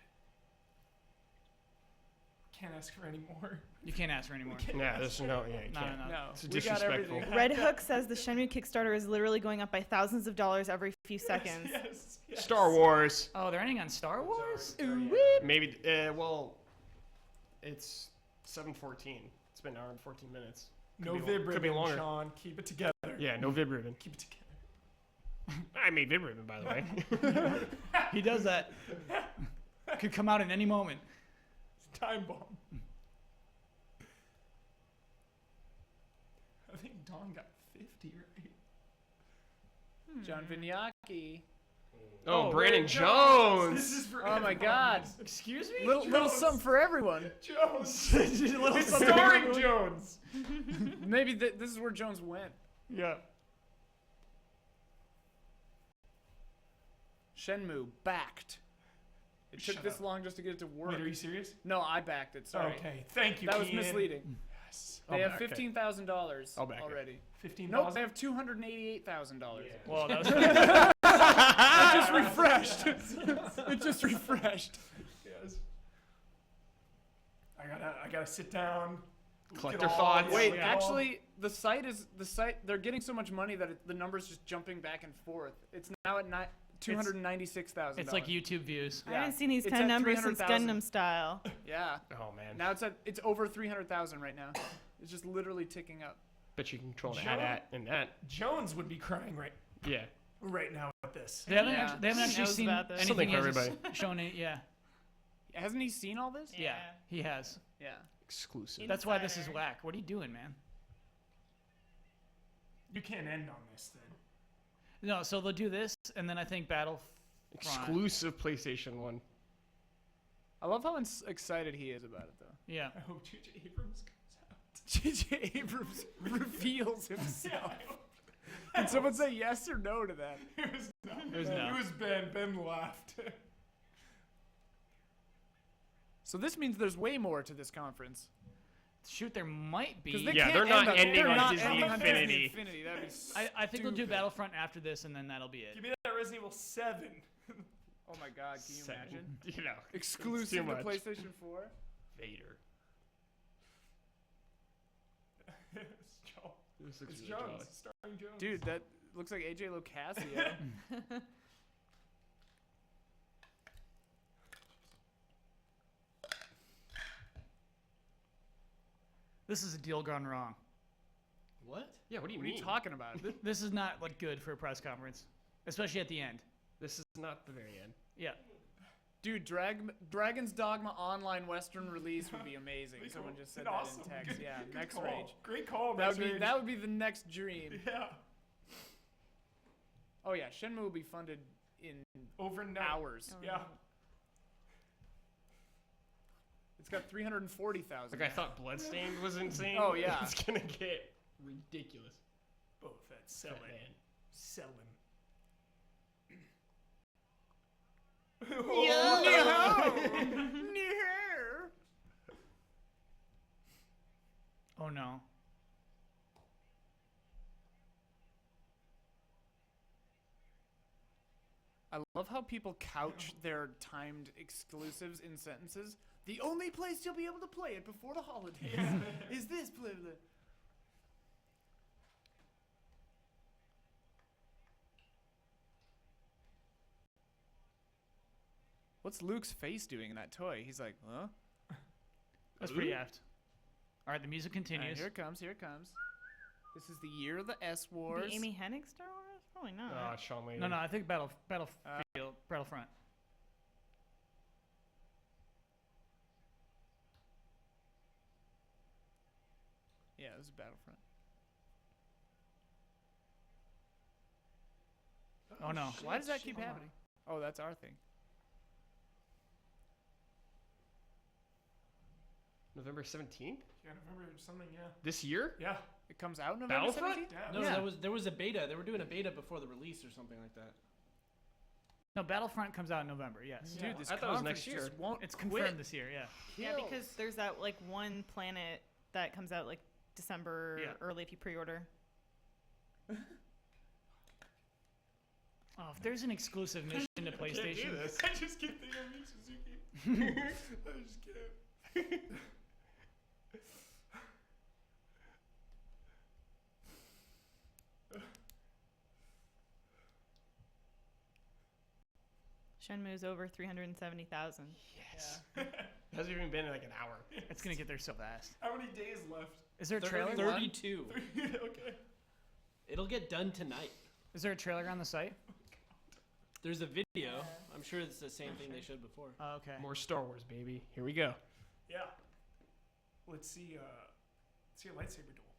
Can't ask for any more. You can't ask for any more. Yeah, there's no. Yeah, you No, can't. no, no. No, It's we got disrespectful. everything. Red Hook says the Shenmue Kickstarter is literally going up by thousands of dollars every few seconds. Yes. Star Wars. Oh, they're ending on Star Wars? Maybe. Well, it's 7:14. It's been an hour and 14 minutes. No Could be- vib could be ribbon, longer. Sean. Keep it together. Yeah, no Vib Ribbon. Keep it together. I made Vib Ribbon, by the way. He does that. Could come out at any moment. It's time bomb. I think Don got 50 right. John Vignacchi. Oh, Brandon This Jones. is for Oh my everyone. God. Excuse me? Little something for everyone. Jones. Little It's something starring for Jones. Maybe this is where Jones went. Yeah. Shenmue backed. It took Shut this up. long just to get it to work. Wait, are you serious? No, I backed it. Sorry. Okay, thank you. That was Ian. misleading. Yes. They have back it. $15,000 I'll back it. already. 15,000. Nope, they have $288,000. Well, that was It just refreshed. It just refreshed. Yes. I gotta sit down. Collect look their at thoughts. all- Wait, look at all- actually, the site. They're getting so much money that the number's just jumping back and forth. It's now at $296,000. it's like YouTube views. I haven't seen these It's kind of at numbers since 300,000. Gundam Style. Yeah. Oh man. Now it's over 300,000 right now. It's just literally ticking up. Bet you can control an Jones- ad in that. Jones would be crying Yeah. right now at this. They haven't, Yeah. they haven't actually Knows seen about this. anything Something for he hasn't everybody. shown it. Yeah. Hasn't he seen all this? Yeah, he has. Yeah. Exclusive. That's why this is Insider. whack. What are you doing, man? You can't end on this then. No, so they'll do this, and then I think Battlefront. Exclusive PlayStation 1. I love how excited he is about it, though. Yeah. I hope J.J. Abrams comes out. J.J. Abrams reveals himself. I hope- Can someone say yes or no to that? It was no. It was no. It was Ben. Ben laughed. So this means there's way more to this conference. Shoot, there might be. 'Cause they Yeah, can't they're not end ending they're on not Disney ending on Infinity. Infinity. That'd be I think they'll do stupid. Battlefront after this, and then that'll be it. Give me that Resident Evil 7. Oh my God, can you imagine? You know. Exclusive to much. PlayStation 4? Vader. It's Jones. This looks It's really Jones. jolly. Starring Jones. Dude, that looks like AJ Locasio. This is a deal gone wrong. What? Yeah, what do you What are mean? you talking about? This is not like good for a press conference, especially at the end. This is not the very end. Yeah. Dude, Dragon's Dogma online Western release would be amazing. Pretty Someone cool. just said Awesome. that in text. Good- Yeah, good next call. rage. Great call. That Next would be Rage. that would be the next dream. Yeah. Oh yeah, Shenmue will be funded in Overnight. hours. Yeah. It's got 340,000. Like I thought Bloodstained was insane. Oh, yeah. It's gonna get ridiculous. Both that selling. Fat man. Selling. Oh no. I love how people couch their timed exclusives in sentences. The only place you'll be able to play it before the holidays is this. Blah, blah. What's Luke's face doing in that toy? He's like, huh? That's pretty apt. All right, the music All right, continues. here it comes. Here it comes. This is the year of the S Wars. The Amy Hennig Star Wars? Probably not. Sean Layden. No, I think Battlefront. Yeah, this is Battlefront. Oh no. Why does that keep happening? Oh, that's our thing. November 17th? Yeah, November something, yeah. This year? Yeah. It comes out November Battlefront? 17th? Yeah. No, there was a beta. They were doing a beta before the release or something like that. No, Battlefront comes out in November. Yes. Dude, this I thought it was next conference year. just won't It's quit. confirmed this year. Yeah. Yeah, because there's that like one planet that comes out like December Yeah. early if you pre-order. Oh, if there's an exclusive mission to I can't do PlayStation, this. I just keep thinking of you, Suzuki. I just can't. Shenmue's over 370,000. Yes. Hasn't even been like an hour. it's gonna get there so fast. How many days left? Is there a trailer? 32. Okay. It'll get done tonight. Is there a trailer on the site? There's a video. I'm sure it's the same thing they showed before. Oh, okay. More Star Wars, baby. Here we go. Yeah. Let's see a lightsaber duel.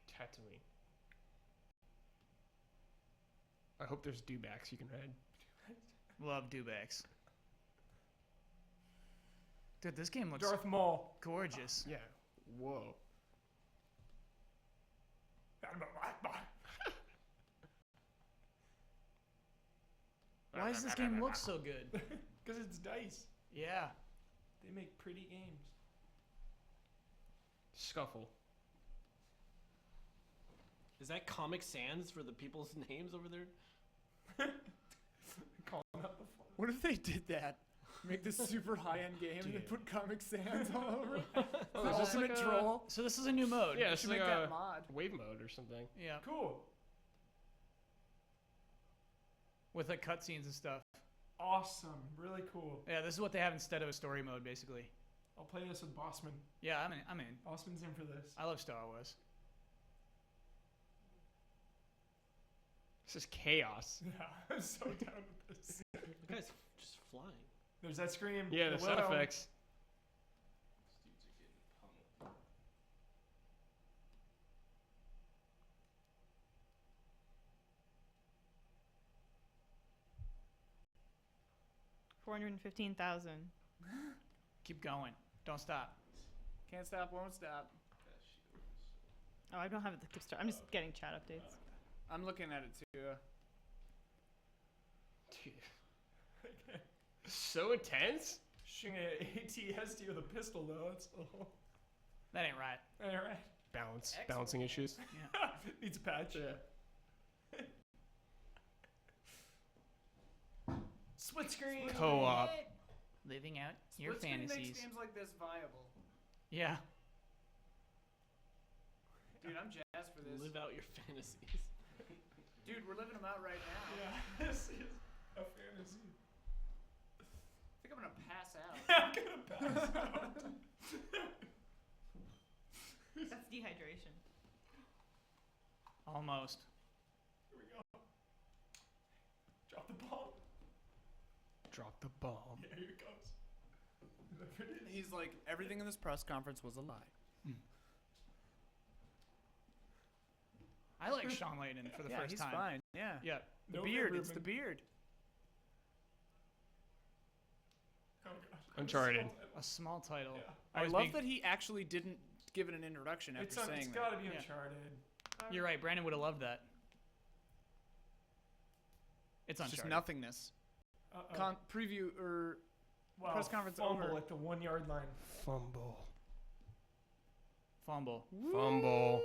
Tatooine. I hope there's dewbacks you can ride. Love dewbacks. Dude, this game looks Darth Maul. gorgeous. Yeah. Whoa. Why does this game look so good? Because it's DICE. Yeah. They make pretty games. Scuffle. Is that Comic Sans for the people's names over there? Calling up the phone. What if they did that? Make this super high-end game and then put Comic Sans all over it? Oh, The is this ultimate like a- troll. So this is a new mode. Yeah, You it's should like make a that mod. wave mode or something. Yeah. Cool. With like cutscenes and stuff. Awesome. Really cool. Yeah, this is what they have instead of a story mode, basically. I'll play this with Bossman. Yeah, I'm in. Bossman's in for this. I love Star Wars. This is chaos. Yeah, I'm so down with this. The guy's just flying. There's that scream. Yeah, the sound Willow. effects. $415,000. Keep going. Don't stop. Can't stop, won't stop. Oh, I don't have the Kickstarter. I'm just getting chat updates. I'm looking at it too. Dude. So intense? Shooting an ATSD with a pistol, though. That's all. That ain't right. All right. Balancing issues. Needs a patch. Yeah. Split screen. Co-op. Living out your Split screen fantasies. makes games like this viable. Yeah. Dude, I'm jazzed for this. Live out your fantasies. Dude, we're living them out right now. Yeah, this is a fantasy. I think I'm gonna pass out. I'm gonna pass out. That's dehydration. Almost. Here we go. Drop the bomb. Drop the bomb. Yeah, here it goes. There it is. He's like, everything in this press conference was a lie. I like Sean Layden for the Yeah, first he's time. fine. Yeah. Yeah. The No beard. Van It's the Ruben. beard. Oh, God. Uncharted. A small title. Yeah. I Always love being- that he actually didn't give it an introduction after It's saying that. gotta be Yeah. Uncharted. You're right. Brandon would have loved that. It's It's just Uncharted. nothingness. Preview or Wow, press conference fumble over. at the 1 yard line. Fumble. Fumble. Fumble.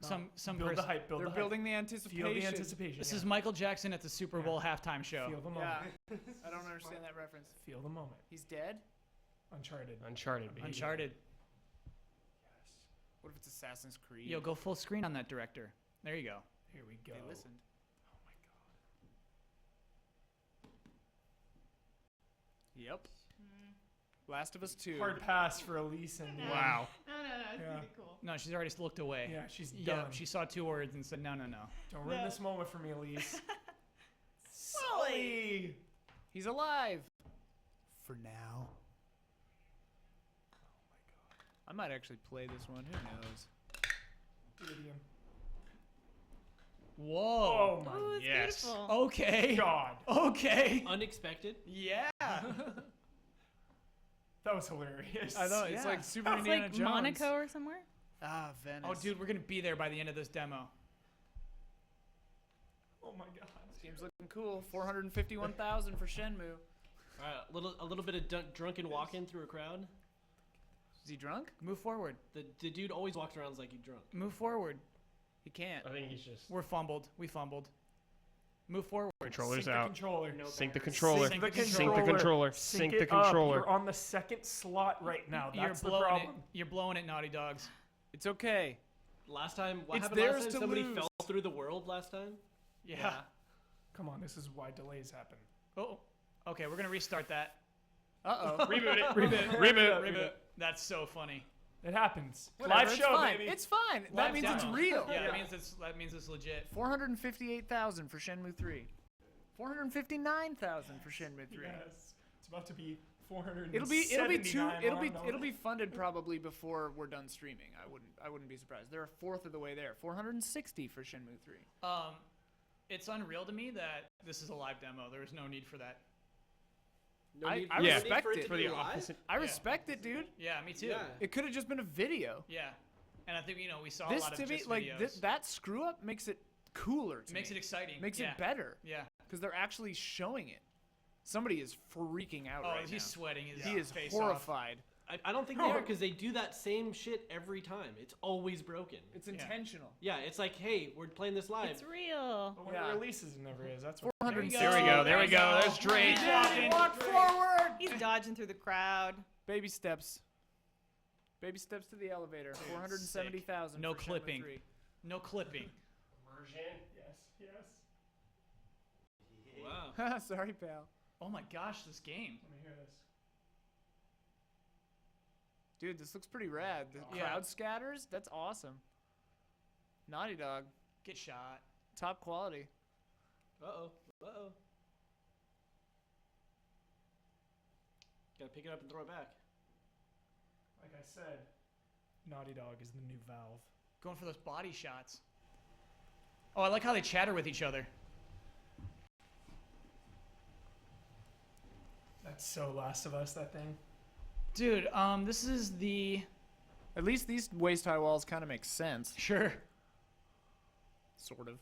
Some Build the person. hype. Build They're the building hype. the anticipation. Feel the anticipation. This yeah. is Michael Jackson at the Super Bowl halftime show. Feel the moment. Yeah. I don't understand that reference. Feel the moment. He's dead? Uncharted. Uncharted, baby. Uncharted. Yes. What if it's Assassin's Creed? Yo, go full screen on that director. There you go. Here we go. They listened. Oh my God. Yep. Last of Us 2. Hard pass for Elyse and Wow. No, it's Yeah. gonna be cool. No, she's already looked away. Yeah, she's Yeah, done. she saw 2 words and said, no. Don't ruin No. this moment for me, Elyse. Sully! He's alive. For now. Oh my God. I might actually play this one. Who knows? Idiom. Whoa. Oh my Ooh, it's yes. beautiful. Okay. God. Okay. Unexpected. Yeah. That was hilarious. I know. It's Yeah. like Super It's Indiana like Jones. Monaco or somewhere. Ah, Venice. Oh, dude, we're going to be there by the end of this demo. Oh my God. Game's looking cool. 451,000 for Shenmue. All right, a little bit of drunken walking through a crowd. Is he drunk? Move forward. The dude always walks around like he's drunk. Move forward. He can't. I think he's just. We're fumbled. We fumbled. Move forward. Controller's out. Controller. Sync the controller. Sync the Sync the controller. Sync Sync the it up. controller. You're on the second slot right now. That's the blowing problem. it. You're blowing it, Naughty Dogs. It's okay. Last time, what It's happened theirs last time? to Somebody lose. fell through the world last time. Yeah. Come on, this is why delays happen. Oh. Okay, we're gonna restart that. Uh-oh. Reboot it. Reboot. That's so funny. It happens. Whatever, Live it's show, fine. baby. It's fine. That Live means it's demo. real. Yeah, that means it's legit. 458,000 for Shenmue 3. 459,000 for Shenmue 3. Yes. It's about to be 400. It'll be funded probably before we're done streaming. I wouldn't be surprised. They're a fourth of the way there. 460 for Shenmue 3. It's unreal to me that this is a live demo. There is no need for that. I Yeah. respect for it it. to For be the live? opposite. I respect it, dude. Yeah, me too. Yeah. It could have just been a video. Yeah. And I think we saw This a lot of to me, just like videos. that screw up makes it cooler. To makes me. it exciting. Makes yeah. it better Yeah. because they're actually showing it. Somebody is freaking out Oh, right he's now. sweating his He is face horrified. I don't think they are because they do that same shit every time. It's always broken. It's intentional. Yeah, it's like, hey, we're playing this live. It's real. But when Yeah. it releases, it never is. That's what. 460. There we go. There we go. There's Drake. Walk forward. He's dodging through the crowd. Baby steps. Baby steps to the elevator. 470,000. No for Shenmue clipping. 3. No clipping. Immersion. Yes. Wow. Sorry, pal. Oh my gosh, this game. Let me hear this. Dude, this looks pretty rad. The Yeah. crowd scatters. That's awesome. Naughty Dog. Get shot. Top quality. Uh-oh. Uh-oh. Gotta pick it up and throw it back. Like I said, Naughty Dog is the new Valve. Going for those body shots. Oh, I like how they chatter with each other. That's so Last of Us, that thing. Dude, this is the... At least these waist-high walls kind of make sense. Sure. Sort of.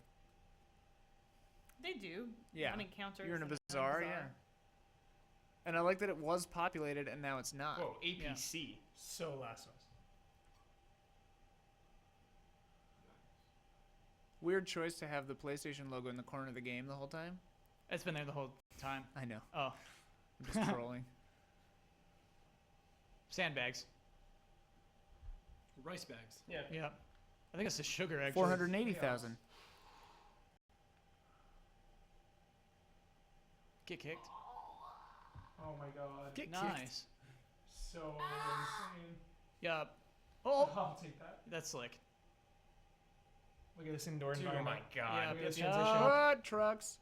They do. Yeah. I mean, counters. You're in a and bazaar, yeah. And I like that it was populated and now it's not. Whoa, APC. So Last of Us. Weird choice to have the PlayStation logo in the corner of the game the whole time. It's been there the whole time. I know. Oh. I'm just trolling. Sandbags. Rice bags. Yeah. Yeah. I think it's the sugar, actually. 480,000. Get kicked. Oh my god. Get kicked. Nice. So insane. Yup. Oh, I'll take that. that's slick. Look at this indoor Oh environment. my god. Yeah, Look at this yeah. transition. What? Trucks.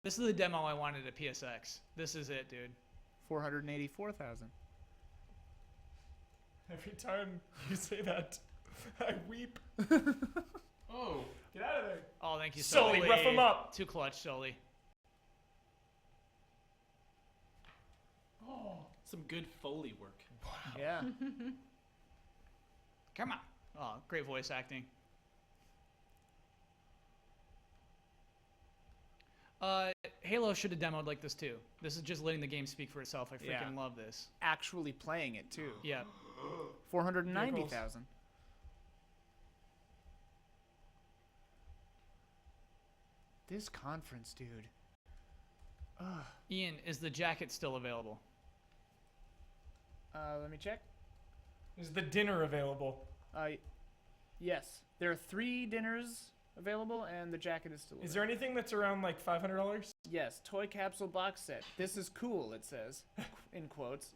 This is the demo I wanted at PSX. This is it, dude. 484,000. Every time you say that, I weep. Oh. Get out of there. Oh, thank you, Sully, rough him up. Too clutch, Sully. Oh. Some good Foley work. Yeah. Come on. Oh, great voice acting. Halo should have demoed like this too. This is just letting the game speak for itself. I freaking Yeah. love this. Actually playing it too. Yeah. 490,000. This conference, dude. Ugh. Ian, is the jacket still available? Let me check. Is the dinner available? Yes. There are 3 dinners available, and the jacket is still Is there anything that's around like $500? Yes, toy capsule box set. This is cool, it says, in quotes.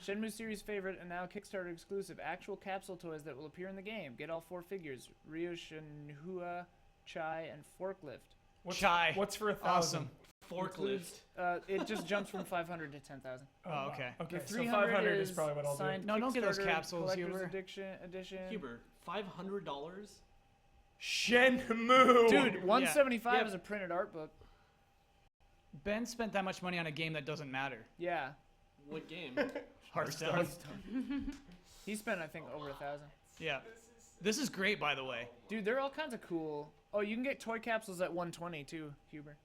Shenmue series favorite and now Kickstarter exclusive actual capsule toys that will appear in the game. Get all 4 figures: Ryo, Shenhua, Chai, and Forklift. Chai. What's for 1,000? Awesome. Forklift. It just jumps from 500 to 10,000. Oh, okay. Okay, The so 300 500 is probably what I'll do. signed No, don't get those Kickstarter capsules, Collector's Huber. edition. Huber, $500? Shenmue! Dude, 175 Yeah. is a printed art book. Ben spent that much money on a game that doesn't matter. Yeah. What game? Hearthstone. He spent, I think, over 1,000. Yeah. This is great, by the way. Dude, there are all kinds of cool Oh, you can get toy capsules at 120 too, Huber.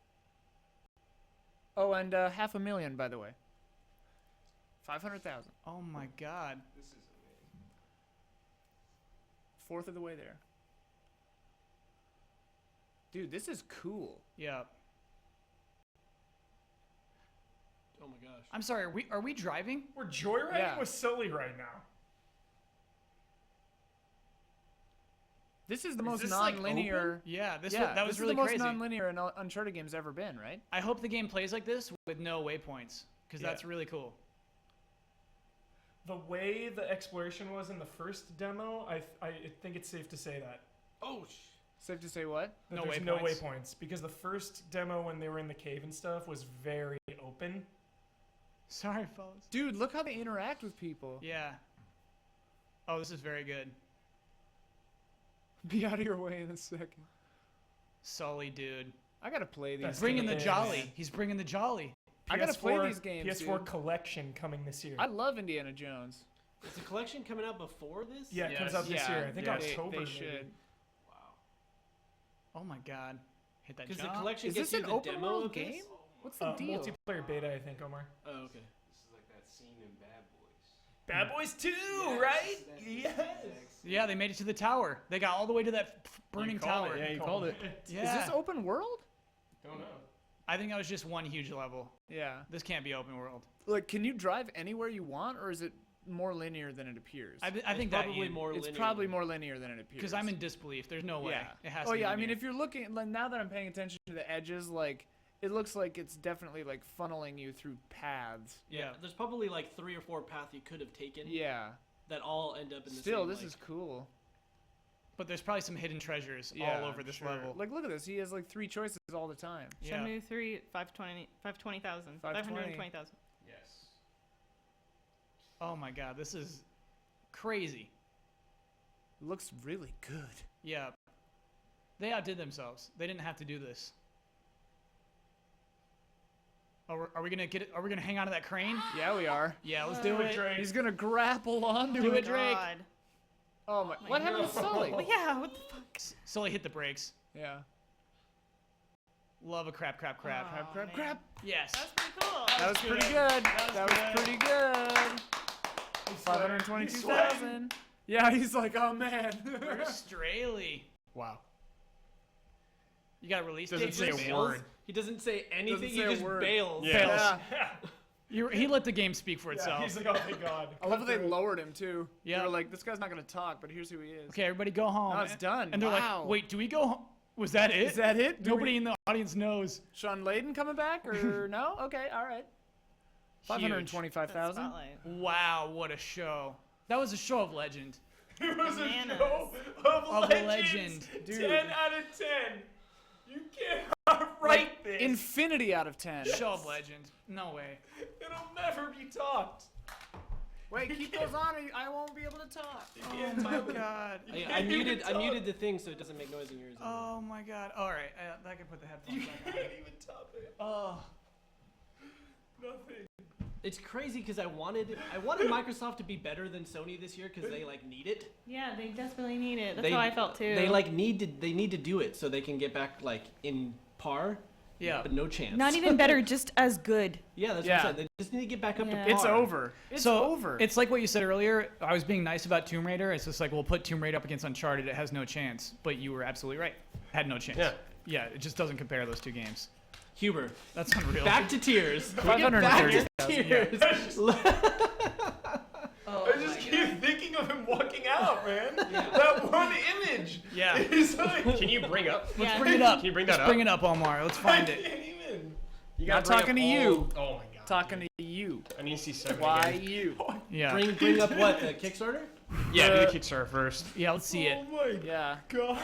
Oh, and $500,000, by the way. 500,000. Oh my God. This is amazing. Fourth of the way there. Dude, this is cool. Yeah. Oh my gosh. I'm sorry. Are we driving? We're joyriding Yeah. with Sully right now. This is the Is most this, like, non-linear. Yeah. That this was really is the crazy. most non-linear an Uncharted game's ever been, right? I hope the game plays like this with no waypoints, because Yeah. that's really cool. The way the exploration was in the first demo, I think it's safe to say that. Oh, Safe to say what? That No there's no waypoints. waypoints. Because the first demo when they were in the cave and stuff was very open. Sorry, fellas. Dude, look how they interact with people. Yeah. Oh, this is very good. Be out of your way in a second. Sully, dude. I gotta play these. That's Bringing the games. jolly. He's bringing the jolly. I gotta play these games, PS4 dude. collection coming this year. I love Indiana Jones. is the collection coming out before this? Yeah, it comes out this year. I think October. They maybe. should. Wow. Oh my God. Hit that Because the jump. collection Is gets this you an the open demo world of this? game? What's the deal? Multiplayer beta, I think, Omar. Oh, okay. This is like that scene in Bad Boys. Bad Boys 2, right? Yes. Yeah, they made it to the tower. They got all the way to that burning called tower. it. Yeah, you called it. Yeah. Is this open world? Don't know. I think that was just one huge level. Yeah. This can't be open world. Like, can you drive anywhere you want, or is it more linear than it appears? I think It's that probably more It's linear. probably more linear than it appears. because I'm in disbelief. There's no way. Yeah. It has Oh to be yeah, I mean, linear. if you're looking, like, now that I'm paying attention to the edges, like, it looks like it's definitely like funneling you through paths. Yeah, there's probably like 3 or 4 paths you could have taken Yeah. that all end up in the Still, same, this like- is cool. But there's probably some hidden treasures Yeah, all over this sure. level. Like, look at this. He has like 3 choices all the time. Yeah. Shenmue 3, 520,000. 520,000. Yes. Oh my God, this is crazy. Looks really good. Yeah. They outdid themselves. They didn't have to do this. Oh, are we gonna get it? Are we gonna hang on to that crane? Yeah, we are. Yeah, let's do it. Drake. He's gonna grapple onto Do it. it, Drake. God. Oh my! What happened to Sully? Oh, yeah, what the fuck? Sully hit the brakes. Yeah. Love a crap. Oh, Crap! man. Yes. That's pretty cool. That was pretty good. That was pretty good. 522,000. Yeah, he's like, oh man. Where's Straley? Wow. You got a release Doesn't date? say for this? a word. He doesn't say anything. Doesn't He say a just word. bails. Yeah. He let the game speak for Yeah, itself. he's like, oh, thank God. I love how they lowered him too. Yeah. They were like, this guy's not gonna talk, but here's who he is. Okay, everybody go home. No, it's done. And they're Wow. like, wait, do we go home? Was that it? Is that it? Do Nobody we- in the audience knows. Sean Layden coming back or no? Okay, all right. That 525,000. spotlight. Wow, what a show. That was a show of legend. It was a Bananas. show of legends. legend. Dude. 10 out of 10. You cannot write this. Infinity out of 10. Show of legend. No way. It'll never be topped. Wait, keep those on or I won't be able to talk. Oh my God. I muted the thing so it doesn't make noise in yours. Oh my God. All right, I can put the headphones back on. Can't even top it. Oh. Nothing. It's crazy because I wanted Microsoft to be better than Sony this year because they like need it. Yeah, they desperately need it. That's They- how I felt too. They like need to do it so they can get back like in par. Yeah. But no chance. Not even better, just as good. Yeah, that's Yeah. what I'm saying. They just need to get back up to Yeah. par. It's over. It's so over. It's like what you said earlier. I was being nice about Tomb Raider. It's just like, we'll put Tomb Raider up against Uncharted. It has no chance. But you were absolutely right. Had no chance. Yeah. Yeah, it just doesn't compare those two games. Huber, That's unreal. back to tears. We get 530,000. back to tears. I just keep thinking of him walking out, man. That one image. Yeah. Is like, Can you bring up? Let's Yeah. bring it up. Can you bring Let's that bring up? it up, Omar. Let's I find can't it. even. You Not gotta bring talking up to you. all- Oh my god. Talking to you. I need to see something. Why again. you? Yeah. Bring up what the Kickstarter? Yeah, do the Kickstarter first. Yeah, let's see it. Oh my Yeah. God.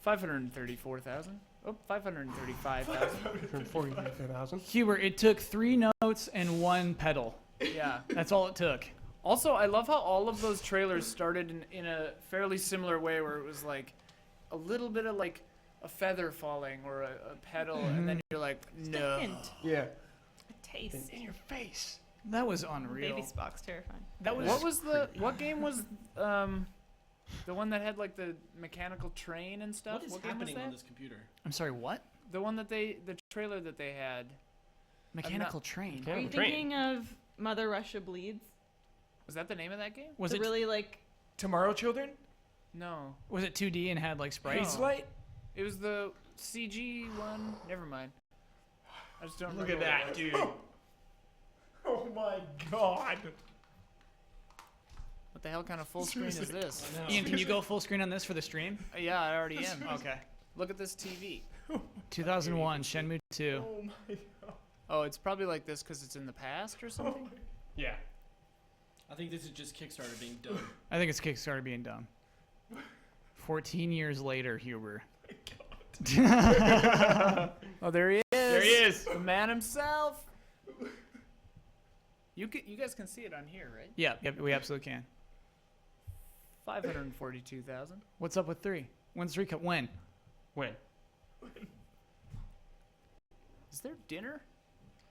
534,000. Oh, 535,000. 145,000. Hubert, it took 3 notes and 1 pedal. Yeah. That's all it took. Also, I love how all of those trailers started in a fairly similar way, where it was like a little bit of like a feather falling or a pedal, and then you're like, no. Hint. Yeah. A taste. In your face. That was unreal. Baby Spock's terrifying. That was What game was The one that had like the mechanical train and stuff. What is game was happening that? on this computer? I'm sorry, what? The one that the trailer that they had. Mechanical train. Are you thinking of Mother Russia Bleeds? Was that the name of that game? Was The it really like Tomorrow Children? No. was it 2D and had like sprites? No. It was the CG one. Never mind. I just don't Look remember. at what that, it was. dude. Oh my god. What the hell kind of full screen is this? Ian, can you go full screen on this for the stream? Yeah, I already am. Okay. Look at this TV. 2001, Shenmue 2. Oh my god. Oh, it's probably like this because it's in the past or something. Yeah. I think this is just Kickstarter being done. I think it's Kickstarter being done. 14 years later, Huber. Oh, there he is. There he is. The man himself. You guys can see it on here, right? Yeah, we absolutely can. 542,000. What's up with 3? When's 3 come? When? When? Is there dinner?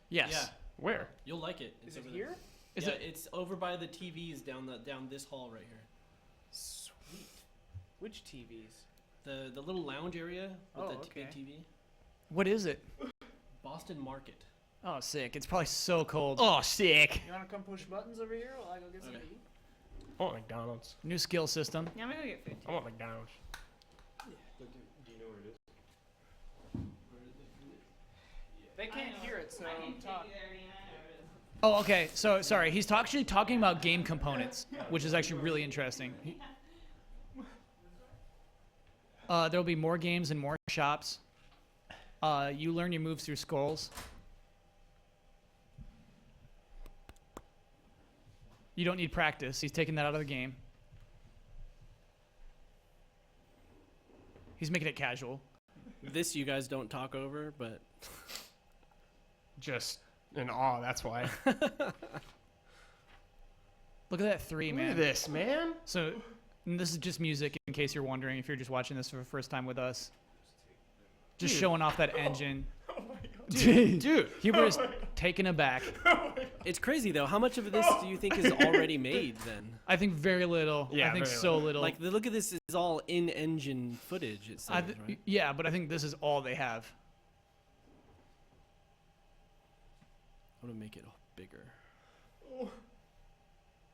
Yes. Yeah, Where? you'll like it. Is it over here? Is yeah, it- it's over by the TVs down this hall right here. Sweet. Which TVs? The little lounge area with Oh, the okay. big TV. What is it? Boston Market. Oh, sick. It's probably so cold. Oh, sick. You want to come push buttons over here while I go get something Okay. to eat? I want McDonald's. New skill system. yeah, I'm gonna go get food. I want McDonald's. They can't hear it, so talk. Oh, okay. So, sorry. He's actually talking about game components, which is actually really interesting. There'll be more games and more shops. You learn your moves through skulls. You don't need practice. He's taking that out of the game. He's making it casual. This you guys don't talk over, but Just in awe, that's why. Look at that 3, man. Look at this, man. So, and this is just music in case you're wondering if you're just watching this for the first time with us. Just Dude. showing off that engine. Oh my god. Dude. Huber is taken aback. it's crazy though. How much of this do you think is already made then? I think very little. Yeah, I think very so little. little. Like look at this is all in-engine footage. It says, right? Yeah, but I think this is all they have. I'm gonna make it bigger.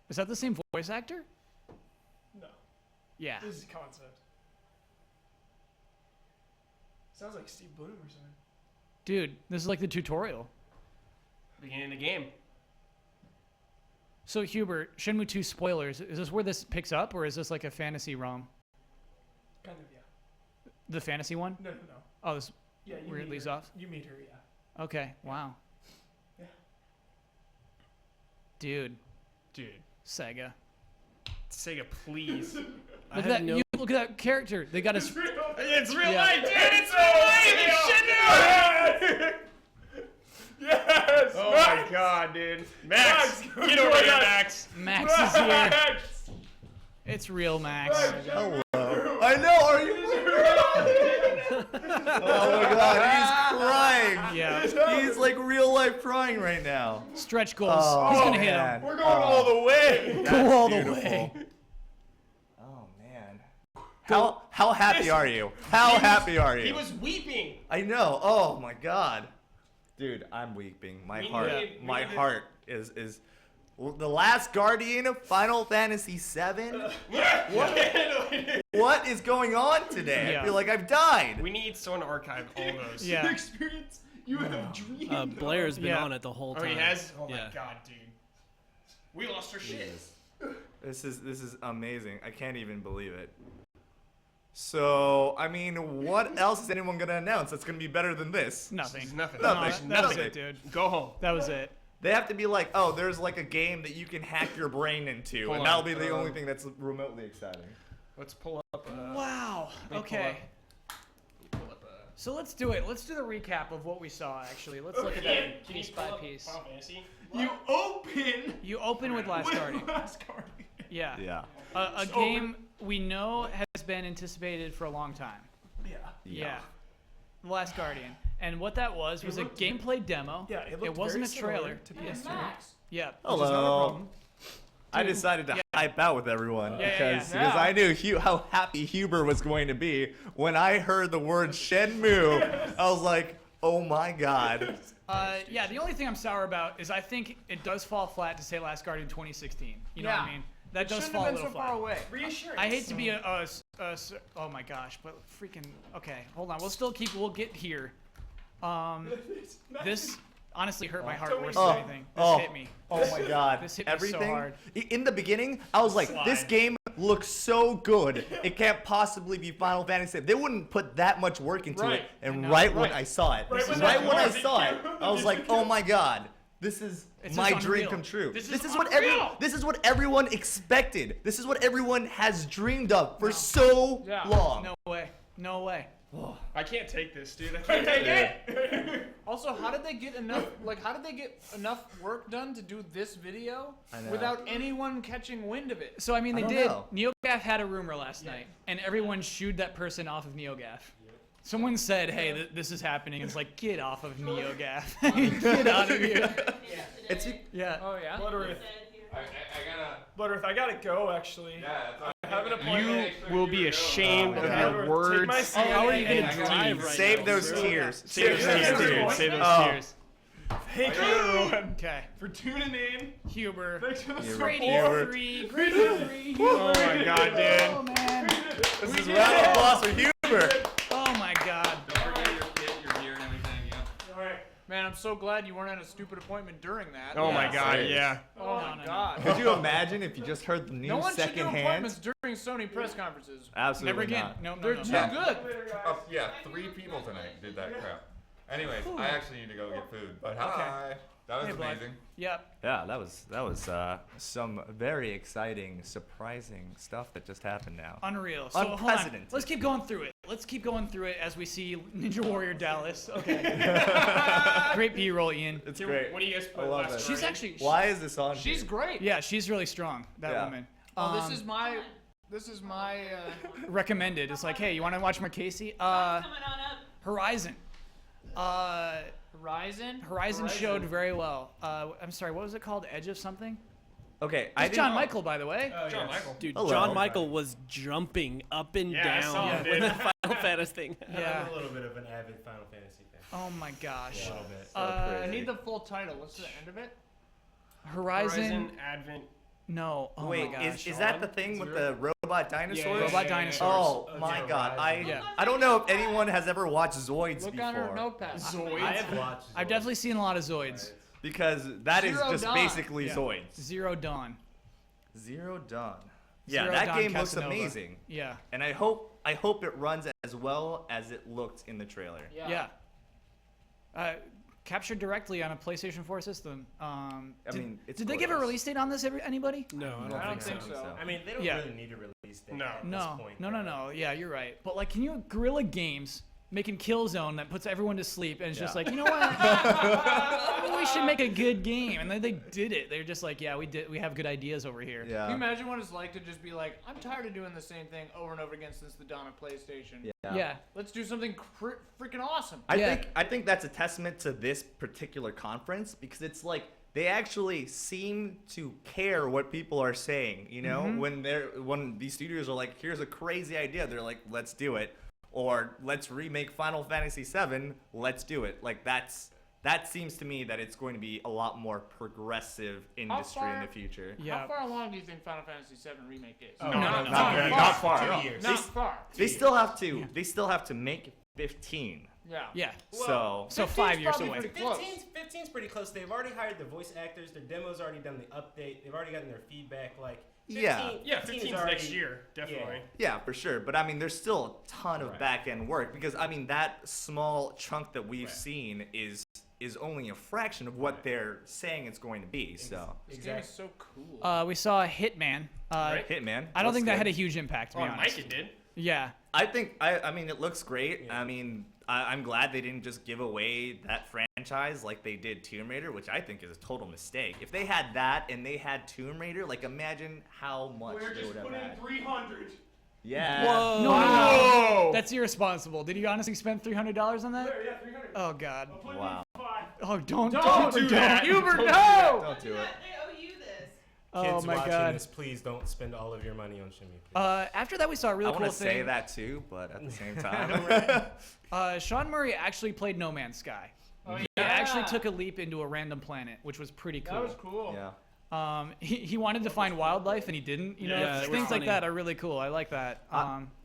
Is that the same voice actor? No. Yeah. This is concept. Sounds like Steve Bloom or something. Dude, this is like the tutorial. Beginning of the game. So Huber, Shenmue 2 spoilers. Is this where this picks up, or is this like a fantasy ROM? Kind of, yeah. The fantasy one? No. Oh, this Yeah, you where it meet leaves her. off? You meet her, yeah. Okay, wow. Yeah. Dude, Dude. Sega. Sega, please. Look at that! Look at that character. They got his. It's real Yeah. life, dude. It's real life. Shit, Yes! Oh Max! my god, dude. Max, Max, get over here, Max. Max is here. Max! It's real Max. Hello. I know. Are you? Oh my god, he's crying. Yeah. He's like real life crying right now. Stretch goals. Oh, He's gonna hit him. man. We're going all the way! Go all the beautiful. way. Oh man. How happy are you? How happy are you? He was weeping. I know. Oh my god. Dude, I'm weeping. My We heart. need- My we need- heart is the last Guardian of Final Fantasy VII. What is going on today? Yeah. I feel like I've died. We need someone to archive all those. Yeah. Experience you have dreamed Blair's been Yeah. on it the whole Oh, time. he has? Oh Yeah. my god, dude. We lost our shit. This is amazing. I can't even believe it. So, I mean, what else is anyone gonna announce that's gonna be better than this? Nothing. Nothing. No, Nothing. that was Nothing. it, dude. Go home. That was it. They have to be like, oh, there's like a game that you can hack your brain into, Hold and on. that'll be the only thing that's remotely exciting. Let's pull up. Wow. Okay. Pull up, So let's do it. Let's do the recap of what we saw. Actually, let's look at that piece by piece. Final Fantasy? You open You open with Last Guardian. Last Guardian. Yeah. Yeah. A game we know has been anticipated for a long time. Yeah. Yeah. The Last Guardian. And what that was a looked- gameplay demo. Yeah, it looked wasn't a very similar trailer. to PS3. Yeah. Hello. I decided to hide hype out with everyone Yeah. because I knew how happy Huber was going to be when I heard the word Shenmue. I was like, oh my god. Yeah, the only thing I'm sour about is I think it does fall flat to say Last Guardian 2016. You know what I mean? That does fall a little flat. Far away. Reassurance. I hate to be oh my gosh, but freaking okay. Hold on, we'll get here. This honestly hurt my heart worse than anything. This hit me. Oh my god. This hit me Everything. so hard. In the beginning, I was like, this game looks so good. It can't possibly be Final Fantasy. They wouldn't put that much work into it. And when I saw it, Right when I saw it, I was like, oh my god. This is my just dream unreal. come true. This This is is what unreal. this is what everyone expected. This is what everyone has dreamed of for so long. No way. No way. I can't take this, dude. I can't take it. Also, how did they get enough? Like, how did they get enough work done to do this video I know. without anyone catching wind of it? So I mean, they I don't did. know. NeoGaf had a rumor last night, and everyone shooed that person off of NeoGaf. Someone said, "Hey, this is happening." It's like, get off of NeoGaf. Get out of here. It's Yeah. Oh yeah. Bloodworth. I gotta. Bloodworth, I gotta go actually. Yeah, I have an appointment. You will be ashamed of your Bloodworth, take my words. seat. How are you gonna And drive right Save now? those tears. Save those tears. Save those Oh. tears. Thank you, everyone, Okay. for tuning in. Huber. Thanks for the Grade support. 3. Grade 3. Oh my god, dude. Oh man. This is round of applause for Huber. Oh my God. Don't forget your kit, your gear, and everything. Yeah. All right. Man, I'm so glad you weren't at a stupid appointment during that. Oh my god, Same. yeah. Oh No, my no. god. Could you imagine if you just heard the news No one should do secondhand? appointments during Sony press conferences. Absolutely Never again. not. No, no, They're no. too no. good. Yeah, 3 people tonight did that crap. Anyways, I actually need to go get food. But hi. That was Hey, Blood. amazing. Yep. Yeah, that was some very exciting, surprising stuff that just happened now. Unreal. So hold on. Unprecedented. Let's keep going through it. Let's keep going through it as we see Ninja Warrior Dallas. Okay. Great B-roll, Ian. It's great. What do you guys I put love last it. She's actually. Why is this on? She's here? great. Yeah, she's really strong. That Yeah. woman. Oh, this is my. This is my. recommended. It's like, hey, you want to watch more Casey? Coming on up. Horizon. Horizon Showed very well. I'm sorry, what was it called? Edge of something? Okay, It's John Michael, by the way. John Michael. Dude, Hello. John Michael was jumping up and Yeah, I down saw him, when dude. the Final Fantasy thing. Yeah. I'm a little bit of an avid Final Fantasy fan. Oh my gosh. A little bit. I need the full title. What's the end of it? Horizon. Advent. No. Oh Wait, my gosh. is that the thing with the robot dinosaurs? Robot dinosaurs. Oh Oh, my Zero god, Horizon. Yeah. I don't know if anyone has ever watched Zoids Look before. on her notepad. I have watched. I've definitely seen a lot of Zoids. Because that is Zero just Dawn. basically Yeah. Zoids. Zero Dawn. Zero Dawn. Yeah, Zero that Dawn game looks Casanova. amazing. Yeah. And I hope it runs as well as it looked in the trailer. Yeah. Captured directly on a PlayStation 4 system. mean, it's did they give a gorgeous. release date on this? Anybody? No, I don't think so. I mean, they don't Yeah. really need a release date No. at No. this point. No. Yeah, you're right. But like, can you Guerrilla Games making Killzone that puts everyone to sleep and it's just Yeah. like, you know what? We should make a good game. And then they did it. They're just like, yeah, we have good ideas over here. Can you Yeah. imagine what it's like to just be like, I'm tired of doing the same thing over and over again since the dawn of PlayStation. Yeah. Let's do something freaking awesome. Yeah. I think that's a testament to this particular conference because it's like they actually seem to care what people are saying. You know, when these studios are like, here's a crazy idea, they're like, let's do it, or let's remake Final Fantasy VII, let's do it. Like that seems to me that it's going to be a lot more progressive industry in the future. Yeah. How far along do you think Final Fantasy VII Remake is? Oh, No. not far. at all. 2 years. Not far. They still have to make 15. Yeah. Yeah. So So 15's 5 years probably away. pretty close. 15's pretty close. They've already hired the voice actors. Their demo's already done the update. They've already gotten their feedback. Like 15, Yeah. Yeah, 15 15's is already, next year, definitely. yeah, for sure. But I mean, there's still a ton of Right. back end work because I mean that small chunk that we've Right. seen is only a fraction of what they're saying it's going to be. So This game is so cool. We saw Hitman. Hitman. I don't think that looks had a good. huge impact, to be On honest. Mike, it did. Yeah. I think I mean it looks great. I mean I'm glad they didn't just give away that franchise like they did Tomb Raider, which I think is a total mistake. If they had that and they had Tomb Raider, like imagine how much We're they just would have putting had. 300. Yeah. Whoa. Whoa! That's irresponsible. Did you honestly spend $300 on that? Yeah, 300. Oh God. I'll put Wow. in 5. Oh, don't do that. Don't. Huber, no! Don't do it. They owe you this. Kids my watching God. this, please don't spend all of your money on Shimmy. Please. After that, we saw a really I cool want to thing. say that too, but at the same time. Sean Murray actually played No Man's Sky. Oh, He yeah. actually took a leap into a random planet, which was pretty cool. That was cool. Yeah. He wanted to find wildlife and he didn't. You know, Yeah, it was things like funny. that are really cool. I like that.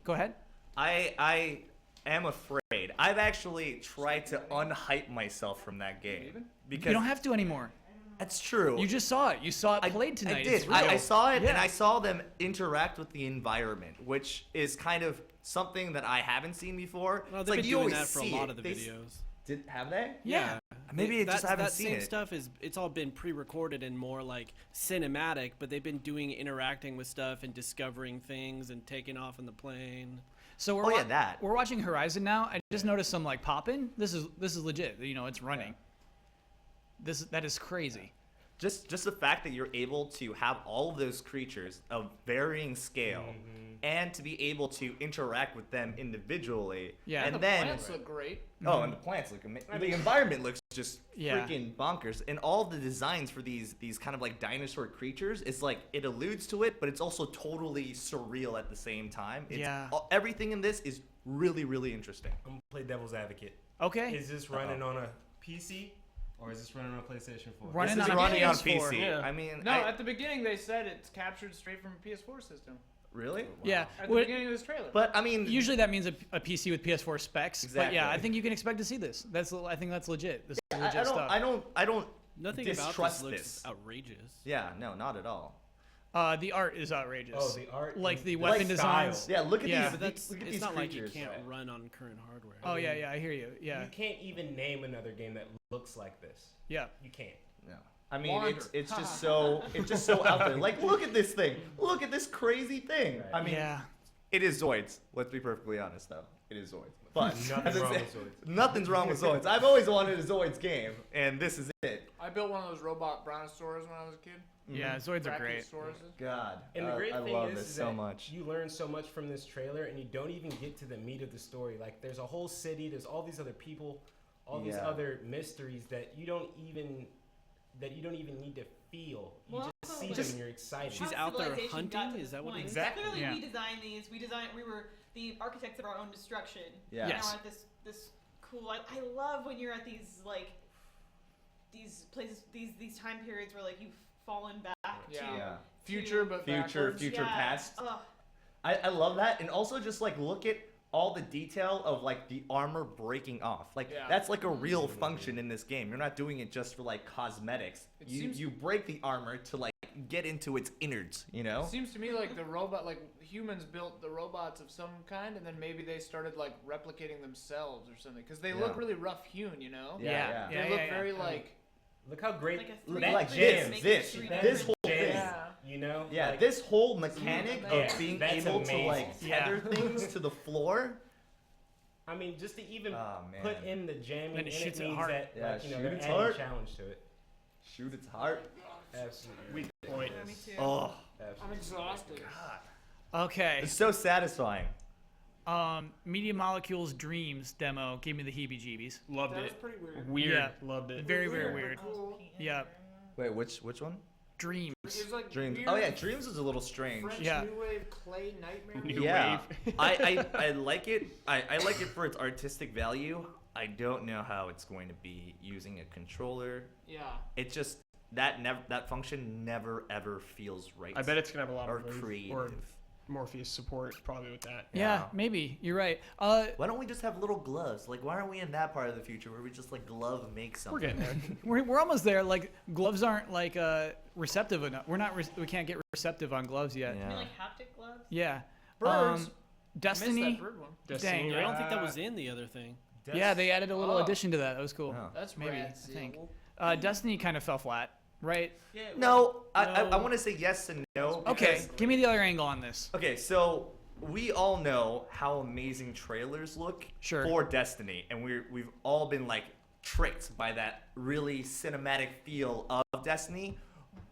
Go ahead. I am afraid. I've actually tried to unhype myself from that game because You don't have to anymore. That's true. You just saw it. You saw it played tonight. I did. It's real. I saw it, Yeah. and I saw them interact with the environment, which is kind of something that I haven't seen before. Well, It's they've like been you doing always that for a see lot it. of the They videos. Have they? Yeah. Maybe I just haven't that seen same it. stuff it's all been pre-recorded and more like cinematic, but they've been interacting with stuff and discovering things and taking off in the plane. So we're watching Horizon now. I just noticed some like popping. This is legit. You know, it's running. That is crazy. Just the fact that you're able to have all of those creatures of varying scale and to be able to interact with them individually. Yeah. And the then plants look great. Oh, and the plants look amazing. The environment looks just Yeah. freaking bonkers. And all the designs for these kind of like dinosaur creatures, it's like it alludes to it, but it's also totally surreal at the same time. It's, Yeah. Everything in this is really, really interesting. I'm gonna play devil's advocate. Okay. Is this running on a PC or is this running on a PlayStation 4? Running This is on a running on PS4. PC. Yeah. I mean, No, at the beginning they said it's captured straight from a PS4 system. really? Yeah. At the beginning of this trailer. But I mean, Usually that means a PC with PS4 specs. But yeah, I Exactly. think you can expect to see this. I think that's legit. This is I legit don't, stuff. I don't Nothing about distrust this looks this. outrageous. Yeah, no, not at all. The art is outrageous. Oh, the art like is- the the weapon style. designs. Yeah, look at Yeah. these. But that's look at it's these not like creatures. you can't run on current hardware. Oh yeah, I hear you. Yeah, You can't even name another game that looks like this. yeah. You can't. No. I mean, Wander. it's just so out there. Like, look at this thing. Look at this crazy thing. I mean, Yeah. it is Zoids. Let's be perfectly honest, though. It is Zoids. But Nothing wrong with Zoids. Nothing's wrong with Zoids. I've always wanted a Zoids game, and this is it. I built one of those robot brontosaurs when I was a kid. Yeah, Zoids are great. Brachiosauruses. God, And the great I thing love is, this is so that much. you learn so much from this trailer, and you don't even get to the meat of the story. Like, there's a whole city, there's all these other people, all these Yeah. other mysteries that you don't even need to feel. You Well, just also, see like- them and you're excited. She's How out there civilization got hunting? to Is this that what it point. is? Exactly. Clearly, Yeah. we designed these. We were the architects of our own destruction. Yeah. And Yes. now we're at this cool. I love when you're at these these places, these time periods where like you've fallen back Yeah. to Yeah. Future, but backwards. Future, yeah. past. Ugh. I love that, and also just like look at all the detail of like the armor breaking off. Like Yeah. that's like a real function in this game. You're not doing it just for like cosmetics. It You seems- you break the armor to like get into its innards. You know? It seems to me like humans built the robots of some kind, and then maybe they started like replicating themselves or something, because they look Yeah. really rough hewn, you know? Yeah. They look very like. Look how great. Like a look 3D like this, make this, it 3D this whole jams, thing. Yeah. You know? Yeah, Like, this whole mechanic Yeah, of being that's able to like amazing. Yeah. tether things to the floor. I mean, just to even Oh, man. put in the jamming Then it in shoots it it means hard. that, Yeah, like, you know, shoot they're its adding heart. challenge to it. Shoot its heart. Absolutely. Weak point. Yeah, me too. Oh, I'm Absolutely. exhausted. Okay. it's so satisfying. Media Molecules Dreams demo gave me the heebie-jeebies. Loved That was it. pretty weird. Weird. Yeah. Loved it. Very, very weird. Cool. Yeah. Wait, which one? Dreams. It was like Dreams. weird Oh yeah, Dreams is a little strange. French Yeah. new wave clay nightmare. New Yeah, wave. I like it. I like it for its artistic value. I don't know how it's going to be using a controller. Yeah. It just that function never ever feels right. I bet it's gonna have a lot or of move- creative. or Morpheus support probably with that. Yeah, maybe. You're right. Why don't we just have little gloves? Like, why aren't we in that part of the future where we just like glove make something? We're getting there. We're almost there. Like gloves aren't like receptive enough. We can't get receptive on gloves yet. You Yeah. mean like haptic gloves? Yeah. Birds. I missed Destiny. that bird one. Destiny, Dang. I don't think that was in the other thing. Yeah, they added a little Oh. addition to that. That was cool. Oh. That's Maybe, rad. I think. Seal. Destiny kind of fell flat, right? No, I No. want to say yes and no. Okay, because- give me the other angle on this. Okay, so we all know how amazing trailers look Sure. for Destiny, and we've all been like tricked by that really cinematic feel of Destiny.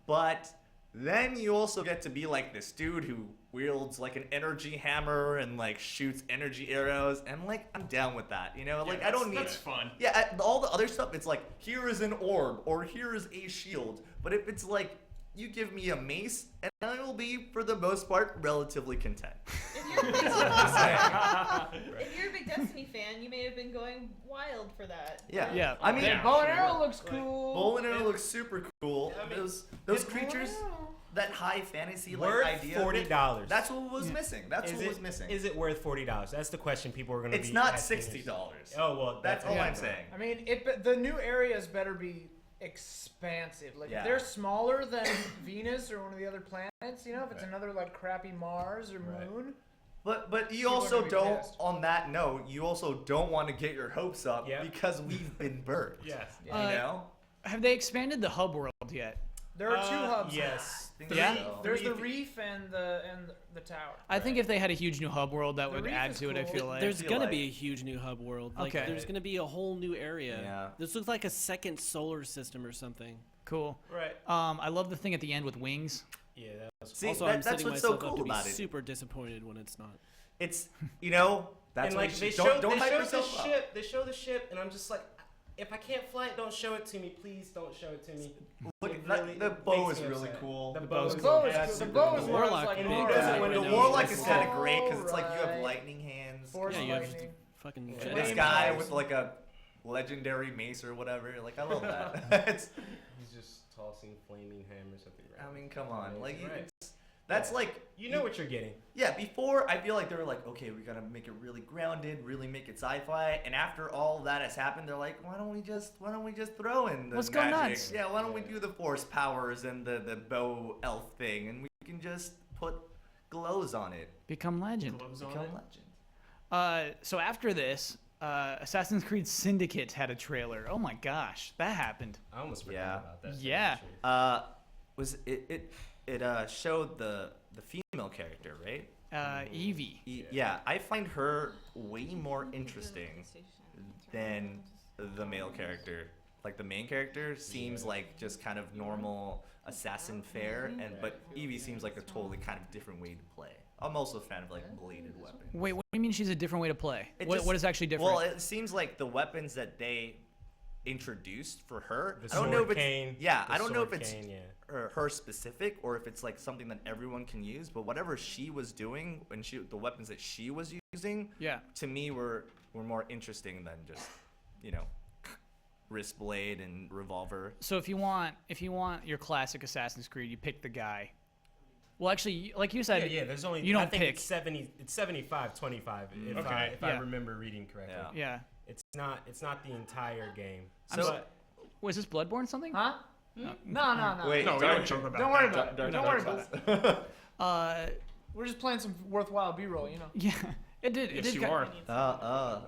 But then you also get to be like this dude who wields like an energy hammer and like shoots energy arrows, and like I'm down with that, you know? Like I don't need That's fun. Yeah, all the other stuff, it's like here is an orb or here is a shield. But if it's like you give me a mace, and I will be, for the most part, relatively content. If you're a big Destiny fan, you may have been going wild for that. Yeah. Yeah. I mean, bow and arrow looks cool. bow and arrow looks super cool. I mean, Those creatures, that high fantasy like Worth idea. $40. That's what was missing. That's what was missing. Is it worth $40? That's the question people are going to be It's not asking. $60. Oh well, That's all I'm saying. I mean, the new areas better be expansive. Like Yeah. if they're smaller than Venus or one of the other planets, you know, if it's another like crappy Mars or Moon. But you People are also gonna be don't. pissed. On that note, you also don't want to get your hopes up because we've been burnt. Yes. You know. Have they expanded the hub world yet? There are 2 hubs. Yes. There's the reef and the tower. I think if they had a huge new hub world, that would reef add is to it. I cool. feel like There's gonna be a huge new hub world. Like, Okay. there's gonna be a whole new area. Yeah. This looks like a second solar system or something. cool. Right. I love the thing at the end with wings. Yeah. That was See, also, that- I'm that's setting what's so myself up cool to be about it. super disappointed when it's not. It's that's and why like you they should- show, don't they hype show the yourself up. ship. They show the ship, and I'm just like, if I can't fly it, don't show it to me, please. Don't show it to me. Look, It that, really- the it bow makes is me really upset. cool. The The bow The is bow cool. is That's cool. The super bow cool. is what I was Warlock like, can be all good right, when The the warlock is All kind of great because it's like you have right. lightning hands. Force Yeah, you have lightning. fucking And jet this powers. guy with like a legendary mace or whatever. Like I love that. It's, He's just tossing flaming hammers at the ground. I mean, come on. Like Right. that's like You know what you're getting. yeah. Before I feel like they were like, okay, we gotta make it really grounded, really make it sci-fi. And after all that has happened, they're like, why don't we just throw in the Let's go magic? nuts. Yeah, why don't we do the force powers and the bow elf thing, and we can just put glows on it. Become legend. Gloves on Become it. legend. So after this, Assassin's Creed Syndicate had a trailer. Oh my gosh, that happened. I almost forgot Yeah. about that. Yeah. Was it showed the female character, right? Evie. Yeah, I find her way more interesting than the male character. Like the main character seems like just kind of normal assassin fare, but Evie seems like a totally kind of different way to play. I'm also a fan of like bladed weapons. Wait, what do you mean she's a different way to play? It What, just- what is actually different? Well, it seems like the weapons that they introduced for her. The I don't know if sword it's cane, yeah. the I don't know if sword it's cane, yeah. her specific or if it's like something that everyone can use. But whatever she was doing and the weapons that she was using, yeah. to me were more interesting than just wrist blade and revolver. So if you want your classic Assassin's Creed, you pick the guy. Well, actually, like you said, Yeah, there's only you don't I think pick. It's 75-25 if Okay. I Yeah. remember reading correctly. Yeah. It's not the entire game. Was this Bloodborne something? Huh? No. Wait, No, we don't- don't joke about Don't worry that. about it. Don't worry about it. Uh, We're just playing some worthwhile B-roll, you know. yeah. It did. Yes, it did. you ki- are.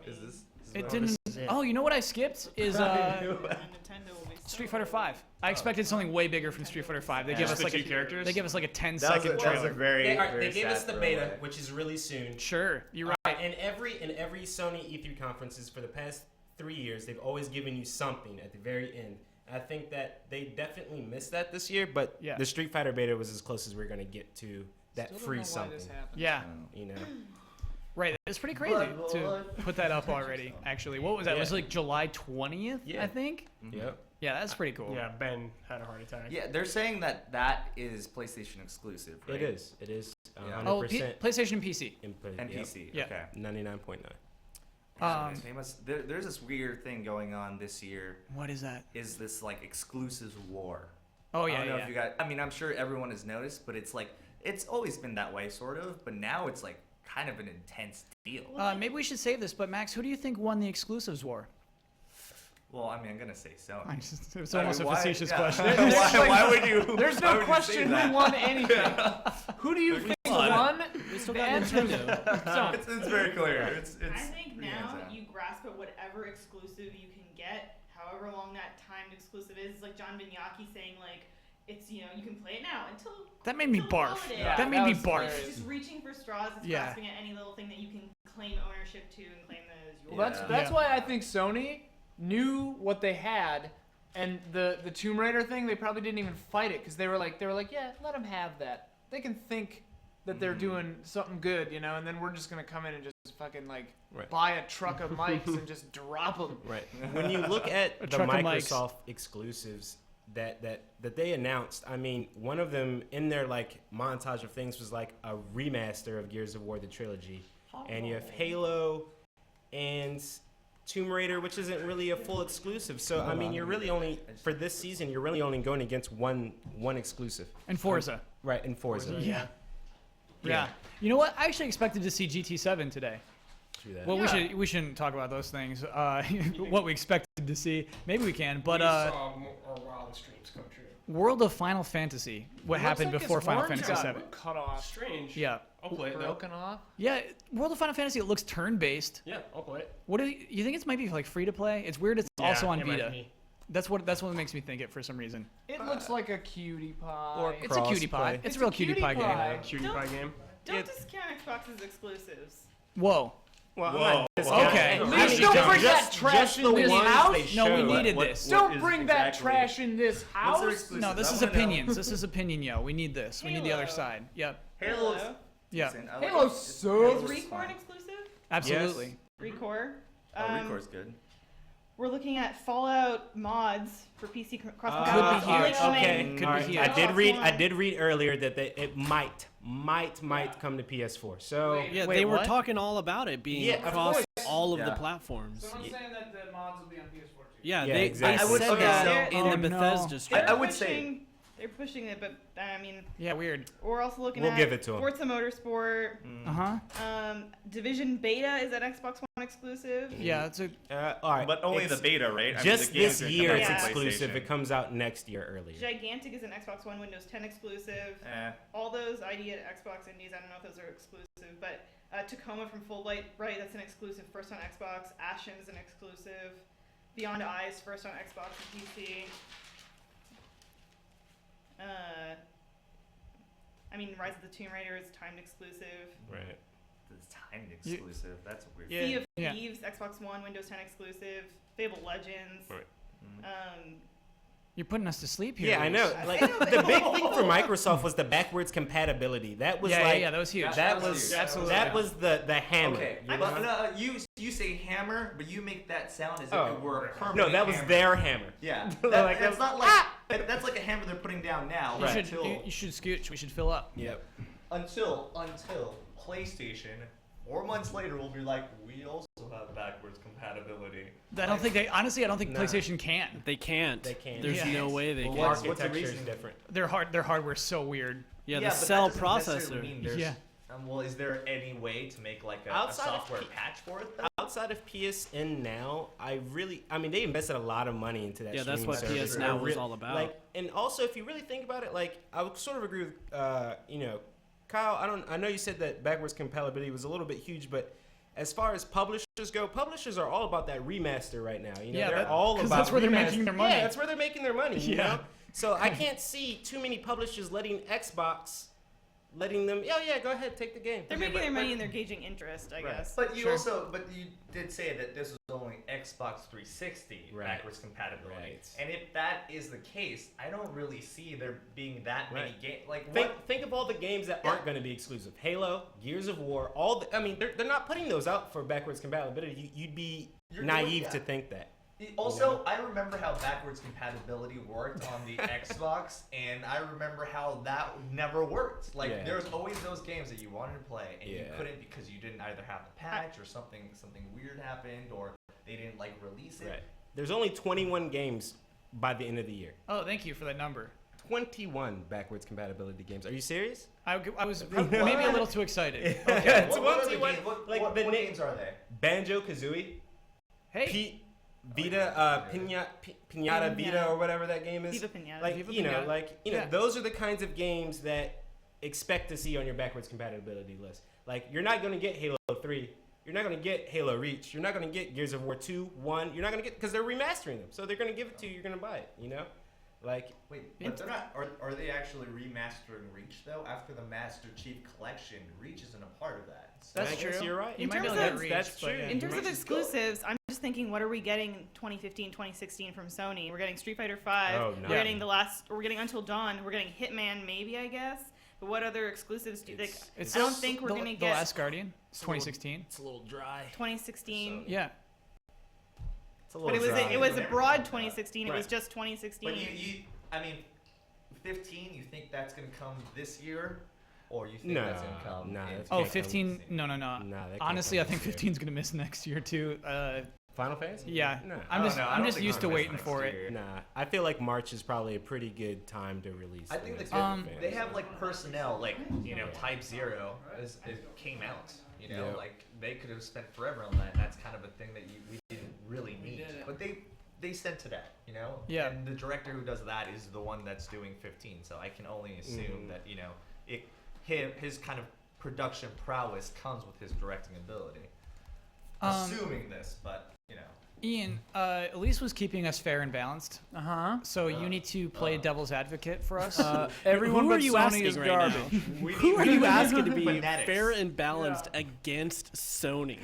Is this? It what- didn't. Oh, you know what I skipped is Nintendo will be so Street Fighter 5. I expected something way bigger from Street Fighter 5. They give Just us the like two characters? They give us like a 10 That was a- second that was a trailer. very. They very gave us sad the beta, throwaway. which is really soon. Sure, you're right. And every Sony E3 conferences for the past 3 years, they've always given you something at the very end. I think that they definitely missed that this year, but Yeah. the Street Fighter beta was as close as we're gonna get to that Still don't free know why something. this happened. Yeah. You know. Right. It's pretty crazy to put that up already. Actually, what was that? It was Yeah. like July 20th, Yeah. I think. Yep. Yeah, that's pretty cool. Yeah, Ben had a heart attack. Yeah, they're saying that is PlayStation exclusive, right? It is. It is. Yeah. 100% PlayStation and PC. input. And Yep. PC. Yeah. Okay. 99.9. They must. There's this weird thing going on this year. What is that? Is this like exclusives war? Oh I yeah, don't know yeah. if you guys. I mean, I'm sure everyone has noticed, but it's like it's always been that way, sort of. But now it's like kind of an intense deal. Maybe we should save this. But Max, who do you think won the exclusives war? Well, I mean, I'm gonna say so. It's almost a facetious yeah. question. Why would you? There's why no would you say question who that? won anything. Who do you think won? We still The got answer is Nintendo. It's very clear. It's I think pretty now hands down. you grasp at whatever exclusive you can get, however long that timed exclusive is. It's like John Vignacchi saying like, it's you can play it now until. That made me until barf. holiday. Yeah, that made me was barf. It's just reaching for straws. It's Yeah. grasping at any little thing that you can claim ownership to and claim that as yours. Well, that's why I think Sony knew what they had, and the Tomb Raider thing, they probably didn't even fight it because they were like, yeah, let them have that. They can think that they're doing something good, and then we're just gonna come in and just fucking like Right. buy a truck of mics and just drop them. Right. When you look at the truck of mics. Microsoft exclusives, that they announced. I mean, one of them in their like montage of things was like a remaster of Gears of War, the trilogy, and you have Halo and Tomb Raider, which isn't really a full exclusive. So I mean, you're really only for this season, you're really only going against one exclusive. And Forza. Right, and Forza. Yeah. You know what? I actually expected to see GT7 today. True that. Well, we shouldn't talk about those things. What we expected to see. Maybe we can. But we saw our wildest dreams come true. World of Final Fantasy. What happened like before his Final horns Fantasy got 7? cut off. Strange. Yeah. I'll play it though. Broken off. Yeah. World of Final Fantasy. It looks turn-based. Yeah, I'll play it. What do you think? It's might be like free to play. It's weird. It's also on it might Vita. be. That's what makes me think it for some reason. It looks like a cutie pie. Or It's a cutie pie. Crossplay. It's a real cutie pie game. Cutie pie game. Don't discount Xbox's exclusives. Whoa. Well, Whoa. Okay. Please don't bring that trash in this house. No, we needed this. Don't bring that trash in this house. No, this is opinions. This is opinion, yo. We need this. We need the other Halo. side. Yep. Halo's Yeah. Halo sucks. Is Recore an exclusive? Absolutely. Recore. Recor's good. We're looking at Fallout mods for PC cross Could be here. Okay. Could All be right. here. I did read earlier that it might come to PS4. So Yeah, Wait, they were what? talking all about it being Yeah, of across course. all of the Yeah. platforms. Someone's saying that the mods will be on PS4 too. Yeah, Yeah, they exactly. I would- said okay, that so- in Oh, the no. Bethesda stream. I would say- they're pushing it, but I mean, Yeah, weird. we're also looking We'll at give it to 'em. Forza Motorsport. Uh-huh. Division Beta is an Xbox One exclusive. Yeah, that's a all right, But only the Ex- beta, right? I mean, Just the games this are year coming it's Yeah. to exclusive. PlayStation. It comes out next year earlier. Gigantic is an Xbox One Windows 10 exclusive. All those ID at Xbox Indies, I don't know if those are exclusive, but Tacoma from Full Light, right? That's an exclusive first on Xbox. Ashen is an exclusive. Beyond Eyes first on Xbox and PC. I mean, Rise of the Tomb Raider is timed exclusive. Right. It's timed exclusive. That's a weird. Yeah. Sea of Yeah. Thieves, Xbox One, Windows 10 exclusive. Fable Legends. Right. You're putting us to sleep here. Yeah, I know. Elyse. Like the big thing for Microsoft was the backwards compatibility. That was Yeah, that was huge. That was Absolutely. that was the hammer. Okay, you but know? no, you say hammer, but you make that sound as if Oh. it were a permanent No, that was hammer. their hammer. Yeah, Like, that's not like that's like a hammer they're putting down now. You should Until you should scooch. We should fill up. Yep. until PlayStation 4 months later will be like, we also have backwards compatibility. I don't think I don't think Nah. PlayStation can. They can't. They can't. There's Yeah. no way they Well, can. what's the Architecture is reason? different. Their hardware's so weird. Yeah, the but cell that doesn't necessarily processor. mean there's- Yeah. well, is there any way to make like a Outside of software P- patch for it? Though? Outside of PSN now, I mean, they invested a lot of money into that. Yeah, that's streaming what service. PS Now I was all about. Like, and also, if you really think about it, like, I would sort of agree with, Kyle. I know you said that backwards compatibility was a little bit huge, but as far as publishers go, publishers are all about that remaster right now. You know, Yeah, they're all 'cause about that's where they're remaster. making their money. Yeah, that's where they're making their money. You Yeah. know? So I can't see too many publishers letting Xbox, letting them. Yeah, go ahead, take the game. They're making their money and they're gauging interest, I guess. But you did say that this was only Xbox 360 Right. backwards compatibility. Right. And if that is the case, I don't really see there being that many games. Like, Think of all the games that aren't going to be exclusive. Halo, Gears of War, they're not putting those out for backwards compatibility. You'd be naive to think that. Also, I remember how backwards compatibility worked on the Xbox, and I remember how that never worked. Like, Yeah. there was always those games that you wanted to play, and you Yeah. couldn't because you didn't either have the patch or something weird happened, or they didn't like release it. Right. There's only 21 games by the end of the year. Oh, thank you for that number. 21 backwards compatibility games. Are you serious? I was maybe a little too excited. Okay, It's what are the 21 games? What like the name- games are they? Banjo Kazooie, Hey, Vita, Pinata Vita, or whatever that game is. Viva Pinata. Like Viva you know, Pinata. Yeah. those are the kinds of games that expect to see on your backwards compatibility list. Like you're not going to get Halo 3. You're not going to get Halo Reach. You're not going to get Gears of War 2, 1. You're not going to get because they're remastering them. So they're going to give it to you. You're going to buy it. You know, like Wait, but they're not. Are they actually remastering Reach though? After the Master Chief Collection, Reach isn't a part of that. So that's I guess true. you're right. You In might be able terms to of- get That's reach, but true. yeah. In terms of Reach is good. exclusives, I'm just thinking, what are we getting 2015, 2016 from Sony? We're getting Street Fighter 5. Oh, no. We're getting we're getting Until Dawn. We're getting Hitman, maybe, I guess. But what other exclusives do you think? It's I don't think we're the, gonna The get Last Guardian, 2016. It's a little dry. 2016. Yeah. It's a But it was a broad 2016. It was Right. just 2016. But you I mean, 15. You think that's gonna come this year, or you think No, that's gonna come? no, in that's Oh, can't come 15. No. Nah, that can't Honestly, I come think this 15 is gonna miss next year too. Final phase? Yeah. No. I'm Oh, just no, I I'm don't just think used it's to gonna miss waiting next for year. it. Nah, I feel like March is probably a pretty good time to release. I the think next that's Final good. Phase. They have like personnel, like Type 0 it came out. Yeah. Like they could have spent forever on that. And that's kind of a thing that we didn't really need, but they sent to that. Yeah. And the director who does that is the one that's doing 15. So I can only assume that his kind of production prowess comes with his directing ability. Assuming this, but Ian, Elyse was keeping us fair and balanced. So you need to play devil's advocate for us. Everyone Who but are you Sony asking is right garbage. now? Who are you asking to be Fanatics. fair and balanced against Sony?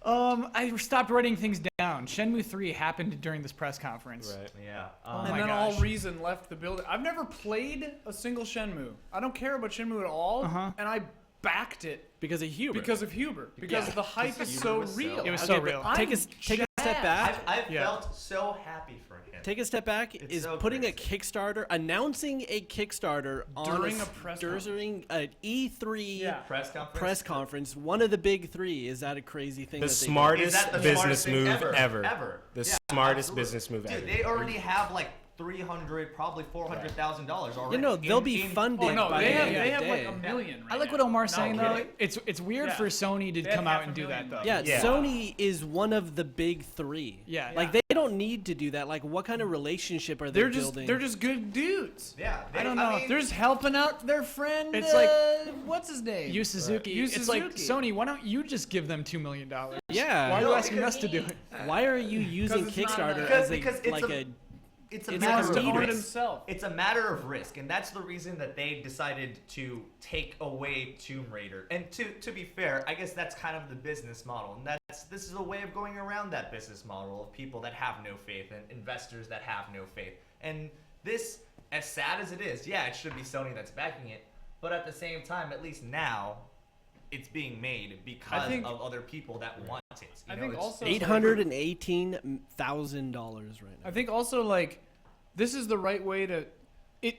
I stopped writing things down. Shenmue 3 happened during this press conference. Right. yeah. And my then gosh. all reason left the building. I've never played a single Shenmue. I don't care about Shenmue at all, and I backed it Because of Hubert. because of Hubert. Because the hype is so real. It was so real. Take a step back. I've felt so happy for him. Take a step back. Is so putting a crazy. Kickstarter, announcing a Kickstarter During a press during an E3 Press conference. one of the big three. Is that a crazy thing? The that they did? smartest Is that the business smartest thing move ever? ever. The Yeah, smartest absolutely. business move ever. Dude, they already have like $300, probably $400,000 already. You know, they'll be funded. Oh no, by they the have end of they the have like day. a million. I like what Omar's saying though. kidding. It's weird Yeah. for Sony to They have come out half and a do that million. though. Yeah, Yeah. Sony is one of the big three. Yeah. Like they don't need to do that. Like what kind of relationship are they building? They're just good dudes. Yeah, I don't know. mean, They're just helping out their friend. It's like- what's his name? Yu Suzuki. Yu It's like Suzuki. Sony. Why don't you just give them $2 million? yeah. Why are you No, asking us to do it? Why are you using it's not Kickstarter enough. as Because it's like a- a it's a It's matter like of a meter. risk. himself. It's a matter of risk, and that's the reason that they decided to take away Tomb Raider. And to be fair, I guess that's kind of the business model, and this is a way of going around that business model of people that have no faith and investors that have no faith. And this, as sad as it is, yeah, it should be Sony that's backing it, but at the same time, at least now, it's being made because of other people that want it. I think also $818,000 right now. I think also like this is the right way to.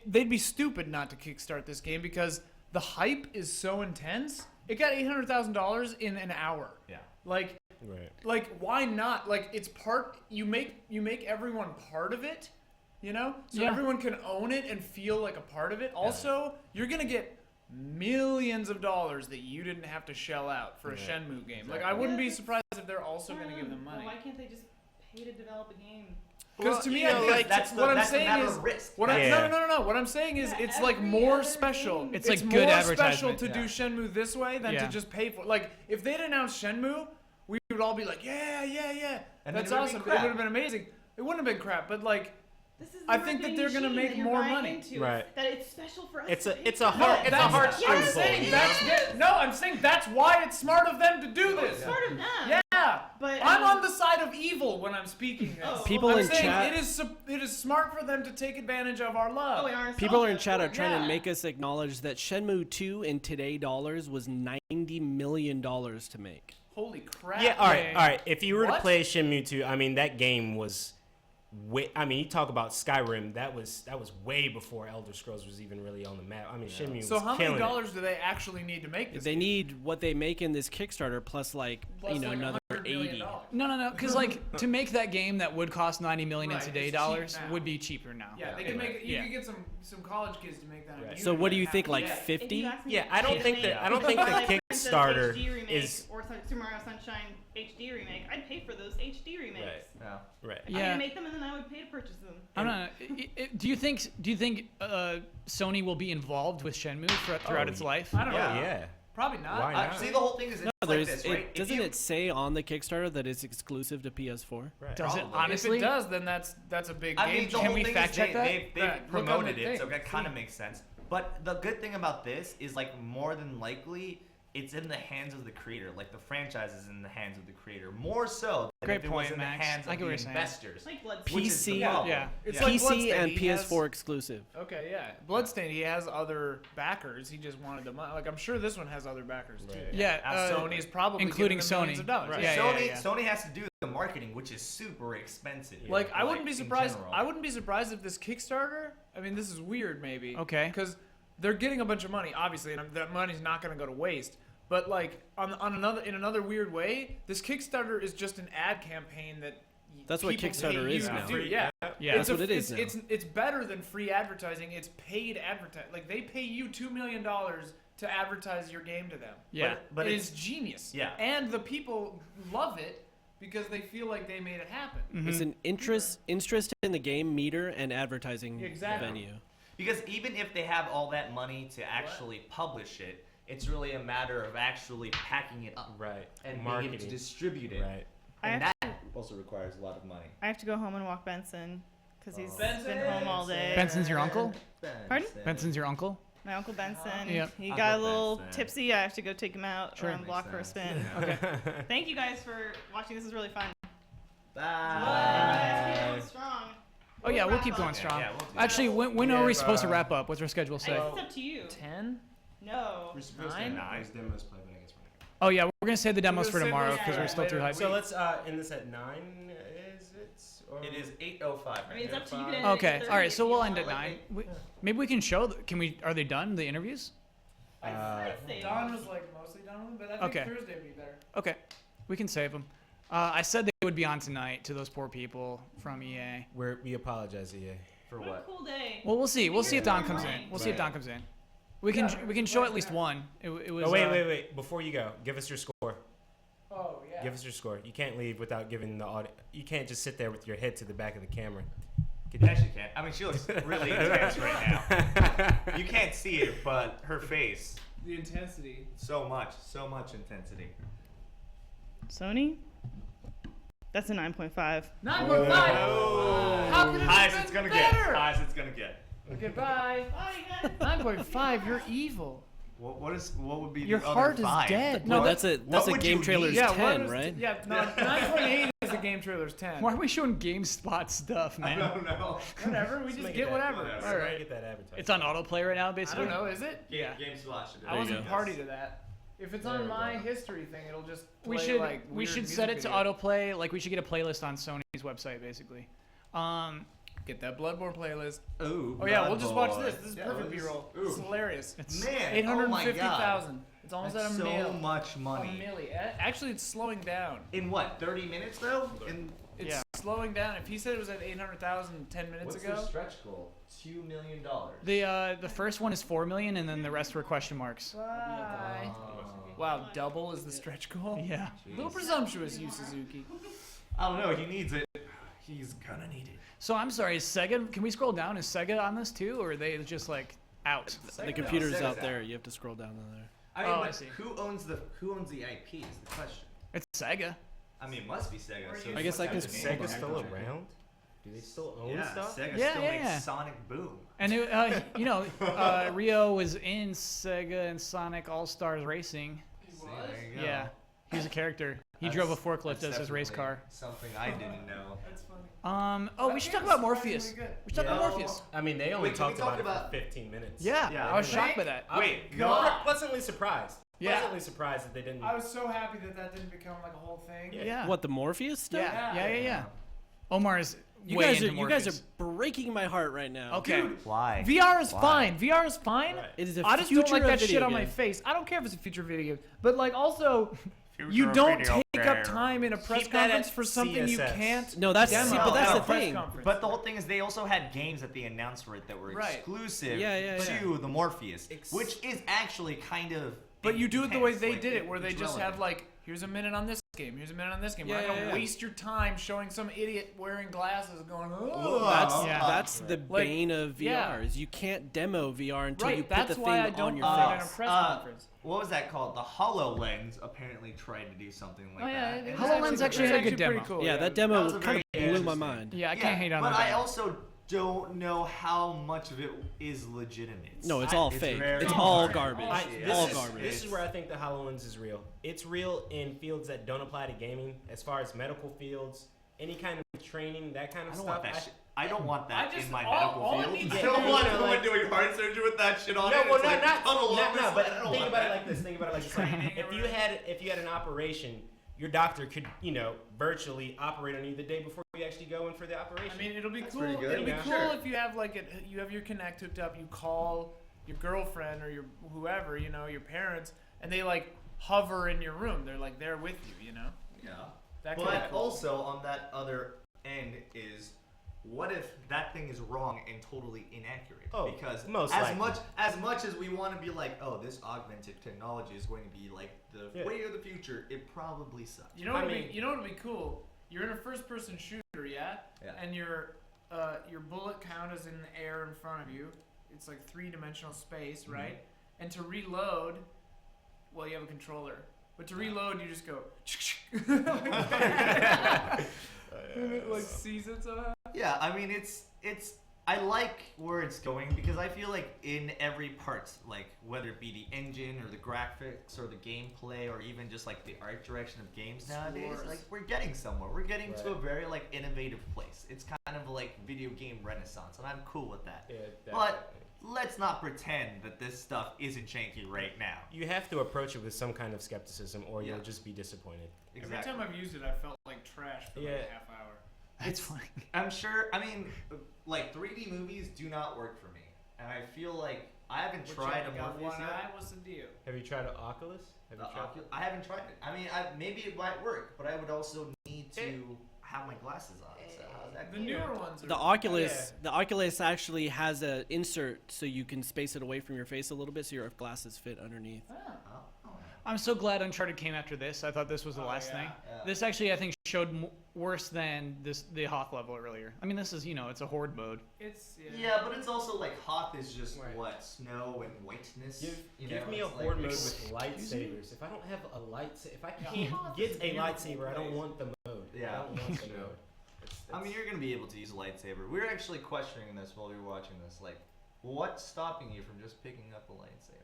They'd be stupid not to kickstart this game because the hype is so intense. It got $800,000 in an hour. Yeah. Like, Right. why not? Like, it's part. You make everyone part of it. You know, so Yeah. everyone can own it and feel like a part of it. Also, you're gonna get millions of dollars that you didn't have to shell out for a Shenmue game. Like, I wouldn't be surprised if they're also gonna give them money. Why can't they just pay to develop a game? Because to me, you know, I think like, that's what I'm that's a saying matter is of risk. what Yeah. no. What I'm saying is Yeah, it's like every more other special. game. It's like more good special advertisement. to do Shenmue this way than Yeah. to just pay for. Like if they'd announced Shenmue, we would all be like, yeah. And That's then it would be awesome. It crap. would have been amazing. It wouldn't have been crap, but like This is I the think that marketing they're gonna machine make that you're more buying money. into. Right. That it's special for us. It's to a pay it's for. a hard it's a that's- hard I'm string saying pull. that's why it's smart of them to do this. Smart of them. Yeah, But I'm on the side of evil when I'm speaking this. Oh. People I'm in saying chat- it is smart for them to take advantage of our love. Oh, and our People in nostalgia, chat are of trying course. to make us acknowledge that Shenmue 2 in today dollars was $90 million to make. Holy crap! Yeah, all right. If you were to What? play Shenmue 2, I mean that game was you talk about Skyrim, that was way before Elder Scrolls was even really on the map. I mean, Shenmue So was how killing many it. dollars do they actually need to make this? They need what they make in this Kickstarter plus like Plus, like, another $100 million. 80. No. Because like to make that game that would cost $90 million Right, in today it's cheap dollars now. would be cheaper now. Yeah, they can make it. You Yeah. can get some college kids to make that. Right. So what do you think, like Yeah. 50? Yeah, I don't think the Kickstarter HD remake is or Super Mario Sunshine HD remake. I'd pay for those HD remakes. right. I'm Yeah. gonna make them and then I would pay to purchase them. I don't know. Do you think Sony will be involved with Shenmue throughout its life? I don't know. Yeah. Probably not. Why not? See, the whole thing is it's like this, right? Doesn't it say on the Kickstarter that it's exclusive to PS4? Right. Does it Probably. honestly? If it does, then that's a big I game mean, the changer. whole we thing fact is check that? they've Yeah, look on promoted the it, so thing. that kind of makes sense. But the good thing about this is, like, more than likely, it's in the hands of the creator. Like, the franchise is in the hands of the creator. More so than Great if it point, was in Max. the hands I of get what the you're saying. investors. Like Blood. Which is the PC, problem. yeah. It's like PC Bloodstained. and He has- PS4 exclusive. Okay, yeah. Bloodstained, he has other backers. He just wanted the money. Like, I'm sure this one has other backers, too. Yeah, Sony's probably including giving them millions Sony. of dollars. Right. Yeah, Yeah, Sony has to do the marketing, which is super expensive. Like, I wouldn't be in surprised. general. I wouldn't be surprised if this Kickstarter, I mean, this is weird, maybe. Okay. Because they're getting a bunch of money, obviously, and that money's not going to go to waste. But like in another weird way, this Kickstarter is just an ad campaign that. That's what people Kickstarter pay is you to now. do. Yeah, That's what it is now. It's better than free advertising. It's paid advertising. Like they pay you $2 million to advertise your game to them. Yeah. But it it's is genius. Yeah. And the people love it because they feel like they made it happen. It's an interest in the game meter and advertising Exactly. venue. Because even if they have all that money to actually publish it, it's really a matter of actually packing it up. Right. And being Marketing. able to distribute it. Right. And that also requires a lot of money. I have to go home and walk Benson because he's Benson! been home all day. Benson's your uncle? Pardon? Benson's your uncle? My Uncle Benson. Yep. He Uncle got a little Benson. tipsy. I have to go take him out Sure. around the block for a spin. Okay. Thank you guys for watching. This is really fun. Bye. Keep strong. Oh yeah, we'll keep going strong. Yeah, we'll do Actually, when are Yeah, we supposed to wrap up? What's our schedule I say? guess it's up to you. 10? No. We're supposed Nine? to have demos play, but I guess we're not. Oh yeah, we're gonna save the demos We're for gonna save tomorrow those because for we're still too later. hyped. So let's end this at 9. Is it? Or It is 8:05. I mean, it's up to you. You can end Okay. at 8:30 All right. if So you we'll want. end at 9. Maybe we can show. Can we? Are they done? The interviews? I'd say Don was like mostly done with them, but I think Okay. Thursday would be better. Okay. We can save them. I said they would be on tonight to those poor people from EA. we apologize, EA. For What a what? cool day. Well, we'll see. We'll see if Don comes in. Right. We'll see if Don comes in. We can show at least one. It was. Oh wait! Before you go, give us your score. Oh, yeah. Give us your score. You can't leave without giving the audio. You can't just sit there with your head to the back of the camera. Yeah, she can. I mean, she looks really intense right now. You can't see it, but her face. The intensity. So much intensity. Sony? That's a 9.5. 9.5! How could it Highest have it's been gonna better? get. Highest it's gonna get. Okay, bye. Bye, guys. 9.5, you're evil. What would be Your the other heart is 5? dead. No, What- that's a would game you trailer's need? Yeah, 10, what was right? Yeah, no, 9.8 is the game trailer's 10. Why are we showing GameSpot stuff, I man? don't know. Whatever, we just Make get it whatever. that- All right. Get that advertising. It's on autoplay right now, I basically. don't know, is it? Yeah. GameSpot should do I it. wasn't Yes. party to that. If it's There on we my go. history thing, it'll just We play, should like, we weird should music set it to video. autoplay. Like we should get a playlist on Sony's website, basically. Get that Bloodborne playlist. Ooh. Oh yeah, we'll just watch Bloodborne. this. This is Yeah, perfect let's- B-roll. ooh. This is hilarious. It's Man, 850,000. It's almost That's at a so mil. much A money. milli. Actually, it's slowing down. In what? 30 minutes though? In It's Yeah. slowing down. If he said it was at 800,000 10 minutes what's ago. the stretch goal? $2 million. The first one is 4 million, and then the rest were question marks. Bye. Wow, double is the stretch goal? Yeah. A little presumptuous, you Suzuki. I don't know. He needs it. He's gonna need it. So I'm sorry, is Sega? Can we scroll down? Is Sega on this too, or are they just like out? The computer's Sega's out out. there. You have to scroll down to there. I mean, Oh, I but see. who owns the IP is the question. It's Sega. I mean, it must be Sega. So I guess I can Is scroll Sega down. still around? Do they still own Yeah, stuff? Sega Yeah, still yeah, makes yeah. Sonic Boom. And Rio was in Sega and Sonic All Stars Racing. See, there you go. Yeah, he's a character. He That's- drove a forklift that's as his race car. definitely Something I didn't know. That's funny. Oh, we should talk about Morpheus. We should talk about Yeah. Morpheus. I mean, they only Wait, can we talked talk about it about- for 15 minutes. Yeah, Yeah, I was I shocked by that. Wait, No, no. pleasantly surprised. Yeah. Pleasantly surprised that they didn't. I was so happy that that didn't become like a whole thing. Yeah. What, the Morpheus stuff? Yeah. Omar is You way guys into are Morpheus. breaking my heart right now. Okay. Why? VR is Why? fine. VR is fine. Right. It is a I just don't like future that of shit video on my game. face. I don't care if it's a future video game, but like also, you don't take up time in a press Keep that conference at for something you CSS. can't. No, that's demo see, but that's at the a press thing. conference. But the whole thing is they also had games that they announced for it that were Right. exclusive Yeah. to the Morpheus, which is actually kind of. But you do it the way intense, they like, did it, where they it's just relevant. have like, here's a minute on this game, here's a minute on this game. We're Yeah, not gonna yeah, yeah. waste your time showing some idiot wearing glasses going, Ugh. oh. That's the Like, bane of VR. yeah. Is you can't demo VR until Right, you put that's the why thing I don't on your want it in a face. press conference. What was that called? The HoloLens apparently tried to do something like Oh, yeah, that. it And was HoloLens actually had a good pretty demo. cool. Yeah, that That demo was a kind very of blew my interesting- mind. Yeah, I can't hate on but that. I also don't know how much of it is legitimate. No, it's all It's fake. very It's all hard. garbage. Yeah. All This is- garbage. This is where I think the HoloLens is real. It's real in fields that don't apply to gaming, as far as medical fields, any kind of training, that kind of I don't stuff. want that shit. I don't want that I just- in my all- medical all it field. needs I to don't be- want you know, someone like- doing heart surgery with that shit on No, it. well, It's not tunnel no, on this no, side. I but don't think want about it that. like this. Think about it like this. Like, if you had an operation, your doctor could, virtually operate on you the day before you actually go in for the operation. I mean, it'll be cool. pretty good. It'll be Yeah. cool Sure. if you have you have your Kinect hooked up. You call your girlfriend or your whoever, your parents, and they like hover in your room. They're like there with you. Yeah. That could be But cool. also on that other end is, what if that thing is wrong and totally inaccurate? Oh, because most as likely. much as we want to be like, oh, this augmented technology is going to be like the way of the future, it probably sucks. You know what would be cool? You're in a first-person shooter, yeah, and your bullet count is in the air in front of you. It's like three-dimensional space, right? And to reload, well, you have a controller, but to reload, you just go. And it like sees it somehow. Yeah, I mean it's I like where it's going because I feel like in every part, like whether it be the engine or the graphics or the gameplay or even just like the art direction of games nowadays, Scores. like we're getting somewhere. We're getting to a Right. very like innovative place. It's kind of like video game renaissance, and I'm cool with that. Yeah, But let's not pretend that this stuff isn't janky right now. You have to approach it with some kind of skepticism, or Yeah. you'll just be disappointed. Every time I've used it, I felt like trash for like a half hour. That's funny. I'm sure. I mean, like 3D movies do not work for me, and I feel like I haven't tried a got Morpheus one yet. eye. What's the deal? Have you tried an Oculus? Have you tried? I haven't tried it. I mean, maybe it might work, but I would also need to have my glasses on. So how's that? The going? newer ones. The Oculus actually has an insert so you can space it away from your face a little bit, so your glasses fit underneath. I'm so glad Uncharted came after this. I thought this was the last thing. This actually, I think, showed worse than the Hoth level earlier. I mean, this is, it's a horde mode. It's Yeah, but it's also like Hoth is just what, snow and whiteness. Give me a horde mode with lightsabers. If I don't have a lightsaber, if I can't get a lightsaber, I don't want the mode. Yeah. I don't want the mode. I mean, you're gonna be able to use a lightsaber. We were actually questioning this while we were watching this. Like, what's stopping you from just picking up a lightsaber?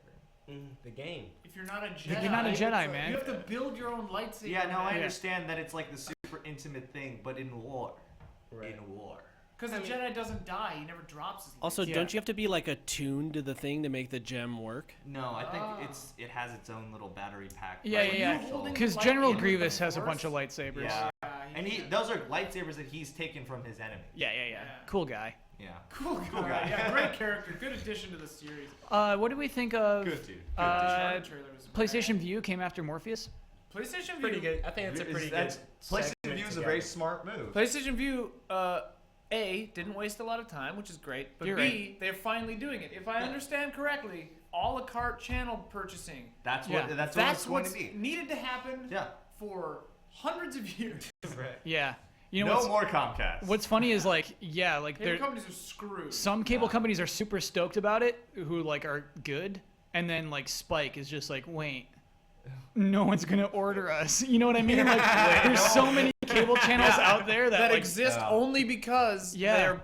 The game. If you're not a Jedi, You're not a Jedi, man. You have to build your own lightsaber. Yeah, no, I man. understand that it's like the super intimate thing, but in war. Right. In war. Because the Jedi doesn't die; he never drops his. Also, lightsaber. don't you have to be like attuned to the thing to make the gem work? No, I think it has its own little battery pack. Yeah. Because General Grievous has a bunch of lightsabers. Yeah. And those are lightsabers that he's taken from his enemy. Yeah. Cool guy. Yeah. Cool guy. Yeah, great character. Good addition to the series. What do we think of? Good dude. Uncharted trailer was PlayStation View came after Morpheus. PlayStation View. Pretty good. I think it's a pretty good. PlayStation segment View is a together. very smart move. PlayStation View, didn't waste a lot of time, which is great. But You're B, right. they're finally doing it. If I understand correctly, a la carte channel purchasing. That's Yeah. what that's That's what it's what's going to be. needed to happen Yeah. for hundreds of years. Right. Yeah. You know No what's, more Comcast. what's funny is like Cable there companies are screwed. some cable companies are super stoked about it, who like are good, and then like Spike is just like, wait, no one's gonna order us. You know what I mean? Like there's so many cable channels out there that like, exist only because Yeah. they're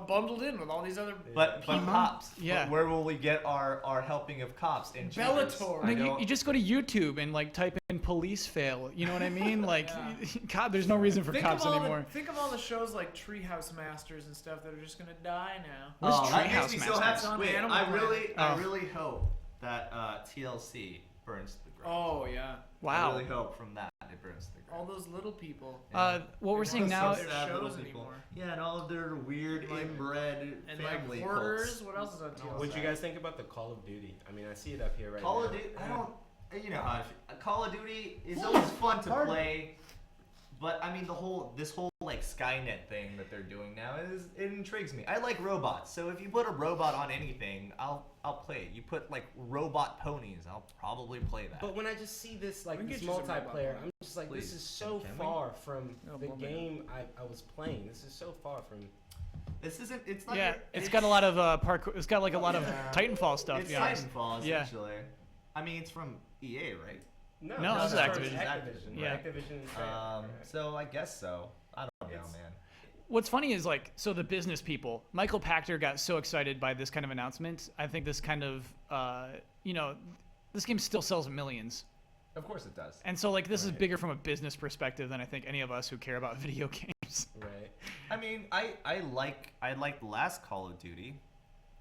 bundled in with all these other. But cops. Yeah. But where will we get our helping of cops and cheaters? Bellator. I like, don't- you just go to YouTube and like type in police fail. You know what I mean? Like, God, there's no reason for cops anymore. Think of all the shows like Treehouse Masters and stuff that are just gonna die now. Where's that Treehouse makes me so Masters? happy. On Wait, Animal I Planet. really hope that TLC burns to the ground. Oh yeah. Wow. I really hope from that it burns to the ground. All those little people. What we're seeing now, So sad, little shows people. anymore. Yeah, and all of their weird inbred And family like hoarders. cults. What else is on TLC? What'd you guys think about the Call of Duty? I mean, I see it up here right Call now. of Duty, I don't. You know how I feel. Call of Duty is always fun to play, but I mean this whole like Skynet thing that they're doing now it intrigues me. I like robots, so if you put a robot on anything, I'll play it. You put like robot ponies, I'll probably play that. But when I just see this like We can this get you some multiplayer, robot I'm just like, Please. this is so Can we? far from the well, game I was playing. This is so far from. This isn't. It's not. yeah, it's got a lot of parkour. It's got like a lot of Yeah. Titanfall stuff. It's to be honest. Titanfall Yeah. essentially. I mean, it's from EA, right? No, this is Activision. Activision. Yeah. Activision. So I guess so. I don't know, man. What's funny is like, so the business people, Michael Pachter got so excited by this kind of announcement. I think this kind of, this game still sells millions. Of course it does. And so like, this is bigger from a business perspective than I think any of us who care about video games. Right. I mean, I like the last Call of Duty.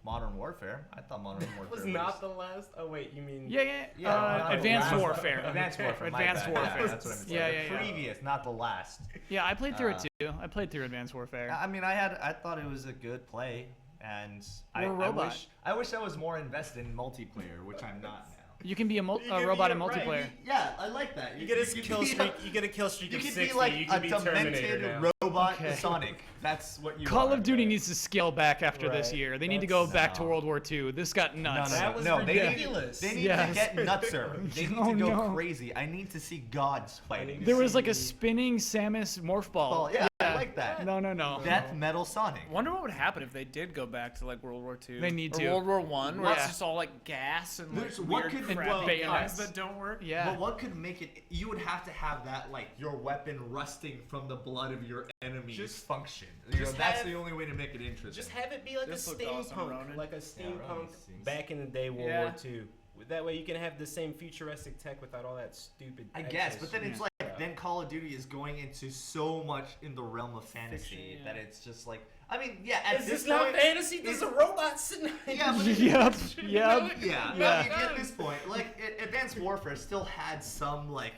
Modern Warfare. I thought Modern Warfare was not the last. Oh wait, you mean? Yeah. not Advanced the last. Warfare. Advanced Warfare. my Advanced bad. Warfare. Yeah, that's what I meant to say. Yeah. Previous, not the last. Yeah, I played through it too. I played through Advanced Warfare. I mean, I thought it was a good play, and I robot. wish I was more invested in multiplayer, which I'm not now. You can be a robot in multiplayer. Yeah, I like that. You get a kill streak. You get a kill streak You of could 60. be like you a can be Terminator demented now. robot Okay. Sonic. That's what you Call are. of Duty needs to scale back after this Right. year. They need to go back to World War II. This got nuts. That was No, ridiculous. They need Yes. to get nutser. They need Oh, to go no. crazy. I need to see gods fighting. There was like a spinning Samus morph ball. Yeah, I like that. No. Death Metal Sonic. Wonder what would happen if they did go back to like World War II. They need or to. World War One, where Yeah. it's just all like gas and like What weird could- crap well, guns bayonets. that don't work. Yeah. But what could make it? You would have to have that, like your weapon rusting from the blood of your enemies Just- function. just That's have- the only way to make it interesting. Just have it be like This a looked awesome, steampunk, Ronan. like a steampunk Ronan seems- back in the day World Yeah. War II. That way you can have the same futuristic tech without all that stupid. I guess, but then extra it's shit. like then Call of Duty is going into so much in the realm of fantasy Fiction, yeah. that it's just like, I mean, yeah. At Is this this not point, fantasy? There's a robot sitting. Yeah, but Yep. Yeah, Yeah. I mean, at this point, like Advanced Warfare still had some like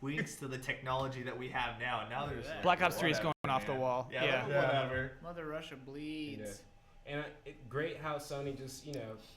winks to the technology that we have now. Now there's like, Black Ops 3 is whatever, going off the man. wall. Yeah, Yeah. whatever. Mother Russia bleeds. And great how Sony just,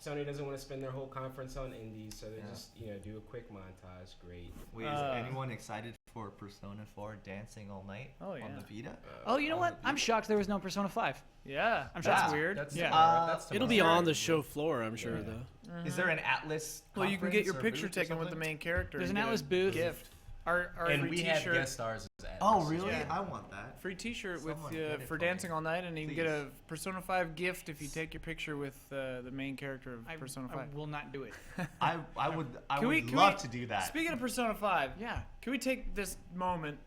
Sony doesn't want to spend their whole conference on indies, so they just, do a quick montage. Great. Wait, is anyone excited for Persona 4 Dancing All Night on the Vita? Oh, you know what? I'm shocked there was no Persona 5. Yeah, I'm shocked. that's weird. It'll be on the show floor, I'm sure, though. Is there an Atlas? Well, you can get your conference or picture booth or taken with the something? main character. There's and an get a Atlas booth. gift. Our And free we T-shirt. have guest stars as Atlas. Oh, really? Yeah. I want that. Free T-shirt with Someone get it for for me. Dancing All Night, and you can get Please. a Persona 5 gift if you take your picture with the main character of Persona 5. I will not do it. I would Can we- love to do that. Speaking of Persona 5, Yeah. can we take this moment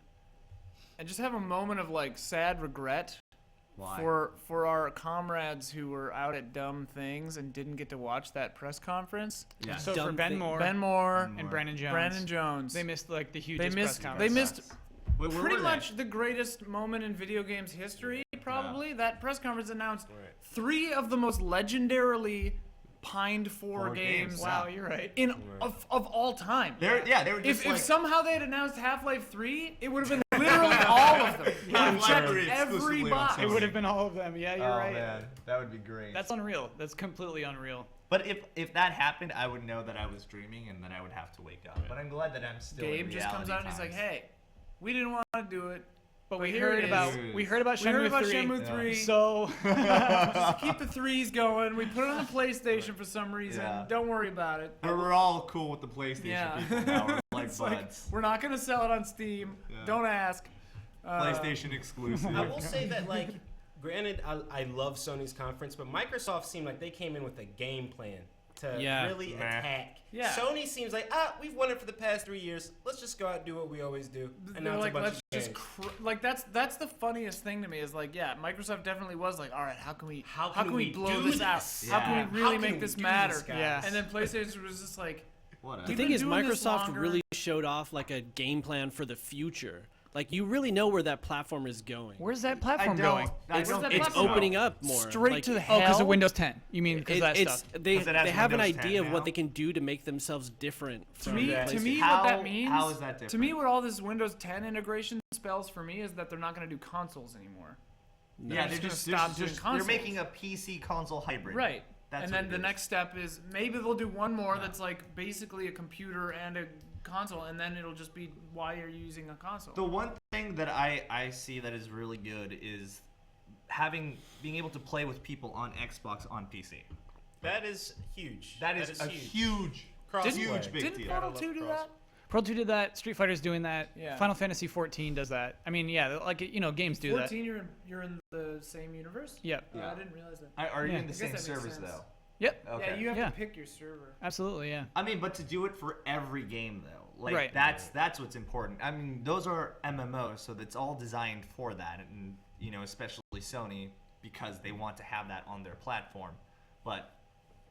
and just have a moment of like sad regret Why? for our comrades who were out at dumb things and didn't get to watch that press conference? Yeah. So for Dumb Ben thing. Moore Ben Moore and Brandon Jones. Brandon Jones. They missed like the They hugest missed. press They conference. missed Wait, where pretty were they? much the greatest moment in video games history. Probably that press conference announced 3 of the most legendarily pined for Four games. Wow, you're right. of all time. They were just If somehow they had announced Half-Life 3, it would have been literally all of them. It would have Half-Life checked 3 every exclusively on box. Sony. It would have been all of them. Yeah, you're right. Man, that would be great. That's unreal. That's completely unreal. But if that happened, I would know that I was dreaming and then I would have to wake up. But I'm glad that I'm still. Gabe in just comes reality out and he's like, times. "Hey, we didn't want to do it, But we here heard it about is. Shenmue We heard about 3. Shenmue 3. So Just keep the 3s going. We put it on the PlayStation for some reason. Yeah. Don't worry about it. We're all cool with the PlayStation Yeah. people now. We're like It's like, buds. we're not gonna sell it on Steam. Yeah. Don't ask. PlayStation exclusive. I will say that, like, granted, I love Sony's conference, but Microsoft seemed like they came in with a game plan to really attack. Yeah. Sony seems like, we've won it for the past 3 years. Let's just go out and do what we always do. They're Announce like, a bunch let's of just games. like that's the funniest thing to me is like, yeah, Microsoft definitely was like, all right, how can we can we blow do this out? this? How can Yeah. we really How can make we this do matter? this, guys? Yeah. And then PlayStation was just like, Whatever. The We've thing been is, doing this Microsoft longer. really showed off like a game plan for the future. Like you really know where that platform is going. where's that platform going? It's, Where's that it's platform opening going? up more. Straight like, to the Oh, because hell. of Windows 10. You mean because that it's stuff? they 'Cause it has have an Windows 10 idea of now. what they can do to make themselves different. To from me, the to me, How- what that means. how is that To different? me, what all this Windows 10 integration spells for me is that they're not going to do consoles anymore. Yeah, They're they're just just, gonna stop doing they're consoles. making a PC console hybrid. Right. That's and what then it the is. next step is maybe they'll do one more that's like basically a computer and a console, and then it'll just be why are you using a console? The one thing that I see that is really good is being able to play with people on Xbox on PC. That is huge. That is a huge big Didn't deal. Portal 2 do that? Portal 2 did that. Street Fighter's doing that. Yeah. Final Fantasy 14 does that. I mean, yeah, like games do that. 14, you're in the same universe? Yep. Oh, I didn't realize that. Are you Yeah. in the I guess same that makes servers sense. though? Yep. Okay. Yeah, you have Yeah. to pick your server. Absolutely, yeah. I mean, but to do it for every game though, like Right. that's what's important. I mean, those are MMOs, so that's all designed for that, and especially Sony because they want to have that on their platform. But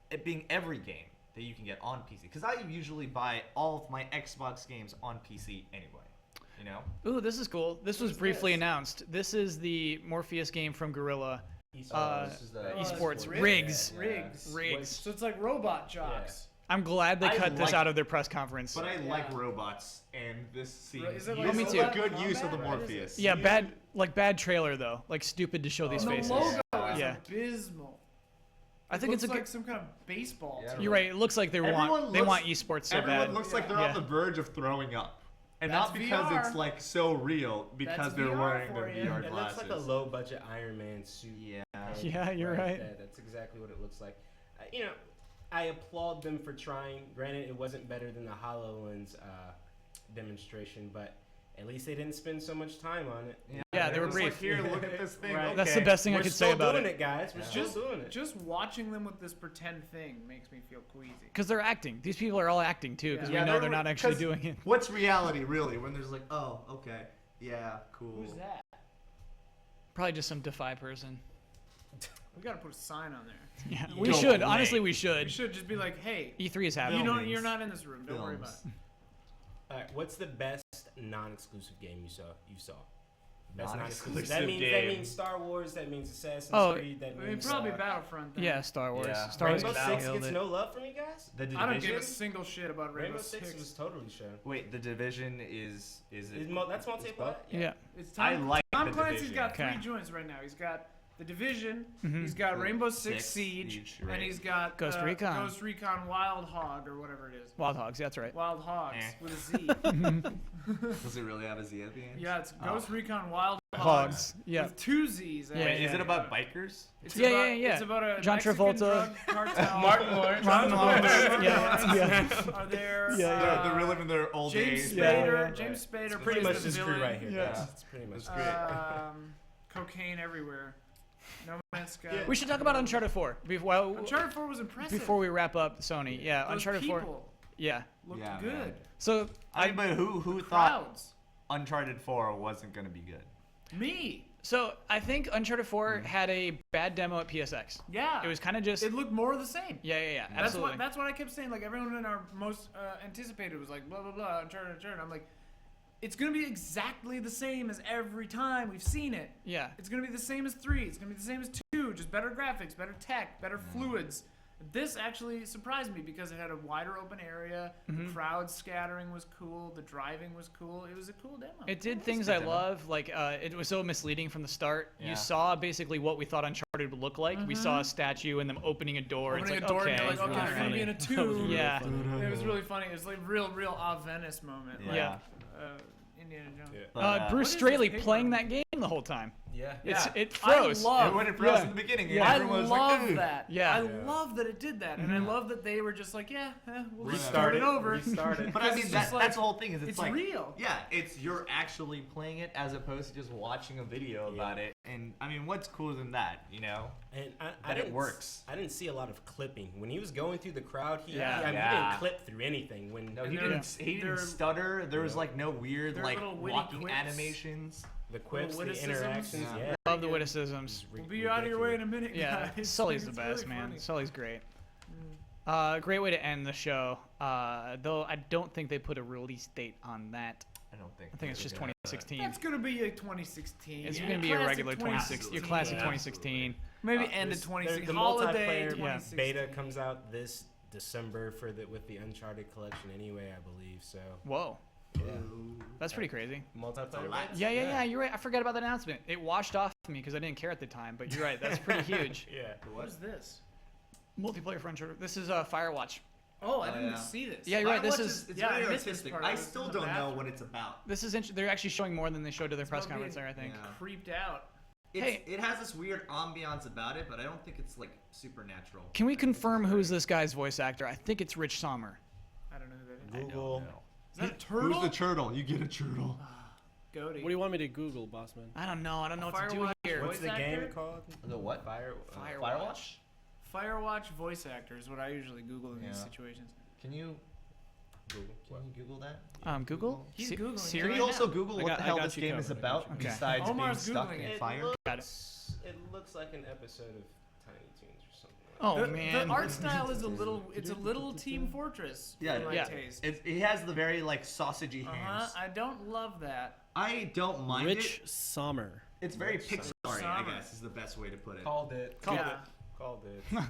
it being every game that you can get on PC, because I usually buy all of my Xbox games on PC anyway. Ooh, this is cool. This was briefly announced. This is the Morpheus game from Guerrilla. This is the esports rigs. rigs. So it's like robot jocks. I'm glad they cut this like- out of their press conference. But I like robots, and this seems Is it like this is me a too. good use of the Combat? Morpheus. Yeah, bad trailer though. Like stupid to show these And the faces. logo is Yeah. abysmal. I think it's a looks like good. some kind of baseball. Yeah. team. You're right. It looks like they want looks- esports so Everyone bad. looks like they're Yeah. on the verge of throwing up. And That's not because VR. it's like so real, because That's they're VR wearing for the you. VR It glasses. looks like a low budget Iron Man suit. Yeah. Yeah, you're right. That's exactly what it looks like. You know, I applaud them for trying. Granted, it wasn't better than the HoloLens demonstration, but at least they didn't spend so much time on it. Yeah, they were It was like, brief. here, look at this thing. Right. That's okay. the best thing I We're could still say about doing it. it, guys. We're still doing it. Just watching them with this pretend thing makes me feel queasy. Because they're acting. These people are all acting too. Because Yeah, we know they're not actually 'cause doing it. What's reality, really, when there's like, oh, okay, yeah, cool. Who's that? Probably just some Defy person. We gotta put a sign on there. Yeah, we Don't should. way. Honestly, we We should. should just be like, hey, E3 is happening. you're not in this room. Don't worry about it. All right, what's the best non-exclusive game you saw? Best Non-exclusive That means game. Star Wars. That means Assassin's Oh, Creed. That I mean, means probably Battlefront. Then. Yeah, Star Wars. Yeah. Star Wars Rainbow got Six nailed gets it. no love from you guys. The I don't give a Division? single shit about Rainbow Rainbow Six Six. was totally shown. Wait, the Division is it? That's multiplayer. Yeah. It's I Tom, like Tom The Clancy's Division. got Okay. 3 joints right now. He's got The Division, Mhm. he's got Rainbow Six Six Siege, Siege, and right. he's got Ghost Recon. Ghost Recon Wild Hog or whatever it is. Wild Hogs. That's right. Wild Hogs Eh. with a Z. Does it really have a Z at the end? Yeah, it's Oh. Ghost Recon Wild Hogs. Yeah. with 2 Z's. Yeah, Wait, actually. is it about bikers? It's Yeah, about, yeah, yeah. It's about a John Mexican Travolta. drug cartel. Martin Lawrence. Martin Lawrence. Yeah. Are there? Yeah, They're reliving their old James days. Spader. Yeah, yeah. James Spader. It's pretty plays much the this crew villain. right here. Yeah. Guys. It's pretty much. That's great. Cocaine everywhere. No Man's Sky. We should talk about Uncharted 4. Well, Uncharted 4 was impressive. before we wrap up Sony. Yeah, Those Uncharted 4. people Yeah. looked Yeah, good. man. So I mean, but who thought Crowds. Uncharted 4 wasn't gonna be good? Me. I think Uncharted 4 had a bad demo at PSX. Yeah. It was kind of just. It looked more of the same. Yeah. That's Absolutely. what I kept saying. Like everyone in our most anticipated was like blah blah blah Uncharted. I'm like, it's gonna be exactly the same as every time we've seen it. Yeah. It's gonna be the same as 3. It's gonna be the same as 2. Just better graphics, better tech, better fluids. This actually surprised me because it had a wider open area. The crowd scattering was cool. The driving was cool. It was a cool demo. It did things I love. Like it was so misleading from the start. Yeah. You saw basically what we thought Uncharted would look like. We saw a statue and them opening a door. Opening it's a door like, and okay, you're like, okay, all it's gonna right. be in a tube. Yeah. It was really funny. It was like real Venice moment. Yeah. Like, Indiana Jones. But, Bruce What is Straley this paper? playing that game the whole time. Yeah. It froze. I love, And when it froze Yeah. in the beginning, Yeah. I everyone was love like, "Ugh." that. Yeah. I Yeah. love that it did that, and I love that they were just like, we'll just Restart start it. it over. Restart it. But I mean, It's just that's the whole thing. Is it's like real. Yeah, it's you're actually playing it as opposed to just watching a video about it. And I mean, what's cooler than that? You know? And I That it didn't works. I didn't see a lot of clipping when he was going through the crowd. He Yeah. he Yeah. didn't clip through anything. When No, he they're- didn't. He they're- didn't stutter. There was like no weird they're like little witty walking quips. animations. the quips, the witticisms. interactions, Yeah. yeah. Love the witticisms. We'll be out of your way in a minute. Yeah, guys. Sully's the It's best, really man. funny. Sully's great. Great way to end the show. Though I don't think they put a release date on that. I don't think. I think it's just 2016. That's gonna be a 2016. It's Yeah. going to be a Classic regular 2016. Your classic 2016. Maybe end of This- 2016. The Holiday multiplayer 2016. beta comes out this December with the Uncharted collection anyway, I believe. So Whoa. yeah, That's pretty crazy. multiplayer. Yeah. You're right. I forgot about that announcement. It washed off me because I didn't care at the time. But you're right. That's pretty huge. Yeah. What is this? Multiplayer for Uncharted. This is Firewatch. Oh, I didn't yeah. see this. Yeah, you're right. This Firewatch is it's yeah, I very missed this artistic. part. I I was still in the don't know bathroom. what it's about. this is they're actually showing more than they showed to their press about conference being- there. I think. Yeah. Creeped out. It has this weird ambiance about it, but I don't think it's like supernatural. Can we confirm who's this guy's voice actor? I think it's Rich Sommer. I don't know who that is. Google. Is that a turtle? Who's the turtle? You get a turtle. Goaty. What do you want me to Google, Bossman? I don't know. I don't know what to do Firewatch here. What's voice the game actor? called? The what? Firewatch. Firewatch voice actor is what I usually Google in these Yeah. situations. Can you Google that? Google. He's Googling it Siri. Can right you also now. Google I what got- the I hell got this you game covered, is I got about you. Okay. besides Omar's being stuck Googling in it. fire? Got it. It looks like an episode of Tiny Toons or something. Oh the, man. The art style is it's a little Team Fortress Yeah, for my yeah. taste. It has the very like sausagey hands. I don't love that. I don't mind Rich it. Sommer. It's very Pixar, I Summer. guess, is the best way to put it. Called it. Yeah. Called it.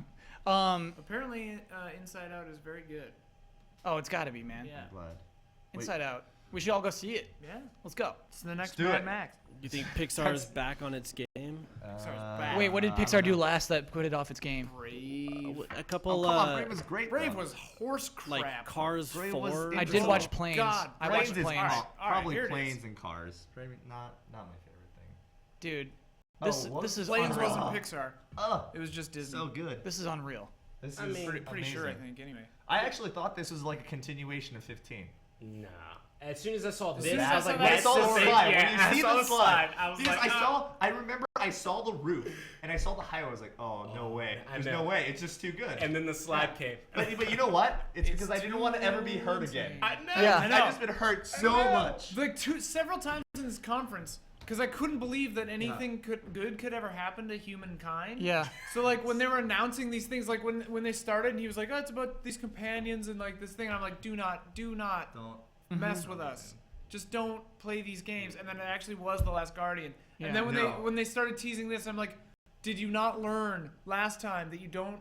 Apparently, Inside Out is very good. Oh, it's got to be, man. Yeah. I'm glad. Inside Out. We should all go see it. Yeah. Let's go. It's the next do Mad it. Max. You think Pixar's back on its game? Pixar's back. Wait, what did Pixar do last that put it off its game? Brave. A couple. Come on, Brave was great. Brave though. was horse crap. like Cars Brave 4. was I did watch Planes. God, I Planes watched is Planes. All right, probably here it is. Planes and Cars. Brave, not my favorite thing. Dude, what? this is Planes unreal. wasn't Pixar. Oh, It was just Disney. so good. This is unreal. This I is mean, pretty sure, I amazing. think, anyway. I actually thought this was like a continuation of 15. Nah. As soon as I saw As this, soon as I was I like, saw that that's saw the so slide. fake. When Yeah, you see I saw the slide, I was because like, I remember I saw the roof and I saw the highway. I was like, oh, no way. I There's know. no way. It's just too good. And then the slide came. But you know what? It's because I didn't want to ever be hurt again. I know. Yeah. I I've know. just been hurt so much. Like several times in this conference, because I couldn't believe that anything good could ever happen to humankind. Yeah. So like when they were announcing these things, like when they started, and he was like, "Oh, it's about these companions and like this thing." And I'm like, "Do not Don't. mess with us. Just don't play these games." And then it actually was The Last Guardian. Yeah. And then when No. when they started teasing this, I'm like, "Did you not learn last time that you don't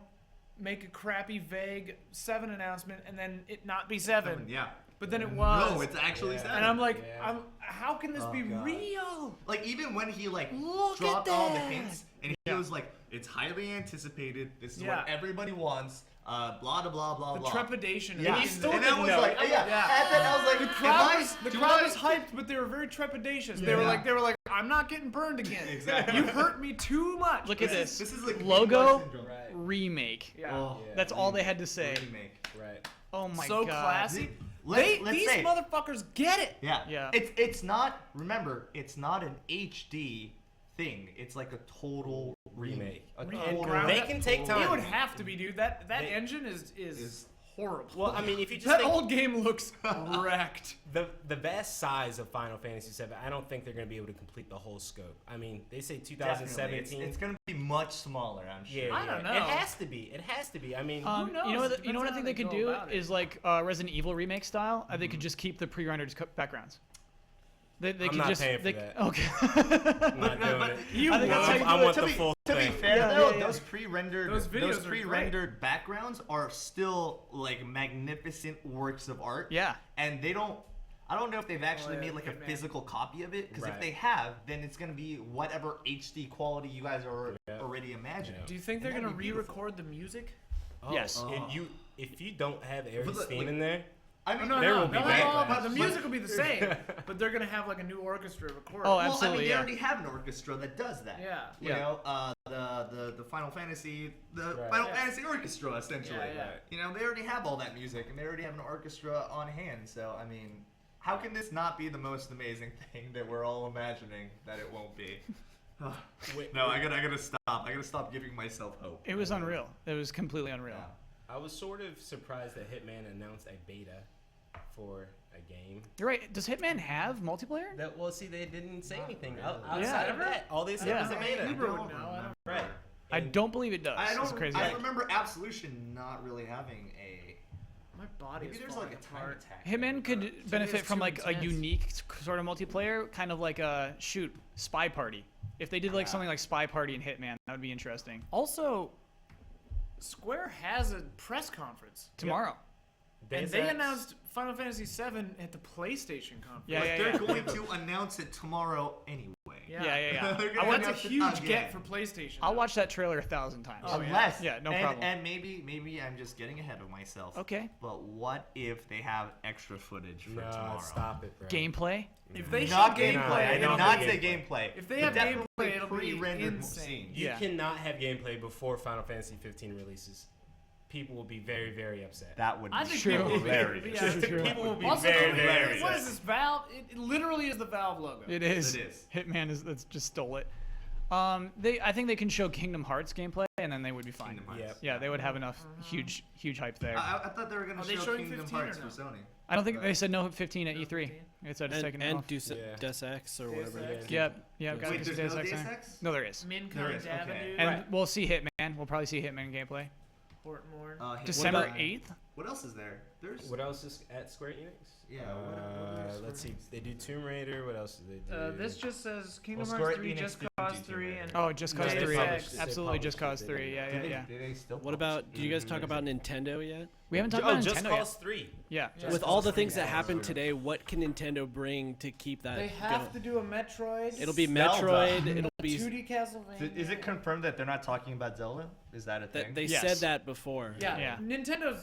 make a crappy, vague 7 announcement and then it not be 7?" Yeah. But then it was. No, it's actually Yeah. 7. And I'm like, Yeah. how can this be God. real? Like, even when he, like, Look dropped at all the that. hints, and he was like, it's highly anticipated, this is Yeah. what everybody wants, blah, blah, blah, blah, The blah. trepidation. Yeah. in He still the- And that didn't was know like, it. yeah. At that, I was like, The am crowd I was, the doing crowd it? was hyped, but they were very trepidatious. They Yeah. were like, I'm not getting burned again. Exactly. You hurt me too much. Look at this. This is like Logo, syndrome. Right. remake. Yeah. Oh, That's all they had to say. remake. Right. Oh my So god. classy. Let's These say, motherfuckers get it. yeah, Yeah. It's not. Remember, it's not an HD thing. It's like a total remake. A And total. ground They up. can take time. It would have to be, dude. That They- engine is horrible. Well, I mean, if you just that think old game looks wrecked. the vast size of Final Fantasy VII, I don't think they're going to be able to complete the whole scope. I mean, they say Definitely. 2017. It's gonna be much smaller. I'm sure. Yeah, I don't know. It has to be. It has to be. I mean, Who knows? You know what? Depends You know what I on think how they could go do about it. is like Resident Evil remake style. They could just keep the pre-rendered backgrounds. They I'm could not just paying for they, that. Okay. I'm not doing it. You I think that's how you I do want To the be- full To be thing. fair, Yeah, though, yeah, yeah. those pre-rendered, Those videos are pre-rendered backgrounds are still like magnificent works of art. Yeah. And they don't. I don't know if they've actually yeah, made like a Hitman. physical copy of it, because if Right. they have, then it's gonna be whatever HD quality you guys are Yeah. already imagining. Do you think And they're that'd gonna be beautiful. re-record the music? Oh, Yes. If you don't have Aries But the- theme like- in there, I mean, There will be backlash. But the music will be the same. But they're gonna have like a new orchestra record. Oh, well, I mean, absolutely, they yeah. already have an orchestra that does that. Yeah. You Yeah. know, the Final Fantasy, Right. Final Yeah. Fantasy orchestra, essentially. Yeah, yeah. You know, they already have all that music, and they already have an orchestra on hand. So, I mean, how can this not be the most amazing thing that we're all imagining that it won't be? Wait, No, I gotta stop. I gotta stop giving myself hope. It was unreal. It was completely unreal. Yeah. I was sort of surprised that Hitman announced a beta for a game. You're right. Does Hitman have multiplayer? That well, see, they didn't say anything really. outside of that. All they said Yeah. was a beta. Libra would know. I don't Right. I And don't believe it does. I It's don't. crazy. I remember Absolution not really having a. My body Maybe is there's falling like a time apart. attack. Hitman could benefit it's from too like a intense. unique sort of multiplayer, kind of like a Spy Party. If they did like something like Spy Party and Hitman, that would be interesting. Also, Square has a press conference. Tomorrow. And Deus they Ex. announced Final Fantasy VII at the PlayStation conference. Yeah, But yeah, they're yeah. going to announce it tomorrow anyway. Yeah, yeah, yeah. They're I gonna want a announce it huge again. get for PlayStation. I'll watch that trailer 1,000 times. Oh, yeah. Unless, Yeah, no and, problem. And maybe I'm just getting ahead of myself. Okay. But what if they have extra footage for No, tomorrow? stop it, bro. Gameplay. If they show Not gameplay, gameplay. I did don't not think say gameplay. gameplay. If they But have definitely gameplay, it'll be pre-rendered insane. scenes. You Yeah. cannot have gameplay before Final Fantasy 15 releases. People will be very, very upset. That would I be think True. people will be hilarious. yeah. People will be Also, very, very what upset. is this Valve? It literally is the Valve logo. It is. It is. Hitman is. That's just stole it. I think they can show Kingdom Hearts gameplay, and then they would be fine. Kingdom Hearts. Yep. Yeah, they would have enough huge hype there. I thought they were going Are to they show showing Kingdom 15 or Hearts no? for Sony. I don't think they said no 15 at E3. 15? They said it's taking it And off. Deus Yeah. Deus Ex or whatever. Deus it Ex. is. Yep. Yeah. Wait, Got Wait, to there's see no Deus Ex Deus there. Ex? No, there is. Mincon There is, okay. Avenue. And we'll see Hitman. We'll probably see Hitman gameplay. Portmore. What December about- 8th. What else is there? There's What else is at Square Enix? Yeah, what are Let's see. They do Tomb Raider. What else do they do? This just says Kingdom Well, Hearts Square 3, Enix Just didn't Cause do Tomb 3, Raider. and Oh, Just Cause they 3. published it. They Absolutely, Just published Cause it. 3. Yeah, yeah. Did they still? What about? Did you guys talk about Nintendo yet? We haven't talked about Just Nintendo Cause yet. 3. Yeah. With all the things that happened today, what can Nintendo bring to keep that they have to going? do a Metroid. It'll be Zelda. Metroid. It'll a be. 2D Castlevania. Is it confirmed that they're not talking about Zelda? Is that a thing? They Yes. said that before. Yeah, Yeah. Nintendo.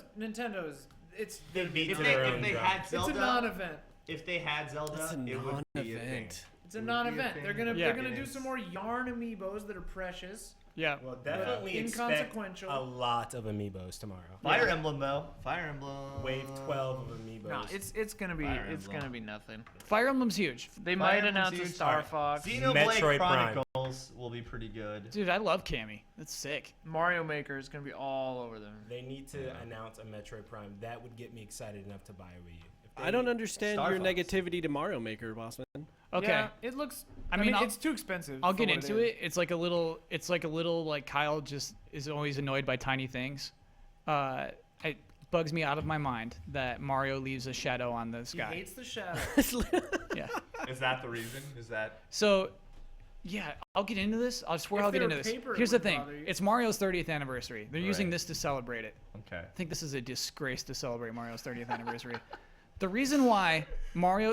It's They beat If to they, their if own they drum. had it's Zelda, a non-event. if they had Zelda, It's a it would be a thing. non-event. It's a Would be a non-event. thing. They're gonna Yeah. do some more yarn amiibos that are precious. Yeah. Well, definitely expect Inconsequential. a lot of amiibos tomorrow. Fire Emblem though. Fire Emblem. Wave 12 of amiibos. No, it's gonna be Fire it's Emblem. gonna be nothing. Fire Emblem's huge. They Fire might Emblem's announce a huge. Star Alright. Fox. Xenoblade Metroid Prime. Chronicles will be pretty good. Dude, I love Cammy. That's sick. Mario Maker is gonna be all over them. They need to announce a Metroid Prime. That would get me excited enough to buy a Wii U. If they- I don't understand Star your Fox. negativity to Mario Maker, Bossman. Okay. Yeah, it looks. I mean, I'll- it's too expensive. I'll for get what into is. it. It's like a little like Kyle just is always annoyed by tiny things. It bugs me out of my mind that Mario leaves a shadow on the He sky. hates the shadow. Yeah. Is that the reason? Is that? So, yeah, I'll get into this. I swear If I'll get they were into this. paper, it Here's the wouldn't thing. bother you. It's Mario's 30th anniversary. They're using Right. this to celebrate it. Okay. I think this is a disgrace to celebrate Mario's 30th anniversary. The reason why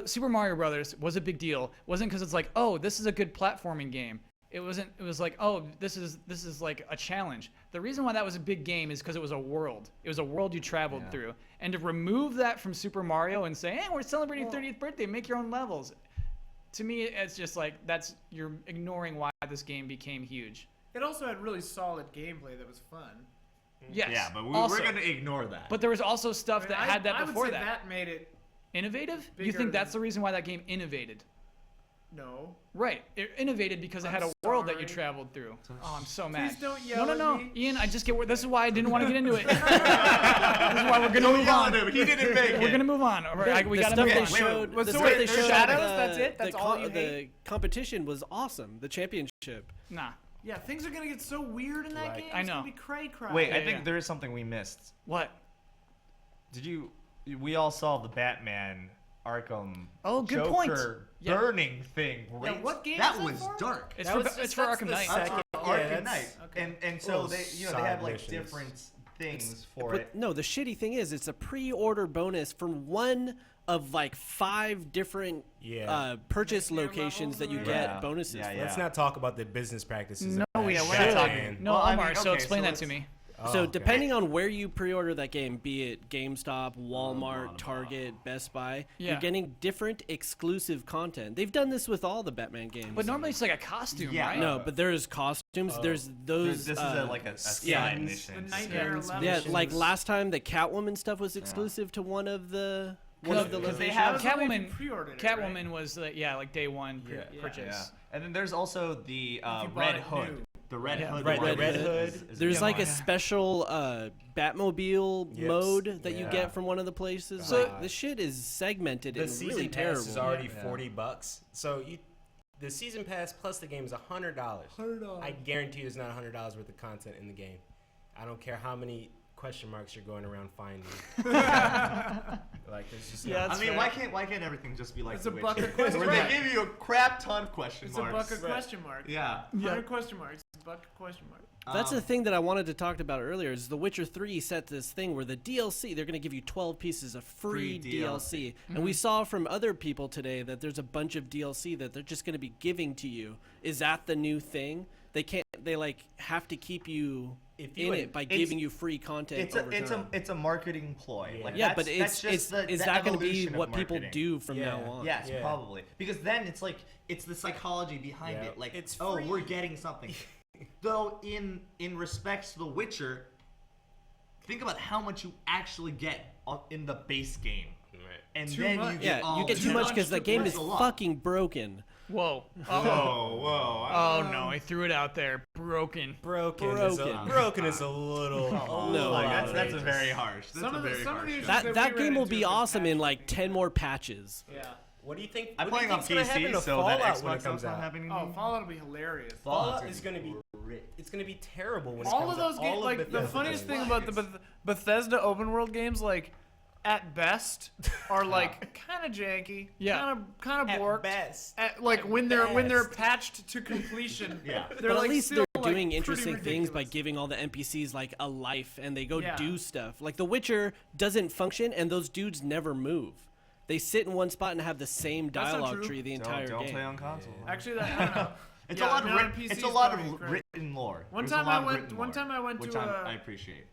Super Mario Brothers was a big deal wasn't because it's like, oh, this is a good platforming game. It wasn't. It was like, oh, this is like a challenge. The reason why that was a big game is because it was a world. It was a world you traveled through. And to remove that from Super Mario and say, hey, we're celebrating 30th birthday, make your own levels. To me, it's just like you're ignoring why this game became huge. It also had really solid gameplay that was fun. Yes. Yeah, but also, we're gonna ignore that. But there was also stuff I mean, that I- had that I would before say that. that made it Innovative? You bigger think that's than- the reason why that game innovated? no. Right. It innovated because it I'm had a world that you sorry. traveled through. Oh, I'm so mad. Please don't yell no, at no, me. Ian, I just get. This is why I didn't want to get into it. This is why we're gonna move on. He didn't make it. We're gonna move on. All right, we the gotta stuff move they on. showed. Wait, the so stuff wait, they there's showed, shadows? the- That's it? That's the all you the hate? competition was awesome. The championship. Nah. Yeah, things are gonna get so weird in that Right. game. I It's know. gonna be cray cray. Wait, I Yeah, think yeah. there is something we missed. What? Did you? We all saw the Batman Arkham. Oh, good Joker point. Yeah. burning thing. Yeah, Right? what game That is that was for? dark. It's That for was- it's for that's Arkham the Knight. second- Arkham yeah, Knight, okay. and so Little they they have side like missions. different things for But it. no, the shitty thing is, it's a pre-order bonus from one of like 5 different Yeah. purchase Make your locations that you levels get Yeah. bonuses. Yeah, for. yeah. Let's not talk about the business practices. No, of yeah, that we're not shit, talking. man. No, Well, I Omar. mean, so okay, explain so that to me. So okay. depending on where you pre-order that game, be it GameStop, Walmart, Target, Best Buy, Yeah. you're getting different exclusive content. They've done this with all the Batman games. But normally it's like a costume, Yeah. right? no, but there's costumes. There's those. This is like a side yeah. mission. The Nightmare Yeah. Yeah, Levels. like last time the Catwoman stuff was exclusive to one of the Because they locations. have That was the way Catwoman. you pre-ordered it, Catwoman was like day one Yeah. purchase. Yeah. And then there's also the you bought Red it Hood. new. The Red Yeah. Hood. Right, one the Red is- Hood. is There's like Yeah. a special Batmobile Yes. mode that you Yeah. get from one of the places. So- Like, the shit is segmented The and season really pass terrible. is already Yeah. $40. So the season pass plus the game is $100. I guarantee you there's not $100 worth of content in the game. I don't care how many question marks you're going around finding. Like there's just Yeah, not. I mean, why can't everything just be like It's The a Witcher? bucket question Where they mark. give you a crap ton of question It's a marks. bucket question mark. Yeah. 100 question marks. It's a bucket question mark. That's the thing that I wanted to talk about earlier. Is The Witcher 3 set this thing where the DLC, they're going to give you 12 pieces of free Free DLC. And we saw from other people today that there's a bunch of DLC that they're just going to be giving to you. Is that the new thing? They like have to keep you If you in had- it by it's- giving you free content over time. It's a marketing ploy. Yeah. Like Yeah, that's, but that's just is the that going to be evolution of what people marketing. do from Yeah. now on? Yes, Yeah. probably. Because then it's like it's the psychology behind Yeah. it. Like, It's oh, free. we're getting something. Though in respects to The Witcher, think about how much you actually get in the base game, Right. and Too then much. you get Yeah, all you get too the- much because the game is That's a lot. fucking broken. Whoa. Whoa. Oh no, I threw it out there. Broken. Broken is a little. No, Like, that's a outrageous. very harsh. That's Some a of the- very some of harsh. the issues That we that ran game will into be with the awesome in patch like 10 more patches. Yeah. What do you think? I'm what do you playing on think's gonna happen PC, to so that Fallout when Xbox it comes stuff's not out? happening. Oh, Fallout will be hilarious. Fallout is gonna be it's gonna be terrible when it All comes of those out. games, All like of the Bethesda funniest games. thing about the Bethesda open world games, like at best, are like kind of janky, Yeah. kind of At borked. best. Like At when they're best. patched to completion. Yeah. they're But like at least still, they're like, doing pretty interesting things by ridiculous. giving all the NPCs like a life, and they go Yeah. do stuff. Like The Witcher doesn't function, and those dudes never move. They sit in one spot and have the same That's not dialogue true. tree the entire Don't game. play on console. Actually, I don't know. It's Yeah, a lot I mean, of on PC it's a is lot probably of correct. written lore. One There's a time lot I of went. written One lore, time I went which to. I appreciate.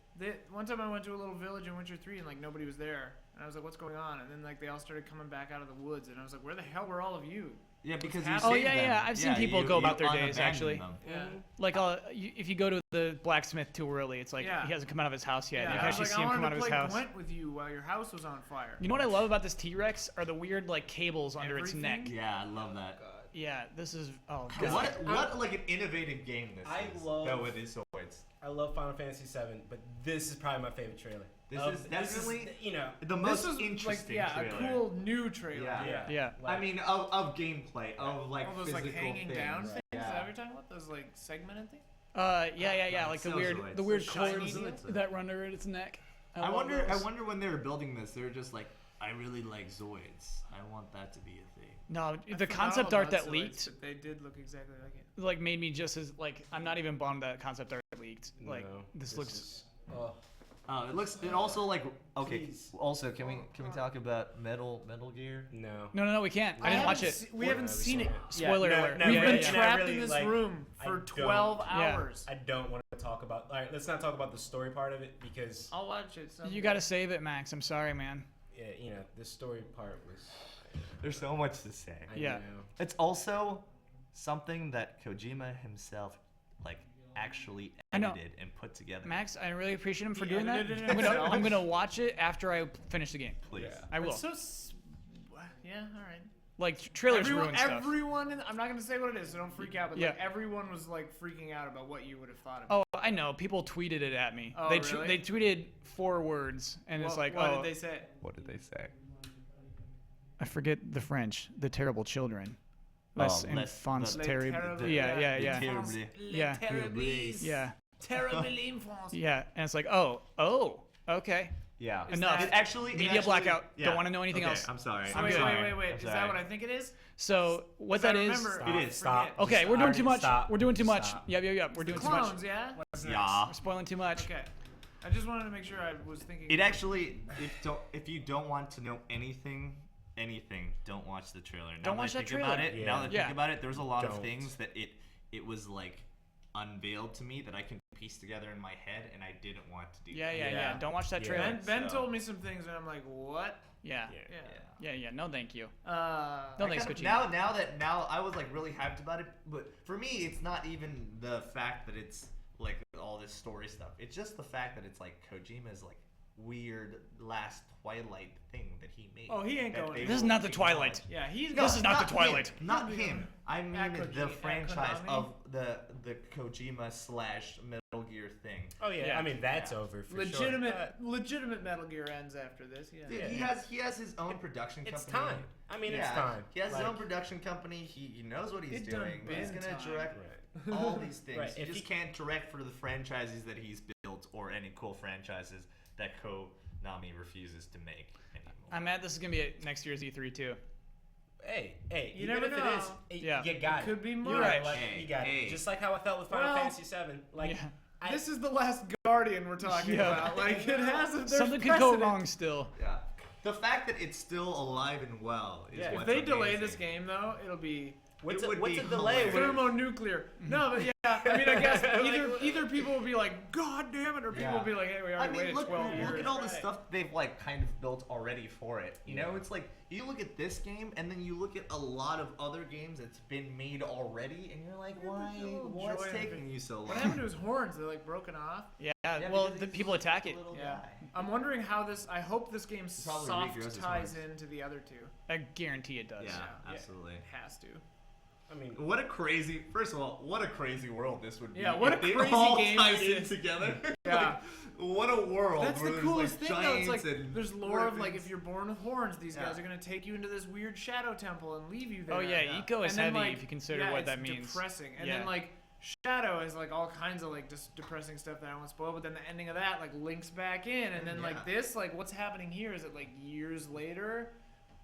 One time I went to a little village in Witcher 3 and like nobody was there. And I was like, what's going on? And then like they all started coming back out of the woods and I was like, where the hell were all of you? Yeah, What's because you happening? Oh saved yeah, them. yeah. I've seen people go about their days unabandoned actually. them. Yeah. Like if you go to the blacksmith too early, it's like Yeah. he hasn't come out of his house yet. Yeah, You I can was actually like, see I him come wanted out to of his play house. Gwent with you while your house was on fire. You know what I love about this T-Rex are the weird like cables under its Everything? neck. Yeah, I love that. Yeah, this is What like an innovative game this I is. love- though with his swords. I love Final Fantasy VII, but this is probably my favorite trailer. This is definitely you know the most This is interesting like, trailer. a cool new trailer. Yeah. Yeah. I mean, of gameplay, of like All those physical like hanging things. down things. Yeah. Is that what you're talking about? Those like segmented things? yeah, like the weird Zoids. the weird Shiny cords deals? that run under its neck. I love wonder those. when they were building this, they were just like, I really like Zoids. I want that to be a thing. No, I the forgot concept all art about that Zoids, leaked but they did look exactly like it. like made me just as like I'm not even bummed that concept art leaked. Like No, this looks is- It also like okay. Please. Also, can we talk about Metal Gear? No. No, we can't. I didn't watch it. We haven't seen it. Spoiler No, alert. no, We've Yeah, been yeah, yeah. trapped really, in this like, room I for don't- 12 Yeah. hours. I don't want to talk about. All right, let's not talk about the story part of it because I'll watch it. Someday. You got to save it, Max. I'm sorry, man. yeah, you know, the story part was. There's so much to say. I Yeah. know. It's also something that Kojima himself like actually I know. edited and put together. Max, I really appreciate him for He doing that. edited it I'm gonna, himself? I'm gonna watch it after I finish the game. Please. I will. It's so. Yeah. All right. Like trailers ruin stuff. Everyone. I'm not gonna say what it is, so don't freak out. But like Yeah. everyone was like freaking out about what you would have thought about. Oh, I know. People tweeted it at me. Oh, they really? they tweeted 4 words, and it's like, what oh, did they say? What did they say? I forget the French. The terrible children. Les enfants Les terribles. terribles. Yeah. Terribly. Yeah. Terribles. Yeah. Terrible enfants. Yeah. And it's like, oh, okay. Yeah. Enough. It actually Media actually- blackout. yeah. Don't want to know anything Okay, else. I'm sorry. So I'm wait, sorry. wait. I'm Is sorry. that what I think it is? So what 'Cause I that is? remember- It is. Stop. Forget. Okay, Just we're doing already too much. stop. We're doing too Just much. stop. Yep. We're doing too much. Clones, yeah. Yeah. We're spoiling too much. Okay. I just wanted to make sure I was thinking. It actually, if you don't want to know anything, don't watch the trailer. Now Don't watch I that think about trailer. it, now that I Yeah. think about it, there's a lot of Don't. things that it was like unveiled to me that I can piece together in my head, and I didn't want to do. Yeah. that. Don't watch that Yeah. trailer. Ben So- told me some things, and I'm like, what? Yeah. Yeah. No, thank you. No I thanks, kind of- Kojima. now I was like really hyped about it, but for me it's not even the fact that it's like all this story stuff. It's just the fact that it's like Kojima's like weird last Twilight thing that he made. Oh, he ain't that going they This is will not the keep Twilight. on. Yeah, he's. This is not the Twilight. Him, not him. I mean At the Koji- franchise at Konami? of the Kojima / Metal Gear thing. Oh yeah. Yeah. I mean that's over for legitimate Metal Gear ends after this. Yeah. Dude, he has his own production company. It's time. I mean, it's Yeah, time. He has Like- his own production company. He knows what he's It done doing. He's been gonna time. direct Right. all these things. Right, He if just he- can't direct for the franchises that he's built or any cool franchises that Konami refuses to make anymore. I'm mad. This is gonna be at next year's E3 too. Hey, You even never if know. it is, Yeah. you got It could be You're March. right. Like, Hey, you got hey. it. Just like how I felt with Final Well, Fantasy VII. Like, Yeah. This is the last Guardian we're talking Yeah. about. Like it hasn't. There's Something could go precedent. wrong still. Yeah. The fact that it's still alive and well is Yeah. If what's they delay amazing. this game, though, it'll be what's It would what's be a delay? hilarious. when- thermonuclear. No, but yeah, I mean, I guess either people will be like, God damn it, or people Yeah. will be like, Hey, we I already mean, waited look 12 years. at all the stuff they've like kind of built already for it. You know, it's like you look at this game and then you look at a lot of other games that's been made already, and you're like, why? What's joy in taking you so long? What happened to his horns? They're like broken off. Yeah. Yeah, Well, because the he's people attack it. Little Yeah. guy. I'm wondering how this. I hope this game Probably soft regrows his ties horns. into the other two. I guarantee it does. Yeah, Yeah. absolutely. It has to. I mean, What a crazy! First of all, what a crazy world this would be. Yeah, what if a they crazy all game tied this in is. together. Yeah. What a world. That's where the there's, coolest like, thing, though. It's like giants and there's lore of like griffins. if you're born with horns, these Yeah. guys are gonna take you into this weird shadow temple and leave you there. Oh yeah, eco is And then, heavy like, if you consider yeah, what it's that means. Depressing, and Yeah. then like Shadow has like all kinds of like just depressing stuff that I won't spoil. But then the ending of that like links back in, and then like this, like what's happening here? Is it like years later?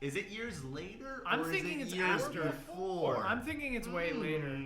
Is it years later? I'm or thinking is it's it years after. before. I'm thinking it's way later.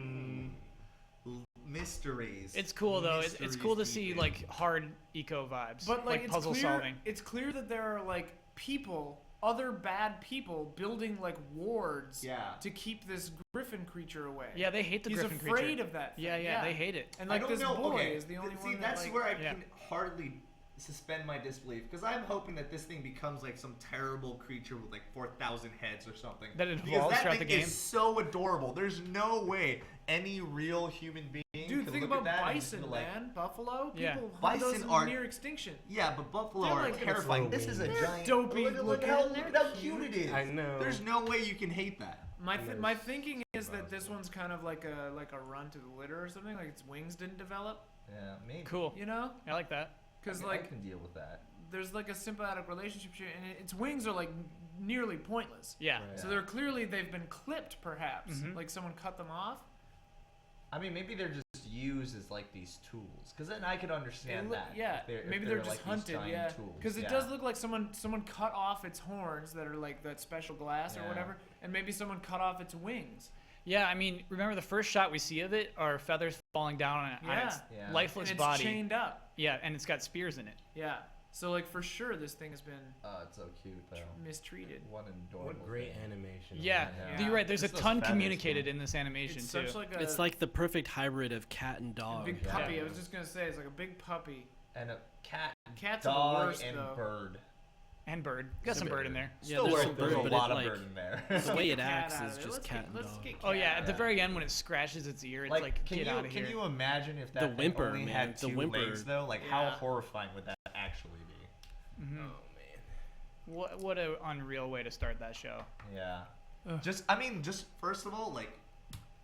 Mysteries. It's cool though. It's cool to see like hard eco vibes, But like, it's puzzle clear, solving. It's clear that there are like people, other bad people, building like wards to keep this griffin creature away. Yeah, they hate the He's griffin afraid creature. of that. Yeah, thing. yeah, they hate it. And I like don't this know. boy Okay. is the only See, one. that's that, where I yeah. can hardly suspend my disbelief because I'm hoping that this thing becomes like some terrible creature with like 4,000 heads or something. That it because evolves that throughout thing the game. is so adorable. There's no way any real human being Dude, can think look about at that and just bison, be like, man. Buffalo. Yeah. People hunt those Bison in are near extinction. Yeah, but buffalo They're are like terrifying. This is a They're giant. dopey look looking. at how cute it is. I know. There's no way you can hate that. My thinking is that this one's kind of like a run to the litter or something. Like its wings didn't develop. Yeah, maybe. Cool. You know? I like that. Because I like can deal with that. there's like a symbiotic relationship here, and its wings are like nearly pointless. Yeah. So they're clearly they've been clipped, perhaps. Like someone cut them off. I mean, maybe they're just used as like these tools, because then I could understand that. Yeah, if maybe they're just like, these hunted. giant Yeah, tools. because it Yeah. does look like someone cut off its horns that are like that special glass or Yeah. whatever, and maybe someone cut off its wings. Yeah, I mean, remember the first shot we see of it are feathers falling down on its Yeah. lifeless and it's body. chained up. Yeah, and it's got spears in it. Yeah. So like for sure this thing has been It's so cute though. mistreated. What an adorable. What great animation. Yeah, Yeah. you're right. There's Just a those ton feathers, communicated man. in this animation It's too. such like a It's like the perfect hybrid of cat and dog. big puppy. I was just gonna say it's like a big puppy. And a cat, Cats are the dog, worst, and though. bird. And bird. Got some bird in there. Yeah, Still there's worth some there's bird, a but lot it, of like, bird in there. The way it Cat acts out is of it. just Let's cat get- and let's dog. get Oh yeah, cat at the out. very end when it scratches its ear, it's like can get you out of here. can you imagine if that The thing whimper, only man, had the two whimper. legs though? Like how Yeah. horrifying would that actually be? Mhm. Oh man. What an unreal way to start that show. Yeah. Just first of all, like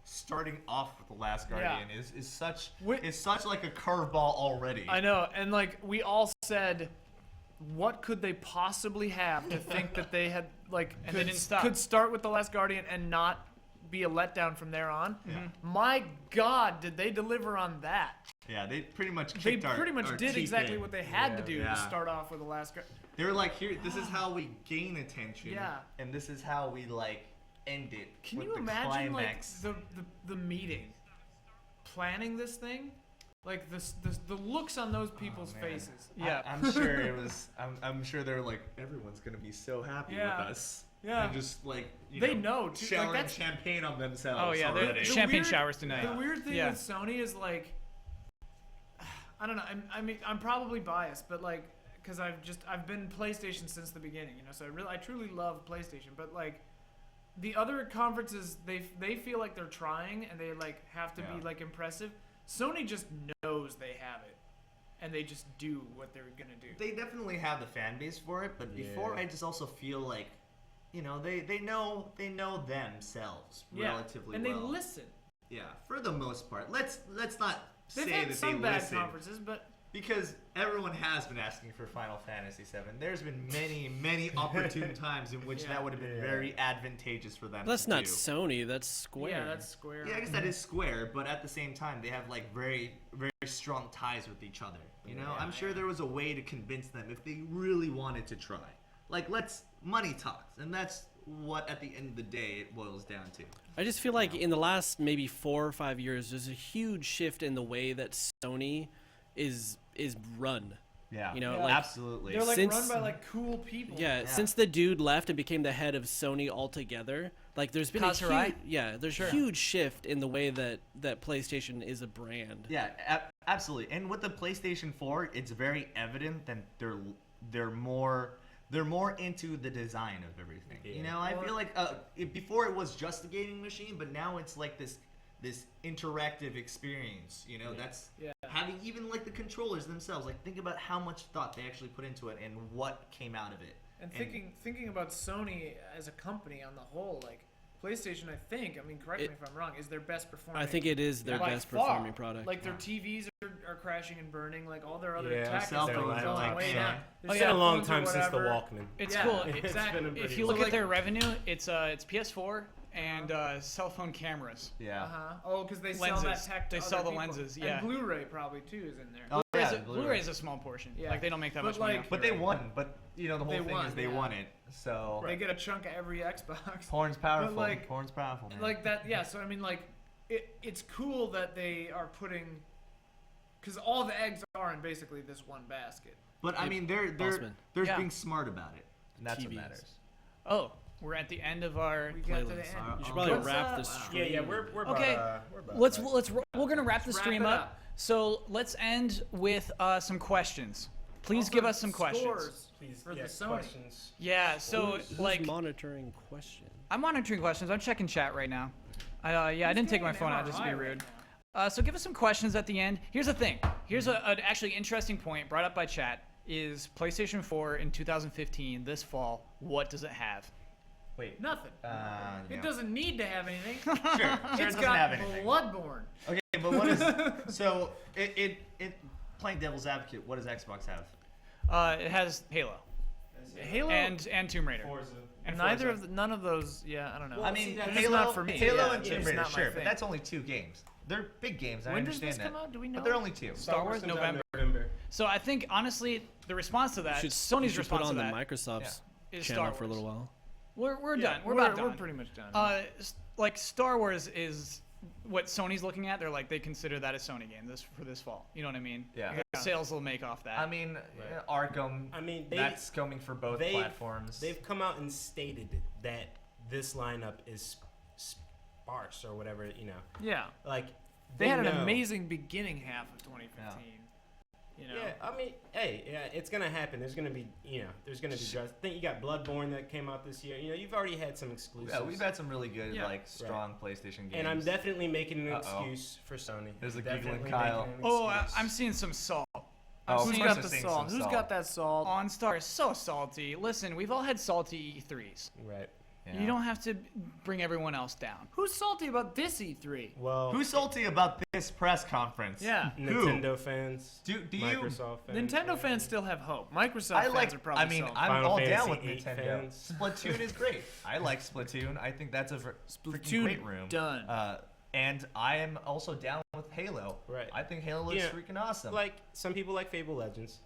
starting off with the Last Guardian is such like a curveball already. I know, and like we all said, what could they possibly have to think that they had like And they didn't stop. could start with the Last Guardian and not be a letdown from there on? Yeah. My God, did they deliver on that? Yeah, they pretty much They kicked our pretty much our did teeth exactly in. what they had to do to Yeah. start off with the Last Guardian. They were like, here, this is how we gain attention. Yeah. And this is how we like end it. Can with you the imagine climax. like the meeting, planning this thing, like the looks on those people's man. faces? Yeah. I'm sure it was. I'm sure they're like, everyone's gonna be so happy Yeah. with us. Yeah. And just like They know, too. Like, showering that's- champagne on themselves. Oh yeah, already. they're champagne showers tonight. The weird thing Yeah. with Sony is like, I don't know. I mean, I'm probably biased, but like, because I've been PlayStation since the beginning, you know. So I truly love PlayStation. But like, the other conferences, they feel like they're trying and they like have to be like impressive. Sony just knows they have it, and they just do what they're gonna do. They definitely have the fan base for it, but before I just also feel like, you know, they know themselves relatively and well. they listen. Yeah, for the most part. Let's not They've say had that some they bad listen. conferences, but Because everyone has been asking for Final Fantasy VII. There's been many opportune times in which that would have been very advantageous for them. That's to not do. Sony. That's Square. yeah, that's Square. Yeah, I guess that is Square, but at the same time, they have like very strong ties with each other. You know, I'm sure there was a way to convince them if they really wanted to try. Like, money talks, and that's what at the end of the day it boils down to. I just feel like in the last maybe 4 or 5 years, there's a huge shift in the way that Sony is run. Yeah, you know, Yeah. like absolutely. They're like Since- run by like cool people. Yeah, since the dude left and became the head of Sony altogether, like there's been Kaz there's a huge shift in the way that PlayStation is a brand. Yeah, absolutely. And with the PlayStation 4, it's very evident that they're more into the design of everything. You know, I feel like before it was just a gaming machine, but now it's like this interactive experience. You know, that's having even like the controllers themselves. Like, think about how much thought they actually put into it and what came out of it. And thinking about Sony as a company on the whole, like PlayStation, I think, I mean, correct me if I'm wrong, is their best performing. I think it is their by best far. performing product. Like their TVs are crashing and burning. Like all their other Yeah, tech cell is phones going are way like- down. It's been a long time since the whatever. Walkman. It's Yeah, cool. exactly. If you look at their revenue, it's PS4 and cell phone cameras. Yeah. Oh, because they sell that Lenses. tech to They other sell the people. lenses, yeah. And Blu-ray probably too is in there. Oh, Blu-ray's, yeah, a, Blu-ray. Blu-ray's a small portion. Yeah. Like they don't make that But much money. like- off But they Blu-ray. won. But the whole They thing won, is they yeah. won it. So They get a chunk of every Xbox. porn's powerful. But like, Porn's powerful. Man. like that, yeah. So I mean, like, it's cool that they are putting, because all the eggs are in basically this one basket. But I mean, they're Bossman. there's being smart about it, and that's what TVs. matters. Oh, we're at the end of our We got to the Playlist. end. You should probably Let's, wrap the stream. Yeah, we're about, Okay, we're about we're gonna wrap the Let's stream wrap it up. up. So let's end with some questions. Please Also, give us some questions. scores Please, for yeah, the Sony. questions. Yeah. So Who's like, monitoring questions. I'm monitoring questions. I'm checking chat right now. I didn't take my phone out just to be rude. So give us some questions at the end. Here's the thing. Here's an actually interesting point brought up by chat. Is PlayStation 4 in 2015 this fall? What does it have? Wait. Nothing. Yeah. It doesn't need to have anything. Sure, it It's doesn't got have anything. Bloodborne. Okay, but what is so it playing devil's advocate? What does Xbox have? It has Halo Halo and Tomb Raider. And Neither Forza. none of those. Yeah, I don't know. I mean, They're just Halo, not for me. Halo Yeah, and it's Tomb just Raider, not my sure, but thing. that's only 2 games. They're big games. I When does understand this that. come out? Do we know? But they're only 2. Star Wars comes out November. So I think honestly, the response to that, You should, Sony's you should response put on to the that, Microsoft's is channel Star for a Wars. little while. We're Yeah, done. We're about done. We're pretty much done. Like Star Wars is what Sony's looking at. They're like they consider that a Sony game for this fall. You know what I mean? Yeah. The sales will make off that. I mean, Arkham. I mean, that's coming for both platforms. They've come out and stated that this lineup is sparse or whatever, you know. Yeah. Like They had an know. amazing beginning half of 2015. You know. Yeah, I mean, hey, yeah, it's gonna happen. There's gonna be, there's gonna be. I think you got Bloodborne that came out this year. You know, you've already had some exclusives. Yeah, we've had some really good, Yeah. strong PlayStation games. And I'm definitely making an Uh-oh. excuse for Sony. There's a Definitely giggling Kyle. making an Oh, excuse. I'm seeing some salt. Oh, Who's of got course the they're seeing salt? some Who's got that salt? OnStar is so salty. Listen, we've all had salty E3s. Right. You don't have to bring everyone else down. Who's salty about this E3? Well, Who's salty about this press conference? Yeah. Nintendo fans. Do you? Microsoft fans. Nintendo fans still have hope. Microsoft I fans like. are probably I mean, salty. I'm Final all down Fantasy with 8 Nintendo. fans. Splatoon is great. I like Splatoon. I think that's a freaking Splatoon great room. done. And I am also down with Halo. Right. I think Halo looks Yeah. freaking awesome. Like some people like Fable Legends.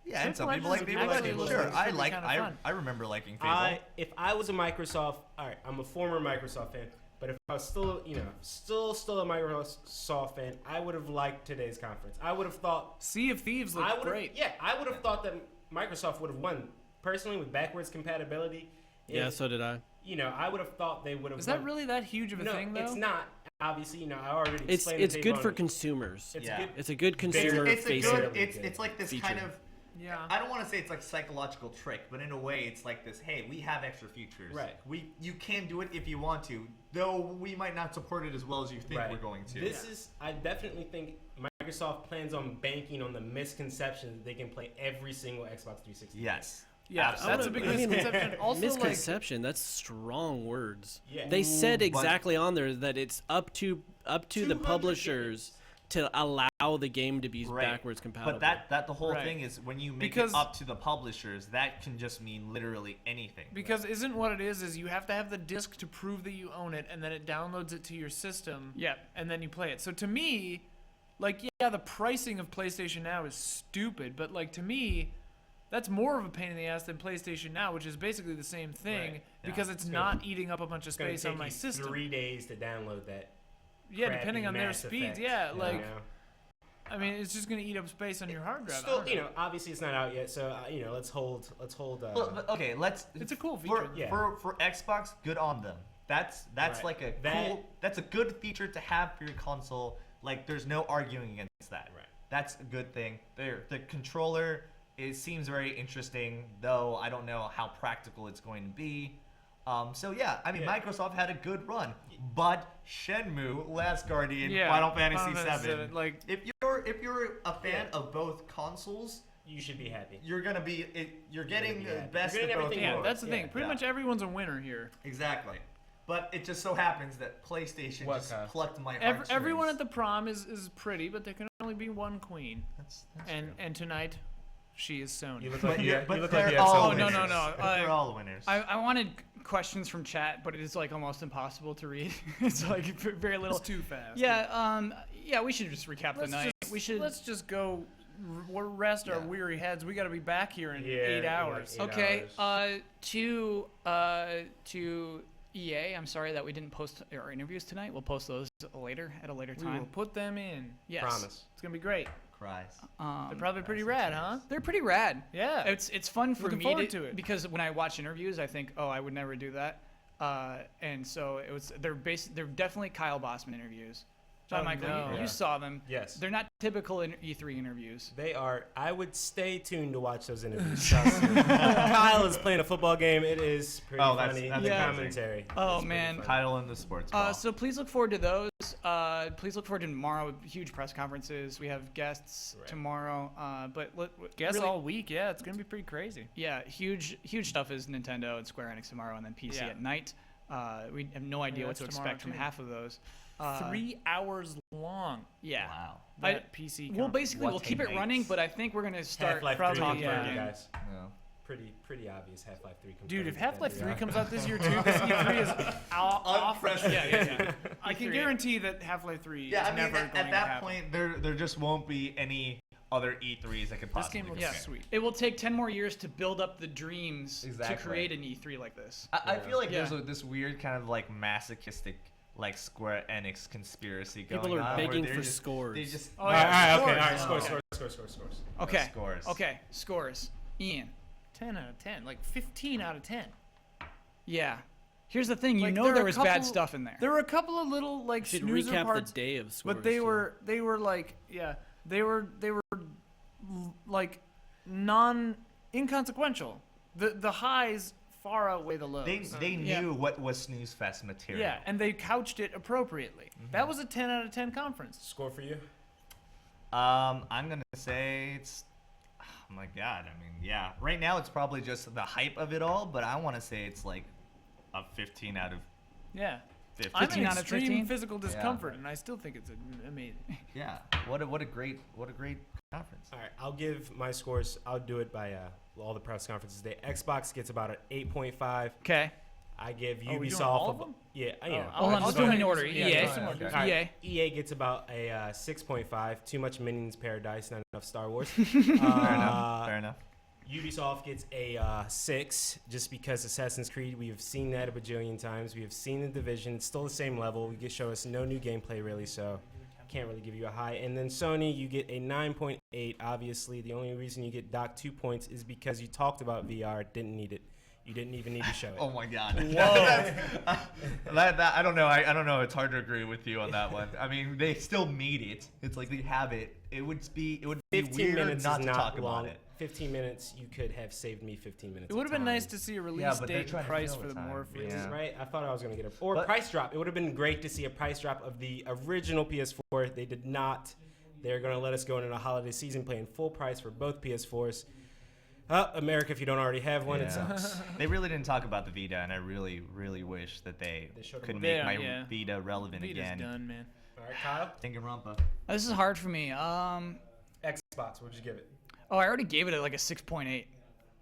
Yeah, and some Fable people like Legends Fable actually Legends. looks Sure, like I pretty like. kinda I fun. I remember liking Fable. If I was a Microsoft, all right, I'm a former Microsoft fan, but if I was still, still a Microsoft fan, I would have liked today's conference. I would have thought Sea of Thieves I looks would great. Yeah, I would have thought that Microsoft would have won personally with backwards compatibility. Yeah, If- so did I. I would have thought they would have. Is that won. really that huge of a No, thing, though? it's not. Obviously, I already It's explained it's the good tape for on it. consumers. It's Yeah. good. It's a good Very- consumer It's a facing good. It's like this feature. kind of. Yeah. I don't want to say it's like psychological trick, but in a way, it's like this. Hey, we have extra features. Right. You can do it if you want to, though we might not support it as well as you think Right. we're going to. This is. I definitely think Microsoft plans on banking on the misconception that they can play every single Xbox 360. Yes. Yeah, Absolutely. that's a big I mean, misconception. Also, misconception. That's strong words. Yeah. They said But- exactly on there that it's up to the 200 publishers to allow the game to be Right. backwards compatible. But that the whole Right. thing is when you make Because- it up to the publishers, that can just mean literally anything. because isn't what it is you have to have the disc to prove that you own it, and then it downloads it to your system. Yeah. And then you play it. So to me, yeah, the pricing of PlayStation Now is stupid, but to me, that's more of a pain in the ass than PlayStation Now, which is basically the same thing Right. because Yeah. it's not eating up a bunch of It's gonna space take on my you system. 3 days to download that. Yeah, crappy depending on their Mass speeds. Effect, Yeah, you know? I mean, it's just gonna eat up space on your hard drive. I Still, don't know. obviously it's not out yet, so let's hold. Well, but okay, let's. It's a cool feature. For Xbox. Good on them. That's Right. like a That- cool. That's a good feature to have for your console. Like, there's no arguing against that. Right. That's a good thing. The controller seems very interesting, though I don't know how practical it's going to be. So yeah, I mean, Yeah. Microsoft had a good run, but Shenmue, Last Guardian, Yeah, Final Fantasy Final Fantasy VII. VII, like- if you're a fan of both consoles, You should be happy. you're gonna be you're getting be the happy. best You're of getting both everything Yeah, worlds. that's the thing. Pretty much everyone's a winner here. Exactly. But it just so happens that PlayStation What, just Kyle? plucked my Everyone heartstrings. at the prom is pretty, but there can only be one queen. That's And tonight, she is Sony. You look But like you, yeah, you but look like they're you have all some no, winners. no, no. But they're all winners. I wanted questions from chat, but it is like almost impossible to read. It's like very little. It's too fast. Yeah, we should just recap the night. Let's just go rest our weary heads. We got to be back here in 8 hours. Okay. To EA, I'm sorry that we didn't post our interviews tonight. We'll post those later at a later We time. will put them in. Yes. Promise. It's gonna be great. Cries. They're probably pretty rad, huh? They're pretty rad. Yeah. It's fun for Looking me forward to it. because when I watch interviews, I think, oh, I would never do that. And so they're definitely Kyle Bossman interviews. John Michael, no. you saw them. Yes. They're not typical E3 interviews. They are. I would stay tuned to watch those interviews. Trust me. Kyle is playing a football game. It is pretty funny. That's the Yeah. commentary. Oh, is pretty man. funny. Kyle in the sports ball. So please look forward to those. Please look forward to tomorrow. Huge press conferences. We have guests tomorrow. Guess really, all week. Yeah, it's gonna be pretty crazy. Yeah, huge stuff is Nintendo and Square Enix tomorrow, and then PC Yeah. at night. We have no idea what that's to tomorrow, expect from too. half of those. 3 hours long. Yeah. Wow. That PC. Well, basically, we'll What keep it a running, mate. but I think we're gonna start Half-Life 3 probably, confirmed, yeah. you guys. No. Pretty obvious. Half-Life 3 confirmed. Dude, if with Half-Life that 3 video. comes out this year too, because E3 is off. Unprecedented. I can guarantee that Half-Life 3 Yeah, is I mean, never at going to that happen. point, there just won't be any other E3s that could This possibly game looks compare. sweet. It will take 10 more years to build up the dreams Exactly. to create an E3 like this. I feel like Yeah. there's this weird kind of like masochistic like Square Enix conspiracy going People are on. where begging they're for just- scores. They just Oh, All right, okay, all right. Scores. Scores. Okay. Scores. Okay. Scores. Ian. 10 out of 10. Like 15 out of 10. Yeah. Here's the thing. You Like, know there there are a was bad couple- stuff in there. There were a couple of little like should snoozer recap parts, the day of scores. but they too. were like they were like inconsequential. The highs far outweigh the lows. They knew what was Snooze Fest material. Yeah, and they couched it appropriately. That was a 10 out of 10 conference. Score for you? I'm gonna say it's. Oh my god! I mean, yeah. Right now, it's probably just the hype of it all, but I want to say it's like a 15 out of Yeah. 15. I'm in 15 out of extreme 15? physical discomfort, and I still think it's amazing. Yeah. What a great conference. All right, I'll give my scores. I'll do it by all the press conferences today. Xbox gets about an 8.5. Okay. I give Oh, we doing Ubisoft. all of them? Yeah, Hold on, let's do them in order. Yeah, EA. go ahead. All right, EA. EA gets about a 6.5. Too much Minions Paradise, not enough Star Wars. Fair enough. Ubisoft gets a 6 just because Assassin's Creed, we have seen that a bajillion times. We have seen The Division. It's still the same level. We get show us no new gameplay really, so can't really give you a high. And then Sony, you get a 9.8. Obviously, the only reason you get docked 2 points is because you talked about VR, didn't need it. You didn't even need to show it. Oh my god. Whoa. I don't know. I don't know. It's hard to agree with you on that one. I mean, they still made it. It's like they have it. It would be 15 weird minutes not is to not talk long. about it. 15 minutes, you could have saved me 15 minutes. It would have of been time. nice to see a release Yeah, but they're date trying and to price fill for the time. Morpheus. Yeah. Right? I thought I was going to get a But- price drop. It would have been great to see a price drop of the original PS4. They did not. They're going to let us go into a holiday season paying full price for both PS4s. America, if you don't already have one, it sucks. They really didn't talk about the Vita, and I really, really wish that they should've could went- make Yeah, my yeah. Vita relevant Vita's again. done, man. All right, Kyle? Thinking Rumpa. This is hard for me. Xbox, what would you give it? Oh, I already gave it like a 6.8.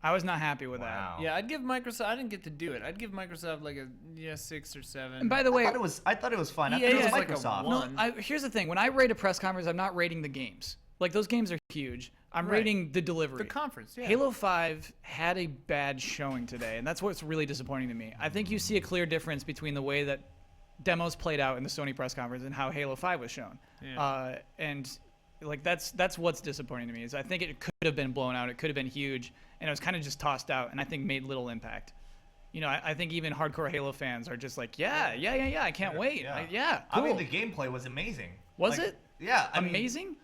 I was not happy with Wow. Yeah, I'd give Microsoft. I didn't get to do it. I'd give Microsoft like a 6 or 7. that. And by the way, I thought it was fun. I EA thought it was is like a Microsoft. one. no, here's the thing. When I rate a press conference, I'm not rating the games. Like, those games are huge. I'm Right. rating the delivery. the conference, yeah. Halo 5 had a bad showing today, and that's what's really disappointing to me. I think you see a clear difference between the way that demos played out in the Sony press conference and how Halo 5 was shown. Yeah. And like that's what's disappointing to me is I think it could have been blown out. It could have been huge, and it was kind of just tossed out, and I think made little impact. You know, I think even hardcore Halo fans are just like, yeah, I can't wait. Yeah. Cool. I mean, the gameplay was amazing. Was Like, it? Yeah. I mean, Amazing?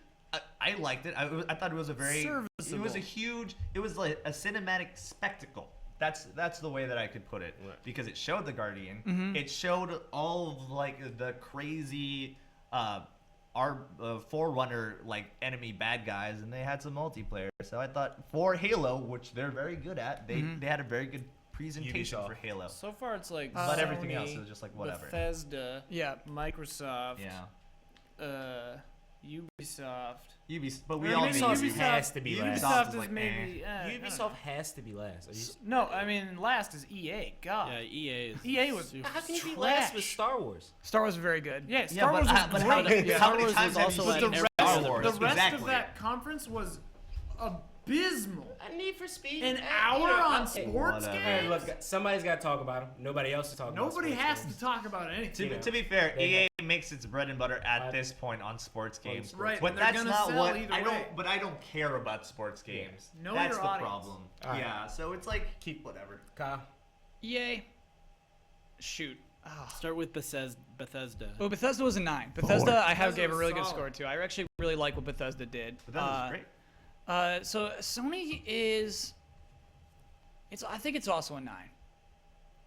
I liked it. I thought it was a very. It was Serviceable. It was like a cinematic spectacle. That's the way that I could put it. Because it showed the Guardian. Mm-hmm. It showed all of like the crazy, Forerunner like enemy bad guys, and they had some multiplayer. So I thought for Halo, which they're very good at, they had a very good presentation Ubisoft. for Halo. So far, it's like But everything else Sony, is just like whatever. Bethesda, Yeah. Microsoft, Yeah. Ubisoft. But we I all mean, knew Ubisoft has to be last. Ubisoft is is like, maybe. Ubisoft has to be last. Are you, No, I mean last is EA. God. Yeah, EA is. EA was super- how can you be trash. last with Star Wars? Star Wars was very good. Yeah, Yeah, Star Wars but was how great. many, Yeah. how many Star Wars times was have you also seen like the Star rest, Wars? the rest exactly. of that conference was abysmal. Need for Speed. An hour on hey, sports whatever. games. Hey, look, somebody's got to talk about them. Nobody else is talking about Nobody sports has games. to talk about anything. To be fair, They EA makes its bread and butter at this point on sports games. Right, But they're that's gonna not sell what either I way. don't. But I don't care about sports games. Know That's your the audience. problem. All right. Yeah, so it's like keep whatever. Kyle. EA. Shoot. Start with Bethesda. Oh, Bethesda was a 9. Bethesda, I have Bethesda gave a was really good solid. score to. I actually really like what Bethesda did. But that was great. So Sony is. I think it's also a 9.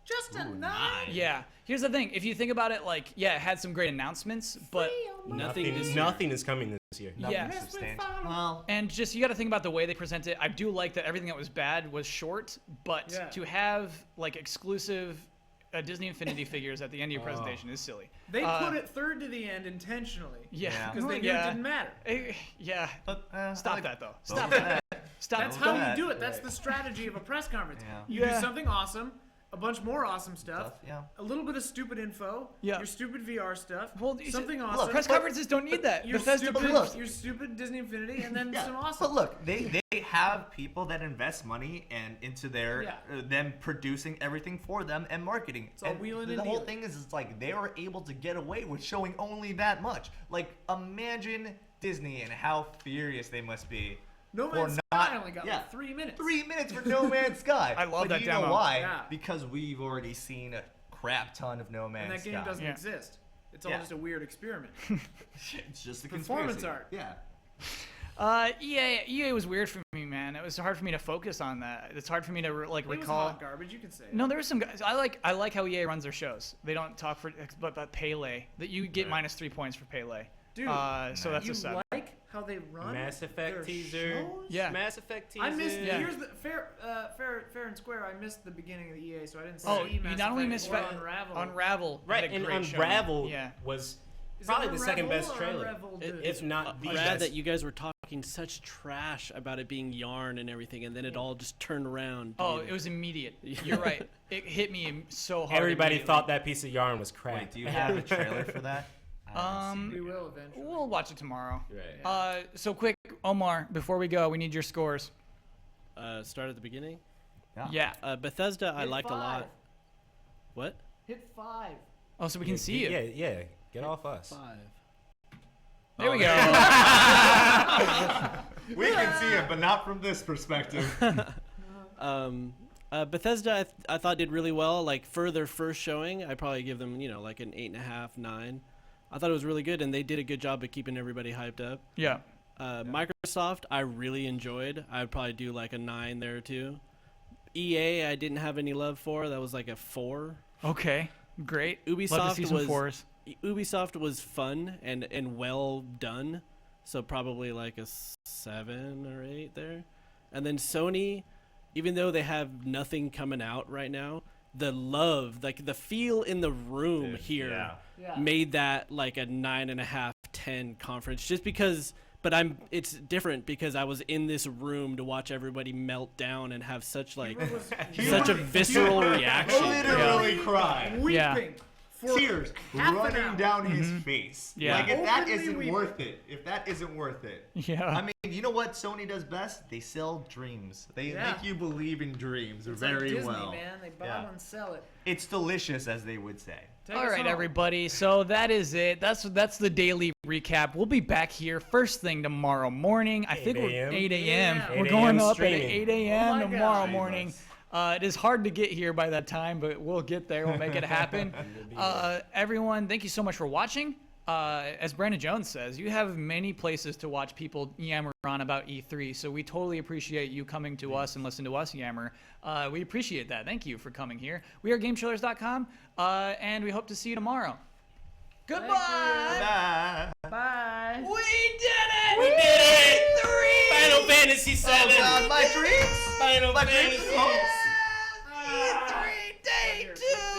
Just a 9. Yeah. Here's the thing. If you think about it, like, yeah, it had some great announcements, but Nothing is coming this year. yeah. Substantial. Well, And just you got to think about the way they present it. I do like that everything that was bad was short, but Yeah. to have like exclusive Disney Infinity figures at the end of your presentation is silly. They put it third to the end intentionally. Yeah. Because they knew it didn't matter. Yeah. but Stop that though. Stop Stop that. that. Stop. That's Don't how do you do that. it. That's the strategy of a press conference. Yeah. You do Yeah. something awesome, a bunch more awesome stuff, Yeah. a little bit of stupid info, Yeah. your stupid VR stuff, Well, you something said- awesome. Press conferences don't need that. your Bethesda stupid, look. your stupid Disney Infinity, and then Yeah, some awesome. but look, they have people that invest money and into their Yeah. them producing everything for them and marketing. all and wheeling the and whole dealing. thing is, it's like they were able to get away with showing only that much. Like imagine Disney and how furious they must be. No for Man's not- Sky only got yeah. like 3 minutes. 3 minutes for No Man's Sky. I love but that you demo. know why? Yeah. Because we've already seen a crap ton of No Man's And that game Sky. doesn't Yeah. exist. It's all Yeah. just a weird experiment. It's just a Performance conspiracy. art. Yeah. EA was weird for me, man. It was hard for me to focus on that. It's hard for me to It was recall. hot garbage. You can say. No, there was some guys. I like how EA runs their shows. They don't talk for but Pele that you get -3 points for Pele. Dude, So that's you a 7. like how they run Mass Effect their teaser. shows? Yeah. Mass Effect teaser. I missed. Yeah. Here's the fair and square. I missed the beginning of the EA, so I didn't see. Oh, you Mass not only Effect missed or Unravel. Unravel. Right, had a and great showing. Unravel Yeah. was Is probably it the second Unravel best or trailer. Unravel If not the Brad, best. that you guys were talking such trash about it being yarn and everything, and then it all just turned around. Oh, it was immediate. You're right. It hit me so hard. Everybody immediately. thought that piece of yarn was crap. Wait, do you have a trailer for that? We will eventually. We'll watch it tomorrow. Right. So quick, Omar, before we go, we need your scores. Start at the beginning. Yeah. Bethesda, I Hit liked a 5. lot. What? Hit 5. Oh, so we can see you. Yeah. Get off us. 5. There we go. We can see it, but not from this perspective. Bethesda, I thought did really well. Like for their first showing, I probably give them, like an 8.5, 9. I thought it was really good, and they did a good job of keeping everybody hyped up. Yeah. Microsoft, I really enjoyed. I'd probably do like a 9 there too. EA, I didn't have any love for. That was like a 4. Okay. Great. Love to see Ubisoft some was 4s. Ubisoft was fun and well done, so probably like a 7 or 8 there. And then Sony, even though they have nothing coming out right now, the love, like the feel in the room here made that like a 9.5, 10 conference. Just because, but it's different because I was in this room to watch everybody melt down and have such like such a visceral reaction. Literally cry. Weeping. Yeah. For Tears half an running hour. down his face. Yeah. Like if that Openly isn't weeping. worth it. Yeah. I mean, you know what Sony does best? They sell dreams. They Yeah. make you believe in dreams It's very like Disney, well. man. They buy Yeah. and sell it. It's delicious, as they would say. Take All us right, home. everybody. So that is it. That's the daily recap. We'll be back here first thing tomorrow morning. I think we're 8 8 a.m. Yeah. We're 8 going a.m. up streaming. at 8 a.m. Oh my tomorrow God. morning. It is hard to get here by that time, but we'll get there. We'll make it happen. Everyone, thank you so much for watching. As Brandon Jones says, you have many places to watch people yammer on about E3, so we totally appreciate you coming to us and listen to us yammer. We appreciate that. Thank you for coming here. We are GameChillers.com, and we hope to see you tomorrow. Goodbye. Bye. Bye. We did it. We did it! 3. Final Fantasy VII. Oh God, my dreams. Final My dreams Fantasy. is home. E3 day 2.